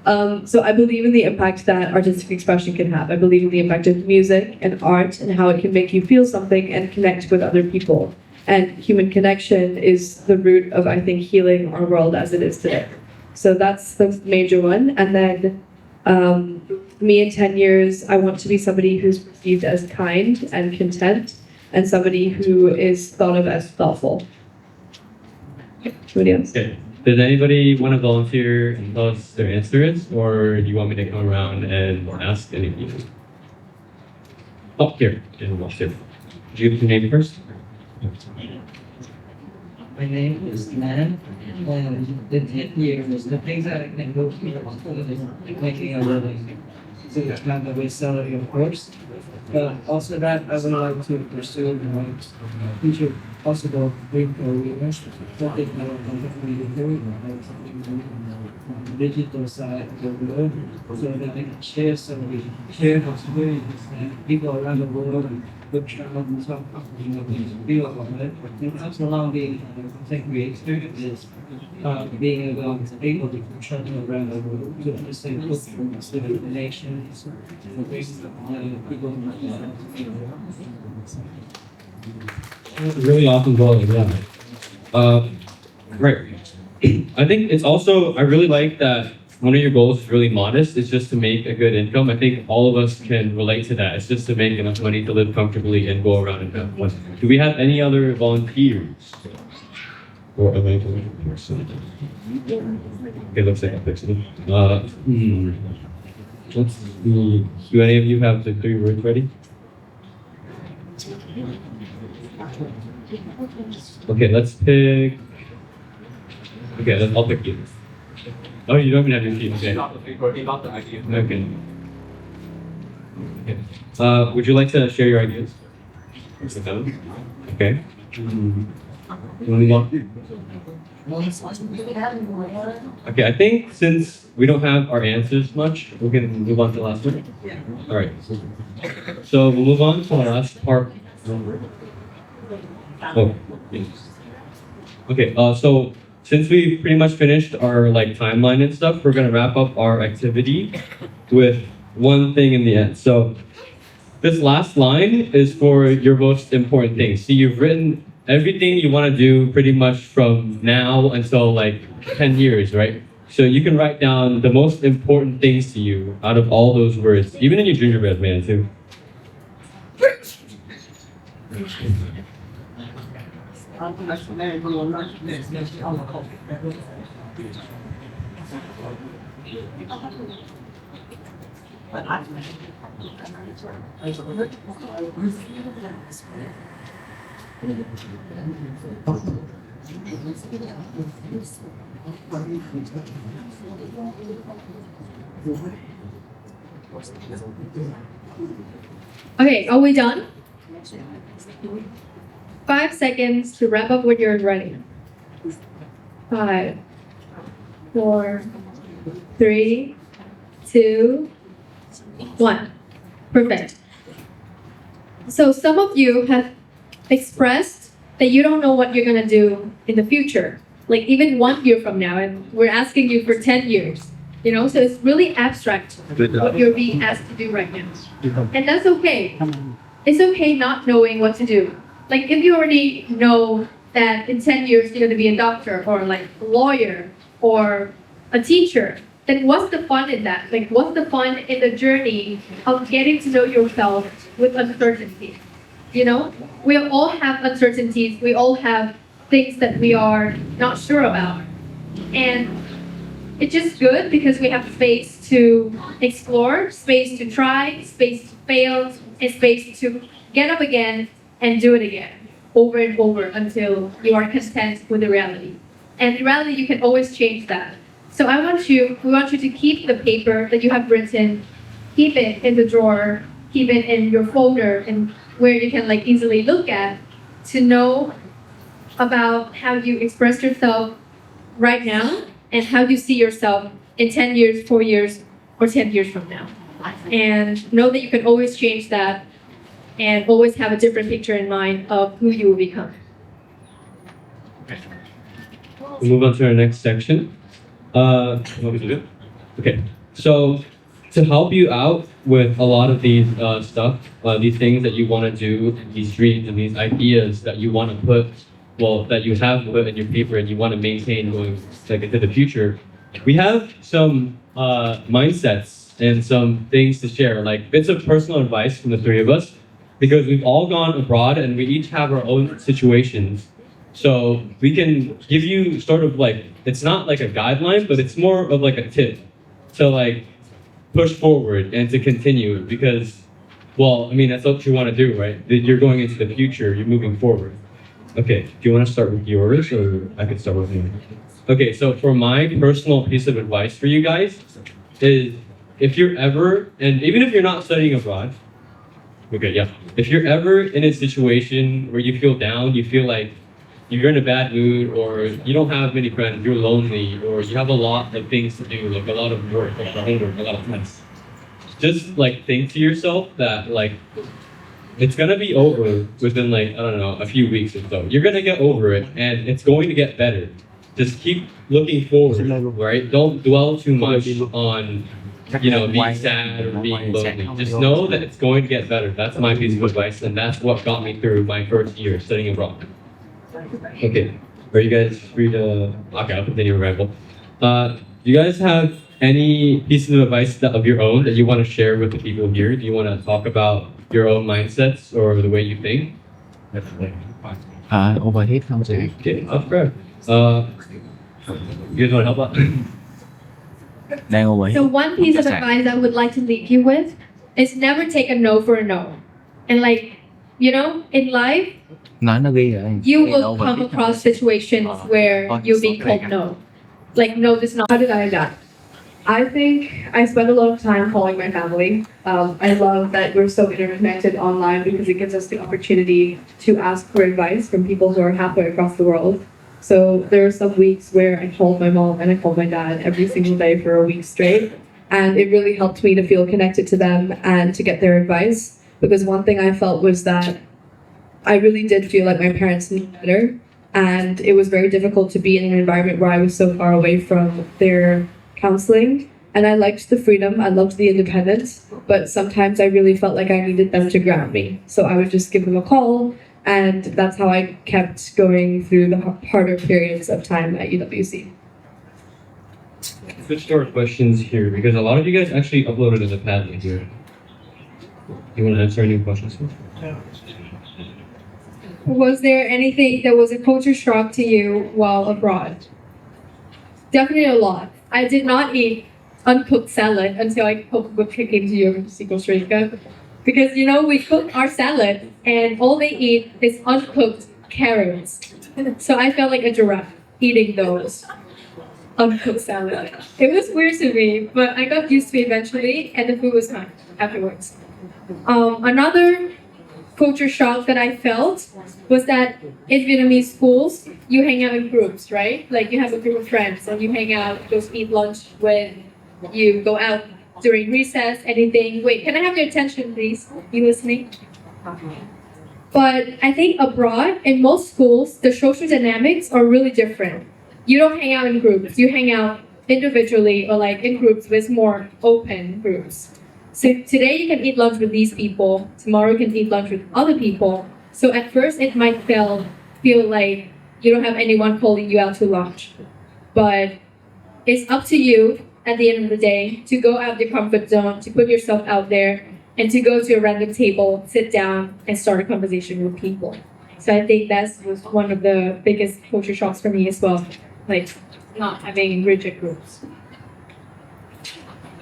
So I believe in the impact that artistic expression can have. I believe in the impact of music and art and how it can make you feel something and connect with other people. And human connection is the root of, I think, healing our world as it is today. So that's the major one. And then me in 10 years, I want to be somebody who's perceived as kind and content and somebody who is thought of as thoughtful. Anybody else? Okay. Does anybody want to volunteer and tell us their answer is, or do you want me to come around and ask any of you? Oh, here, and watch it. Did you give your name first? My name is Nan, and the 10 years, the things that I can do is making a living. So it's not the way salary, of course. But also that I would like to pursue my future possible dream career. What if I want to do the digital side of the world, so that I can share experiences and people around the world with travel and stuff, feel about it. And also along the contemporary experiences, being able to travel around the world to understand culture, the nations, people. Really awesome goal, yeah. Right. I think it's also, I really like that one of your goals is really modest. It's just to make a good income. I think all of us can relate to that. It's just to make enough money to live comfortably and go around and have fun. Do we have any other volunteers? Or available person? Okay, looks like I fixed it. Let's see. Do any of you have the 3 words ready? Okay, let's pick. Okay, I'll pick you. Oh, you don't even have your sheet. Okay. Okay. Okay. Would you like to share your ideas? Okay. Okay, I think since we don't have our answers much, we can move on to the last one. All right. So we'll move on to the last part. Oh, yes. Okay. So since we pretty much finished our timeline and stuff, we're gonna wrap up our activity with one thing in the end. So this last line is for your most important things. See, you've written everything you want to do pretty much from now until 10 years, right? So you can write down the most important things to you out of all those words, even in your gingerbread man too. Okay, are we done? 5 seconds to wrap up when you're ready. 5, 4, 3, 2, 1. Perfect. So some of you have expressed that you don't know what you're gonna do in the future, like even 1 year from now, and we're asking you for 10 years. You know, so it's really abstract what you're being asked to do right now. And that's okay. It's okay not knowing what to do. Like if you already know that in 10 years you're going to be a doctor or like a lawyer or a teacher, then what's the fun in that? Like what's the fun in the journey of getting to know yourself with uncertainty? You know, we all have uncertainties. We all have things that we are not sure about. And it's just good because we have space to explore, space to try, space to fail, and space to get up again and do it again over and over until you are content with the reality. And in reality, you can always change that. So we want you to keep the paper that you have written, keep it in the drawer, keep it in your folder and where you can like easily look at to know about how you express yourself right now and how you see yourself in 10 years, 4 years, or 10 years from now. And know that you can always change that and always have a different picture in mind of who you will become. We'll move on to our next section. What we do? Okay, so to help you out with a lot of these these things that you want to do, these dreams and these ideas that you want to put, that you have put in your paper and you want to maintain going like into the future, we have some mindsets and some things to share, like bits of personal advice from the three of us, because we've all gone abroad and we each have our own situations. So we can give you sort of like, it's not like a guideline, but it's more of like a tip to like push forward and to continue because, well, I mean, that's what you want to do, right? You're going into the future, you're moving forward. Okay, do you want to start with yours or I could start with mine? Okay, so for my personal piece of advice for you guys is if you're ever, and even if you're not studying abroad, okay, yeah. If you're ever in a situation where you feel down, you feel like you're in a bad mood or you don't have many friends, you're lonely, or you have a lot of things to do, like a lot of work, like homework, a lot of tests. Just like think to yourself that like it's gonna be over within like, I don't know, a few weeks or so. You're gonna get over it and it's going to get better. Just keep looking forward, right? Don't dwell too much on, you know, being sad or being lonely. Just know that it's going to get better. That's my piece of advice, and that's what got me through my first year studying abroad. Okay, are you guys free to? Okay, I'll continue with ramble. Do you guys have any pieces of advice of your own that you want to share with the people here? Do you want to talk about your own mindsets or the way you think? Overhead không chị? Okay, I'll grab. You guys want to help out? Đang overhead. So one piece of advice I would like to leave you with is never take a no for a no. And like, you know, in life, Nói nó ghi rồi. you will come across situations where you'll be told no. Like, no, this is not. How did I adapt? I think I spend a lot of time calling my family. I love that we're so interconnected online because it gives us the opportunity to ask for advice from people who are halfway across the world. So there are some weeks where I called my mom and I called my dad every single day for a week straight. And it really helped me to feel connected to them and to get their advice. Because one thing I felt was that I really did feel like my parents knew better. And it was very difficult to be in an environment where I was so far away from their counseling. And I liked the freedom, I loved the independence, but sometimes I really felt like I needed them to ground me. So I would just give them a call, and that's how I kept going through the harder periods of time at UWC. Switch to our questions here because a lot of you guys actually uploaded in the Padlet here. You want to answer any questions? Was there anything that was a culture shock to you while abroad? Definitely a lot. I did not eat uncooked salad until I came to UWC Costa Rica. Because you know we cook our salad and all they eat is uncooked carrots. So I felt like a giraffe eating those uncooked salad. It was weird to me, but I got used to it eventually, and the food was fine afterwards. Another culture shock that I felt was that in Vietnamese schools, you hang out in groups, right? Like you have a group of friends and you hang out, you go eat lunch when you go out during recess, anything. Wait, can I have your attention, please? You listening? But I think abroad, in most schools, the social dynamics are really different. You don't hang out in groups, you hang out individually or like in groups with more open groups. So today you can eat lunch with these people, tomorrow you can eat lunch with other people. So at first it might feel like you don't have anyone calling you out to lunch. But it's up to you at the end of the day to go out your comfort zone, to put yourself out there, and to go to a random table, sit down, and start a conversation with people. So I think that was one of the biggest culture shocks for me as well, like not having rigid groups.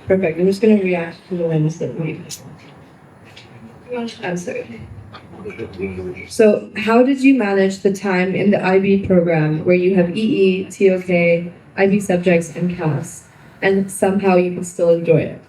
Perfect. I'm just going to react to the ones that we answered. So, how did you manage the time in the IB program where you have EE, TOK, IB subjects, and CAS, and somehow you can still enjoy it?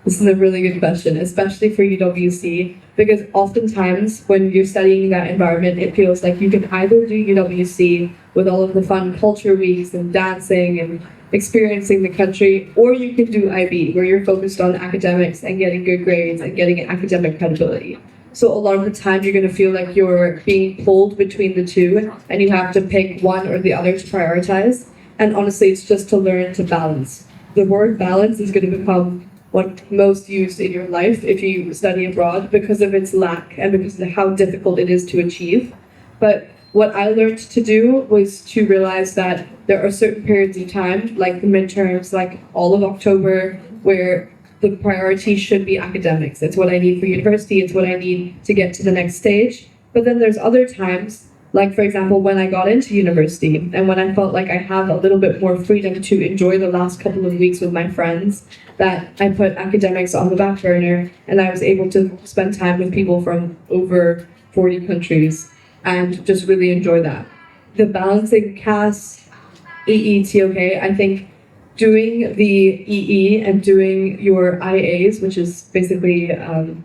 This is a really good question, especially for UWC, because oftentimes when you're studying in that environment, it feels like you can either do UWC with all of the fun culture weeks and dancing and experiencing the country, or you can do IB, where you're focused on academics and getting good grades and getting academic credibility. So a lot of the time you're going to feel like you're being pulled between the two and you have to pick one or the other to prioritize. And honestly, it's just to learn to balance. The word balance is going to become what most used in your life if you study abroad because of its lack and because of how difficult it is to achieve. But what I learned to do was to realize that there are certain periods of time, like the midterms, like all of October, where the priority should be academics. It's what I need for university, it's what I need to get to the next stage. But then there's other times, like for example, when I got into university and when I felt like I have a little bit more freedom to enjoy the last couple of weeks with my friends, that I put academics on the back burner and I was able to spend time with people from over 40 countries and just really enjoy that. The balancing CAS, EE, TOK, I think doing the EE and doing your IAs, which is basically,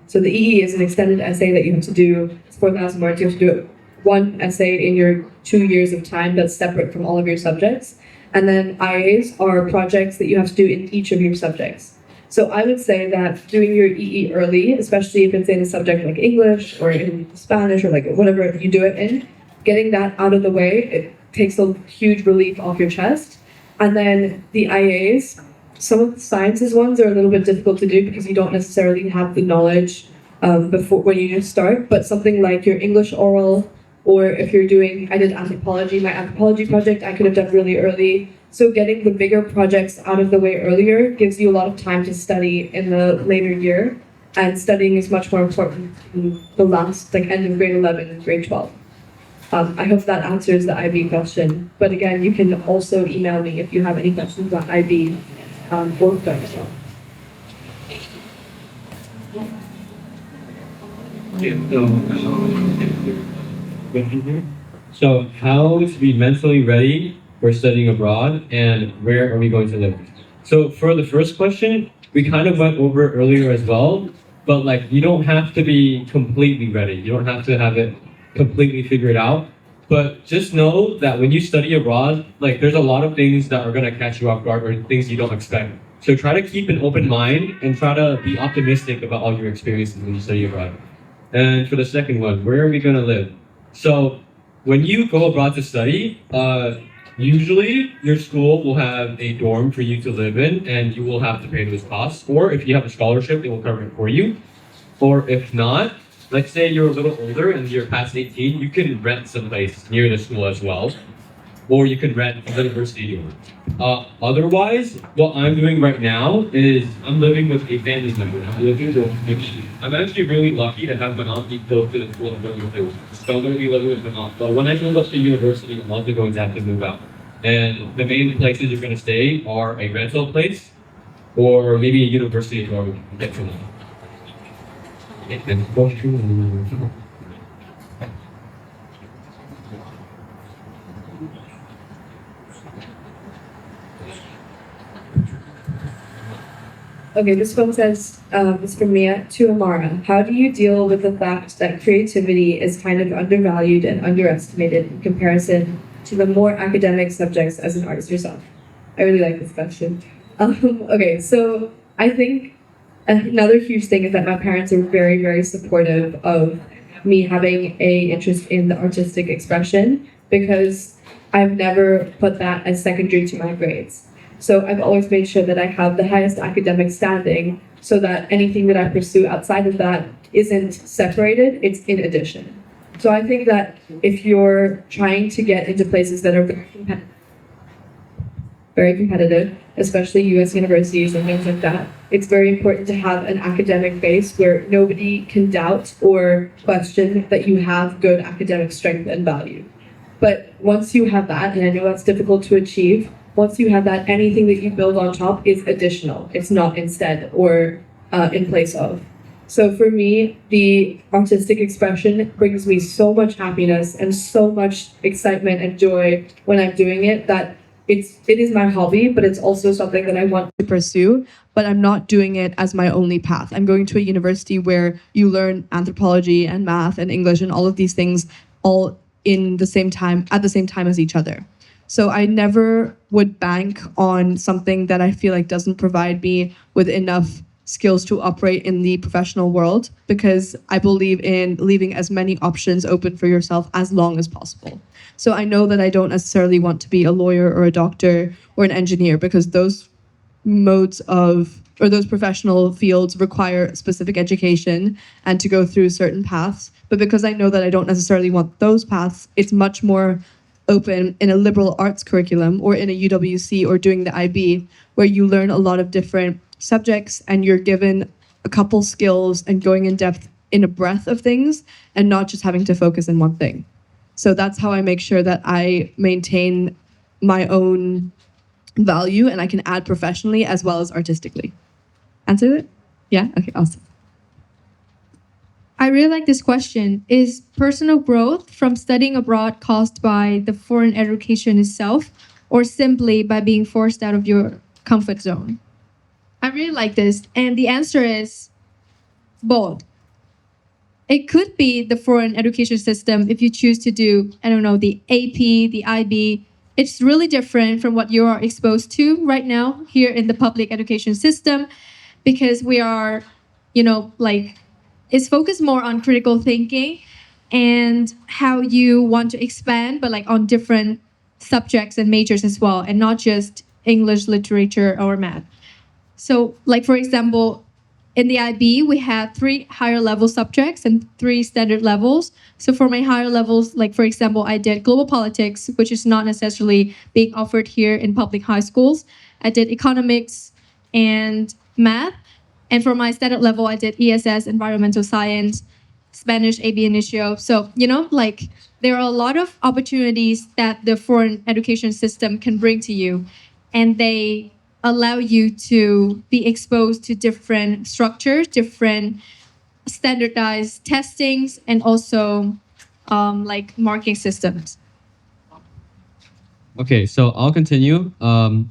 so the EE is an extended essay that you have to do, it's 4,000 words, you have to do one essay in your 2 years of time that's separate from all of your subjects. And then IAs are projects that you have to do in each of your subjects. So I would say that doing your EE early, especially if it's in a subject like English or in Spanish or like whatever you do it in, getting that out of the way, it takes a huge relief off your chest. And then the IAs, some of the sciences ones are a little bit difficult to do because you don't necessarily have the knowledge before when you just start, but something like your English oral, or if you're doing, I did anthropology, my anthropology project I could have done really early. So getting the bigger projects out of the way earlier gives you a lot of time to study in the later year. And studying is much more important in the last, like end of grade 11 and grade 12. I hope that answers the IB question. But again, you can also email me if you have any questions on IB or as well. So how to be mentally ready for studying abroad and where are we going to live? So for the first question, we kind of went over it earlier as well, but like you don't have to be completely ready. You don't have to have it completely figured out. But just know that when you study abroad, like there's a lot of things that are gonna catch you off guard or things you don't expect. So try to keep an open mind and try to be optimistic about all your experiences when you study abroad. And for the second one, where are we gonna live? So when you go abroad to study, usually your school will have a dorm for you to live in and you will have to pay those costs. Or if you have a scholarship, they will cover it for you. Or if not, let's say you're a little older and you're past 18, you can rent someplace near the school as well. Or you can rent a university dorm. Otherwise, what I'm doing right now is I'm living with a family member. I'm actually really lucky to have my aunt be close to the school I'm going to. So I'm going to be living with my aunt. But when I go to university, I'm also going to have to move out. And the main places you're going to stay are a rental place or maybe a university dorm. Get to know. Okay, this one says, it's from Mia to Amara. How do you deal with the fact that creativity is kind of undervalued and underestimated in comparison to the more academic subjects as an artist yourself? I really like this question. Okay, so I think another huge thing is that my parents are very, very supportive of me having a interest in the artistic expression because I've never put that as secondary to my grades. So I've always made sure that I have the highest academic standing so that anything that I pursue outside of that isn't separated, it's in addition. So I think that if you're trying to get into places that are very competitive, especially US universities and things like that, it's very important to have an academic base where nobody can doubt or question that you have good academic strength and value. But once you have that, and I know that's difficult to achieve, once you have that, anything that you build on top is additional. It's not instead or in place of. So for me, the artistic expression brings me so much happiness and so much excitement and joy when I'm doing it that it is my hobby, but it's also something that I want to pursue, but I'm not doing it as my only path. I'm going to a university where you learn anthropology and math and English and all of these things all in the same time, at the same time as each other. So I never would bank on something that I feel like doesn't provide me with enough skills to operate in the professional world because I believe in leaving as many options open for yourself as long as possible. So I know that I don't necessarily want to be a lawyer or a doctor or an engineer because those modes of or those professional fields require specific education and to go through certain paths. But because I know that I don't necessarily want those paths, it's much more open in a liberal arts curriculum or in a UWC or doing the IB where you learn a lot of different subjects and you're given a couple skills and going in depth in a breadth of things and not just having to focus in one thing. So that's how I make sure that I maintain my own value and I can add professionally as well as artistically. Answer it? Yeah? Okay, awesome. I really like this question. Is personal growth from studying abroad caused by the foreign education itself or simply by being forced out of your comfort zone? I really like this. And the answer is both. It could be the foreign education system if you choose to do, I don't know, the AP, the IB. It's really different from what you are exposed to right now here in the public education system because we are, it's focused more on critical thinking and how you want to expand, but on different subjects and majors as well, and not just English, literature, or math. So, for example, in the IB, we have 3 higher level subjects and 3 standard levels. So for my higher levels, for example, I did global politics, which is not necessarily being offered here in public high schools. I did economics and math. And for my standard level, I did ESS, environmental science, Spanish, AB initio. So, there are a lot of opportunities that the foreign education system can bring to you. And they allow you to be exposed to different structures, different standardized testings, and also marking systems. Okay, so I'll continue. I'll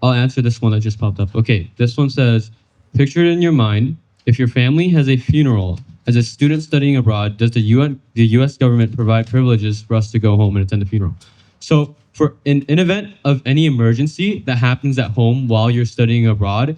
answer this one that just popped up. Okay, this one says, picture it in your mind. If your family has a funeral as a student studying abroad, does the U.S. government provide privileges for us to go home and attend the funeral? So in event of any emergency that happens at home while you're studying abroad,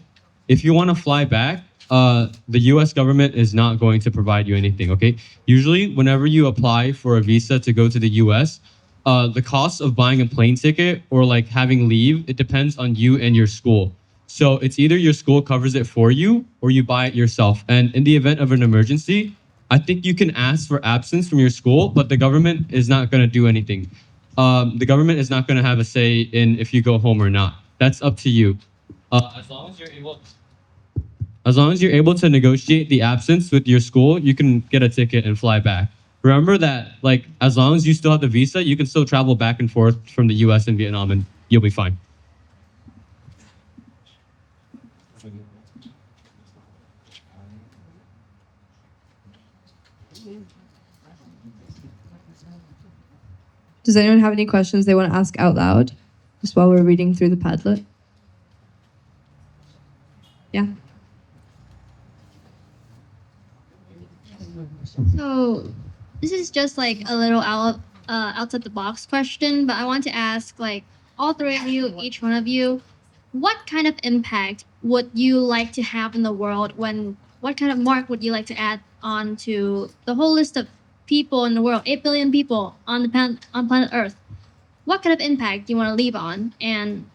if you want to fly back, the U.S. government is not going to provide you anything, okay? Usually, whenever you apply for a visa to go to the U.S., the cost of buying a plane ticket or having leave, it depends on you and your school. So it's either your school covers it for you or you buy it yourself. And in the event of an emergency, I think you can ask for absence from your school, but the government is not going to do anything. The government is not going to have a say in if you go home or not. That's up to you. As long as you're able to negotiate the absence with your school, you can get a ticket and fly back. Remember that, as long as you still have the visa, you can still travel back and forth from the US and Vietnam and you'll be fine. Does anyone have any questions they want to ask out loud, just while we're reading through the Padlet? Yeah. So this is just like a little outside the box question, but I want to ask like all three of you, each one of you, what kind of impact would you like to have in the world? What kind of mark would you like to add on to the whole list of people in the world, 8 billion people on planet Earth? What kind of impact do you want to leave on, and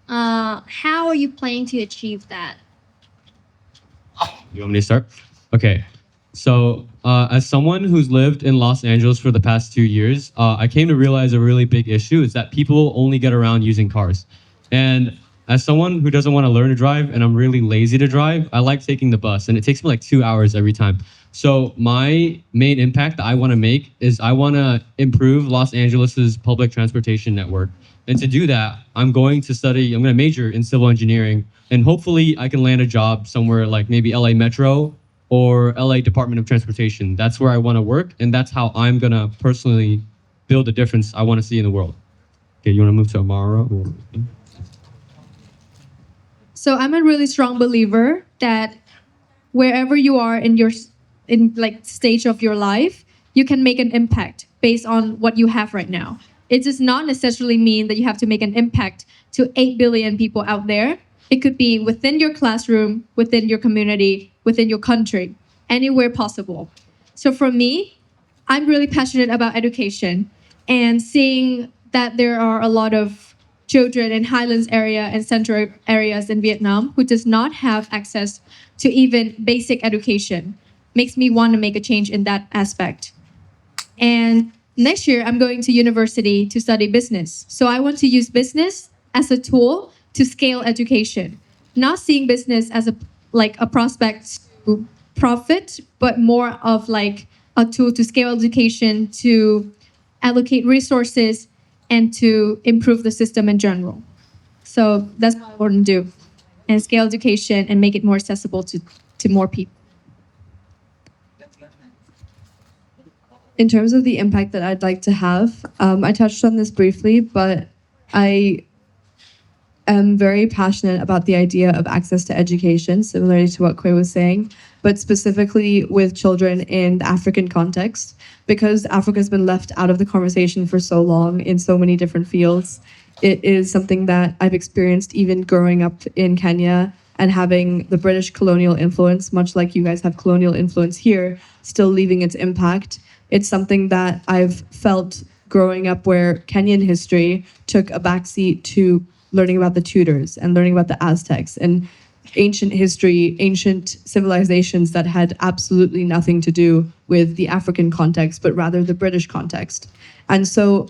how are you planning to achieve that? You want me to start? Okay. So, as someone who's lived in Los Angeles for the past 2 years, I came to realize a really big issue is that people only get around using cars. And as someone who doesn't want to learn to drive and I'm really lazy to drive, I like taking the bus, and it takes me like 2 hours every time. So my main impact that I want to make is I want to improve Los Angeles's public transportation network. And to do that, I'm going to major in civil engineering, and hopefully I can land a job somewhere like maybe LA Metro or LA Department of Transportation. That's where I want to work, and that's how I'm going to personally build the difference I want to see in the world. Okay, you want to move to Amara? So I'm a really strong believer that wherever you are in stage of your life, you can make an impact based on what you have right now. It does not necessarily mean that you have to make an impact to 8 billion people out there. It could be within your classroom, within your community, within your country, anywhere possible. So for me, I'm really passionate about education and seeing that there are a lot of children in Highlands area and central areas in Vietnam who does not have access to even basic education. Makes me want to make a change in that aspect. And next year, I'm going to university to study business. So I want to use business as a tool to scale education, not seeing business as a prospect to profit, but more of like a tool to scale education, to allocate resources, and to improve the system in general. So that's what I want to do, and scale education and make it more accessible to more people. In terms of the impact that I'd like to have, I touched on this briefly, but I am very passionate about the idea of access to education, similarly to what Quay was saying, but specifically with children in the African context, because Africa has been left out of the conversation for so long in so many different fields. It is something that I've experienced even growing up in Kenya and having the British colonial influence, much like you guys have colonial influence here, still leaving its impact. It's something that I've felt growing up, where Kenyan history took a backseat to learning about the Tudors and learning about the Aztecs and ancient history, ancient civilizations that had absolutely nothing to do with the African context, but rather the British context. And so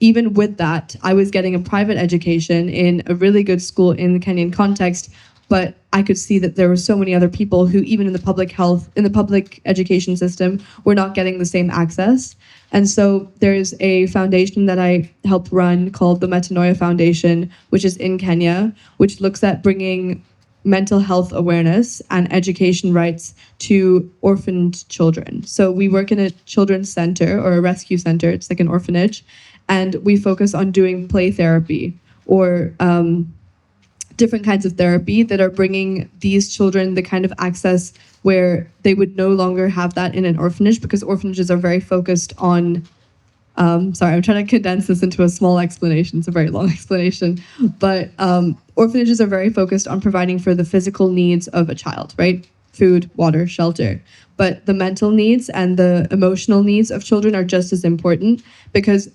even with that, I was getting a private education in a really good school in the Kenyan context, but I could see that there were so many other people who, even in the public education system, were not getting the same access. And so there's a foundation that I helped run called the Metanoia Foundation, which is in Kenya, which looks at bringing mental health awareness and education rights to orphaned children. So we work in a children's center or a rescue center. It's like an orphanage. And we focus on doing play therapy or different kinds of therapy that are bringing these children the kind of access where they would no longer have that in an orphanage, because orphanages are very focused on sorry, I'm trying to condense this into a small explanation. It's a very long explanation. But orphanages are very focused on providing for the physical needs of a child, right? Food, water, shelter. But the mental needs and the emotional needs of children are just as important, because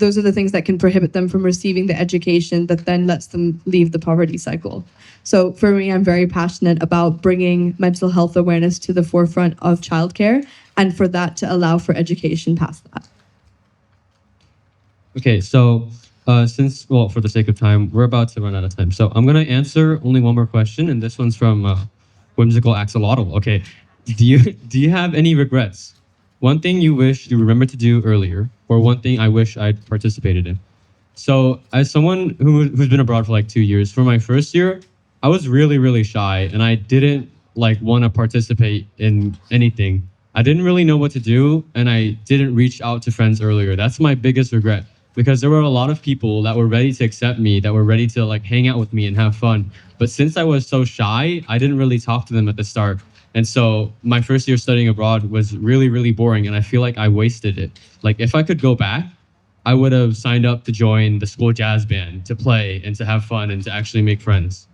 those are the things that can prohibit them from receiving the education that then lets them leave the poverty cycle. So for me, I'm very passionate about bringing mental health awareness to the forefront of childcare, and for that to allow for education past that. Okay, so for the sake of time, we're about to run out of time. So I'm going to answer only one more question, and this one's from Whimsical Axolotl. Okay, do you have any regrets? One thing you wish you remembered to do earlier, or one thing I wish I'd participated in. So as someone who's been abroad for like 2 years, for my first year, I was really, really shy, and I didn't want to participate in anything. I didn't really know what to do, and I didn't reach out to friends earlier. That's my biggest regret, because there were a lot of people that were ready to accept me, that were ready to like hang out with me and have fun. But since I was so shy, I didn't really talk to them at the start. And so my first year studying abroad was really, really boring, and I feel like I wasted it. Like if I could go back, I would have signed up to join the school jazz band, to play and to have fun and to actually make friends.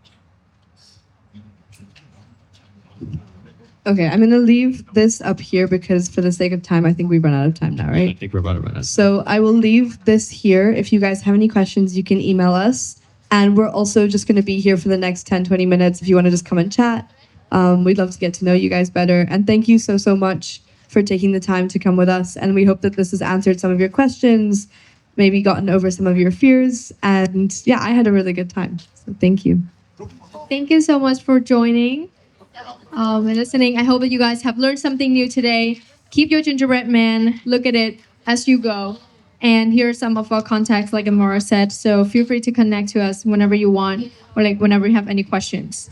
Okay, I'm gonna leave this up here because for the sake of time, I think we've run out of time now, I right? think we're about to run out. So I will leave this here. If you guys have any questions, you can email us. And we're also just gonna be here for the next 10, 20 minutes if you wanna just come and chat. We'd love to get to know you guys better. And thank you so, so much for taking the time to come with us. And we hope that this has answered some of your questions, maybe gotten over some of your fears. And yeah, I had a really good time. So thank you. Thank you so much for joining and listening. I hope that you guys have learned something new today. Keep your gingerbread man, look at it as you go. And here are some of our contacts, like Amora said. So feel free to connect to us whenever you want, or like whenever you have any questions.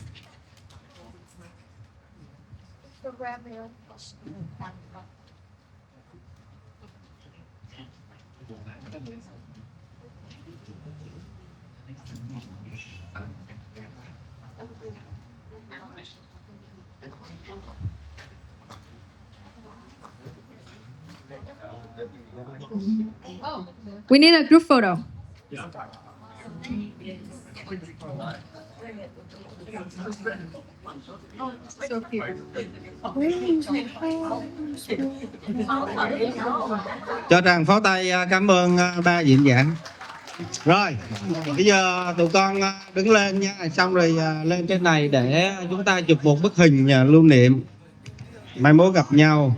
We need a group photo. So cute. Cho tràng pháo tay cảm ơn ba diễn giả. Rồi, bây giờ tụi con đứng lên nha, xong rồi lên trên này để chúng ta chụp một bức hình lưu niệm. Mai mốt gặp nhau.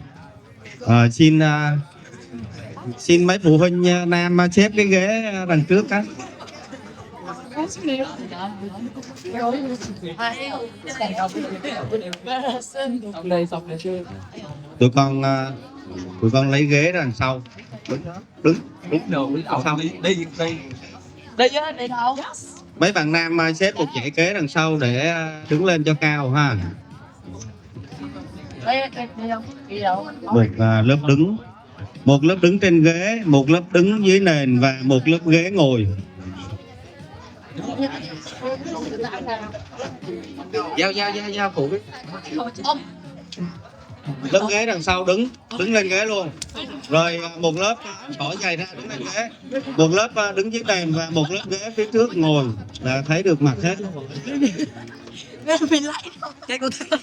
Xin mấy phụ huynh nam xếp cái ghế đằng trước á. Tụi con lấy ghế đằng sau. Đứng sau. Đây đâu? Mấy bạn nam xếp một dãy ghế đằng sau để đứng lên cho cao ha. Một lớp đứng trên ghế, một lớp đứng dưới nền và một lớp ghế ngồi. Giao phụ. Lớp ghế đằng sau đứng lên ghế luôn. Rồi một lớp bỏ giày ra đứng lên ghế. Một lớp đứng dưới nền và một lớp ghế phía trước ngồi là thấy được mặt hết. Mình lại cái cô thấy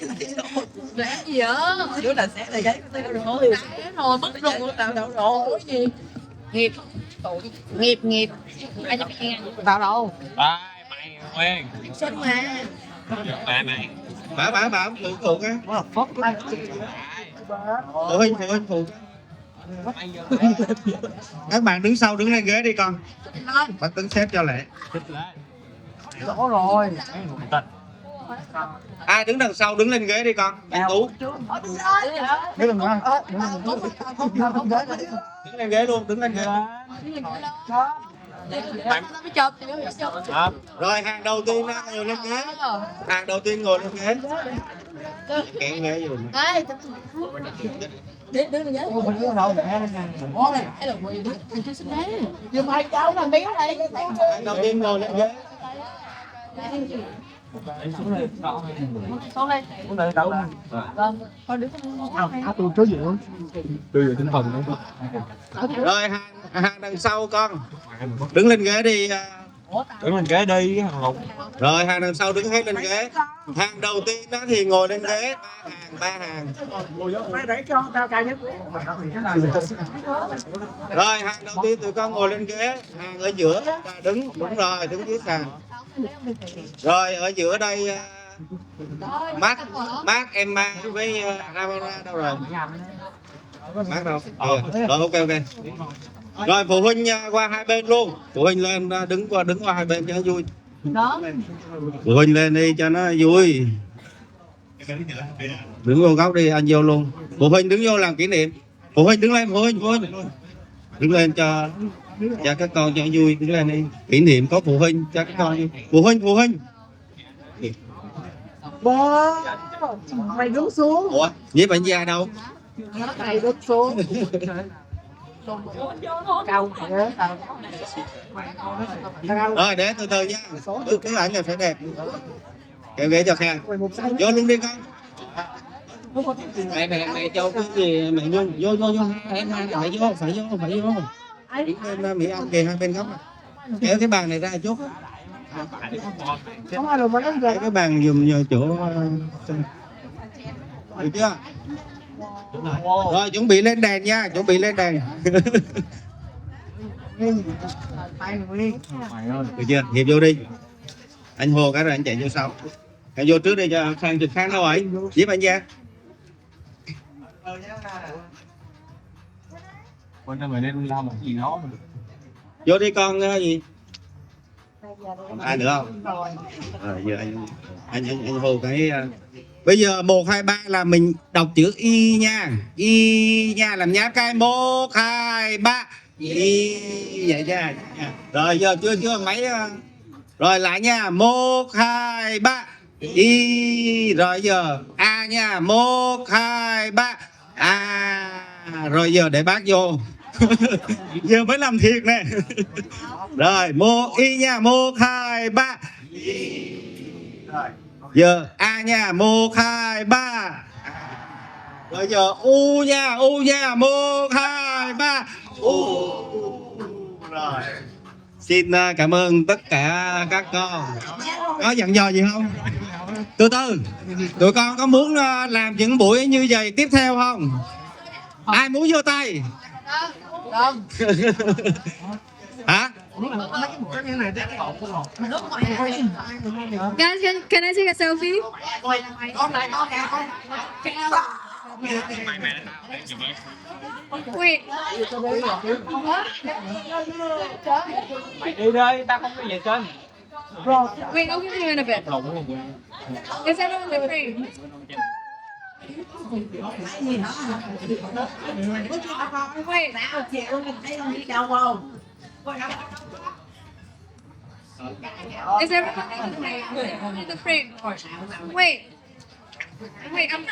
rẻ gì á, đứa nào sẽ là cái rồi rồi mất rồi tạo rồi gì nghiệp ai cho mày vào đâu mày quen xin mà mày Bảo phụ cái phụ các bạn đứng sau đứng lên ghế đi con. Bác Tấn xếp cho lẹ. rõ rồi Ai đứng đằng sau đứng lên ghế đi con. Tú đứng lên ghế luôn, đứng lên ghế. Rồi hàng đầu tiên ngồi lên ghế. Hàng đầu tiên ngồi lên ghế. Kéo ghế vô. Hàng đầu tiên ngồi lên ghế. xuống đây tôi tinh thần nữa. Rồi hàng đằng sau con đứng lên ghế đi. Đứng lên ghế đi. Rồi hàng đằng sau đứng hết lên ghế. Hàng đầu tiên đó thì ngồi lên ghế. Ba hàng. Rồi hàng đầu tiên tụi con ngồi lên ghế. Hàng ở giữa và đứng đúng rồi, đứng dưới sàn. Rồi ở giữa đây Mark Emma với Amora đâu rồi? Mark đâu? Rồi ok. Rồi phụ huynh qua hai bên luôn. Phụ huynh lên đứng qua hai bên cho nó vui. Phụ huynh lên đi cho nó vui. Đứng vô góc đi, anh vô luôn. Phụ huynh đứng vô làm kỷ niệm. Phụ huynh đứng lên, phụ huynh. Đứng lên cho các con cho vui, đứng lên đi. Kỷ niệm có phụ huynh cho các con vui. Phụ huynh. Mày đứng xuống. Ủa, với bạn già đâu? Này đốt số. Cao Rồi để từ từ nha. Cái ảnh này phải đẹp. Kéo ghế cho khen. Vô luôn đi con. Mẹ cho cái gì mẹ vô em phải vô phải vô. Bên Mỹ Anh kìa hai bên góc. Kéo cái bàn này ra chút. không ai đâu mà nó Kéo cái bàn dùm nhờ chỗ được chưa? Rồi chuẩn bị lên đèn nha, chuẩn bị lên đèn. Được chưa? Hiệp vô đi. Anh hô cái rồi anh chạy vô sau. Anh vô trước đi cho Khang trực Khang đâu rồi? Giúp anh ra. Con mày nên làm một gì đó. Vô đi con gì? Ai nữa không? Rồi giờ anh hô cái bây giờ 1 2 3 là mình đọc chữ y nha. Y nha làm nháp cái 1 2 3 y vậy nha. Rồi giờ chưa mấy rồi lại nha. 1 2 3 y rồi giờ a nha. 1 2 3 a rồi giờ để bác vô. Giờ mới làm thiệt nè. Rồi 1 y nha. 1 2 3 giờ a nha. 1 2 3 rồi giờ u nha. 1 2 3 u. Rồi xin cảm ơn tất cả các con. Có dặn dò gì không? Từ từ tụi con có muốn làm những buổi như vậy tiếp theo không? Ai muốn vô tay? Hả? Guys, can I take a selfie? Wait. Mày đi đây, tao không có gì trên. Wait, I'll give you in a bit. Is everyone the frame? Wait. Is everyone in the frame? Wait. Wait, I'm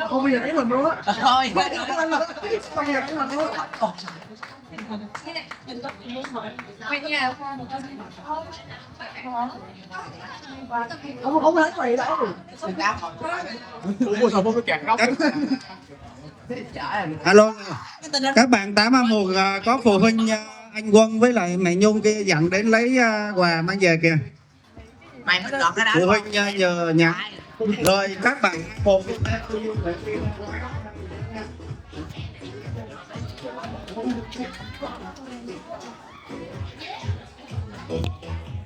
không bây giờ thấy mình luôn á. Thôi. Wait, yeah. Không thấy mày đâu. Ủa sao không có kẹt góc? Alo. Các bạn 831 có phụ huynh anh Quân với lại mẹ Nhung kia dặn đến lấy quà mang về kìa. Mày mới chọn cái đó. Phụ huynh nhờ nhặt. Rồi các bạn một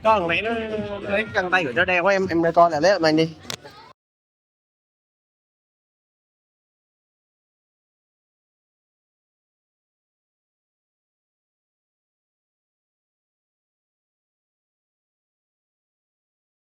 Con này nó lấy găng tay của nó đeo của em để coi là lấy mày đi.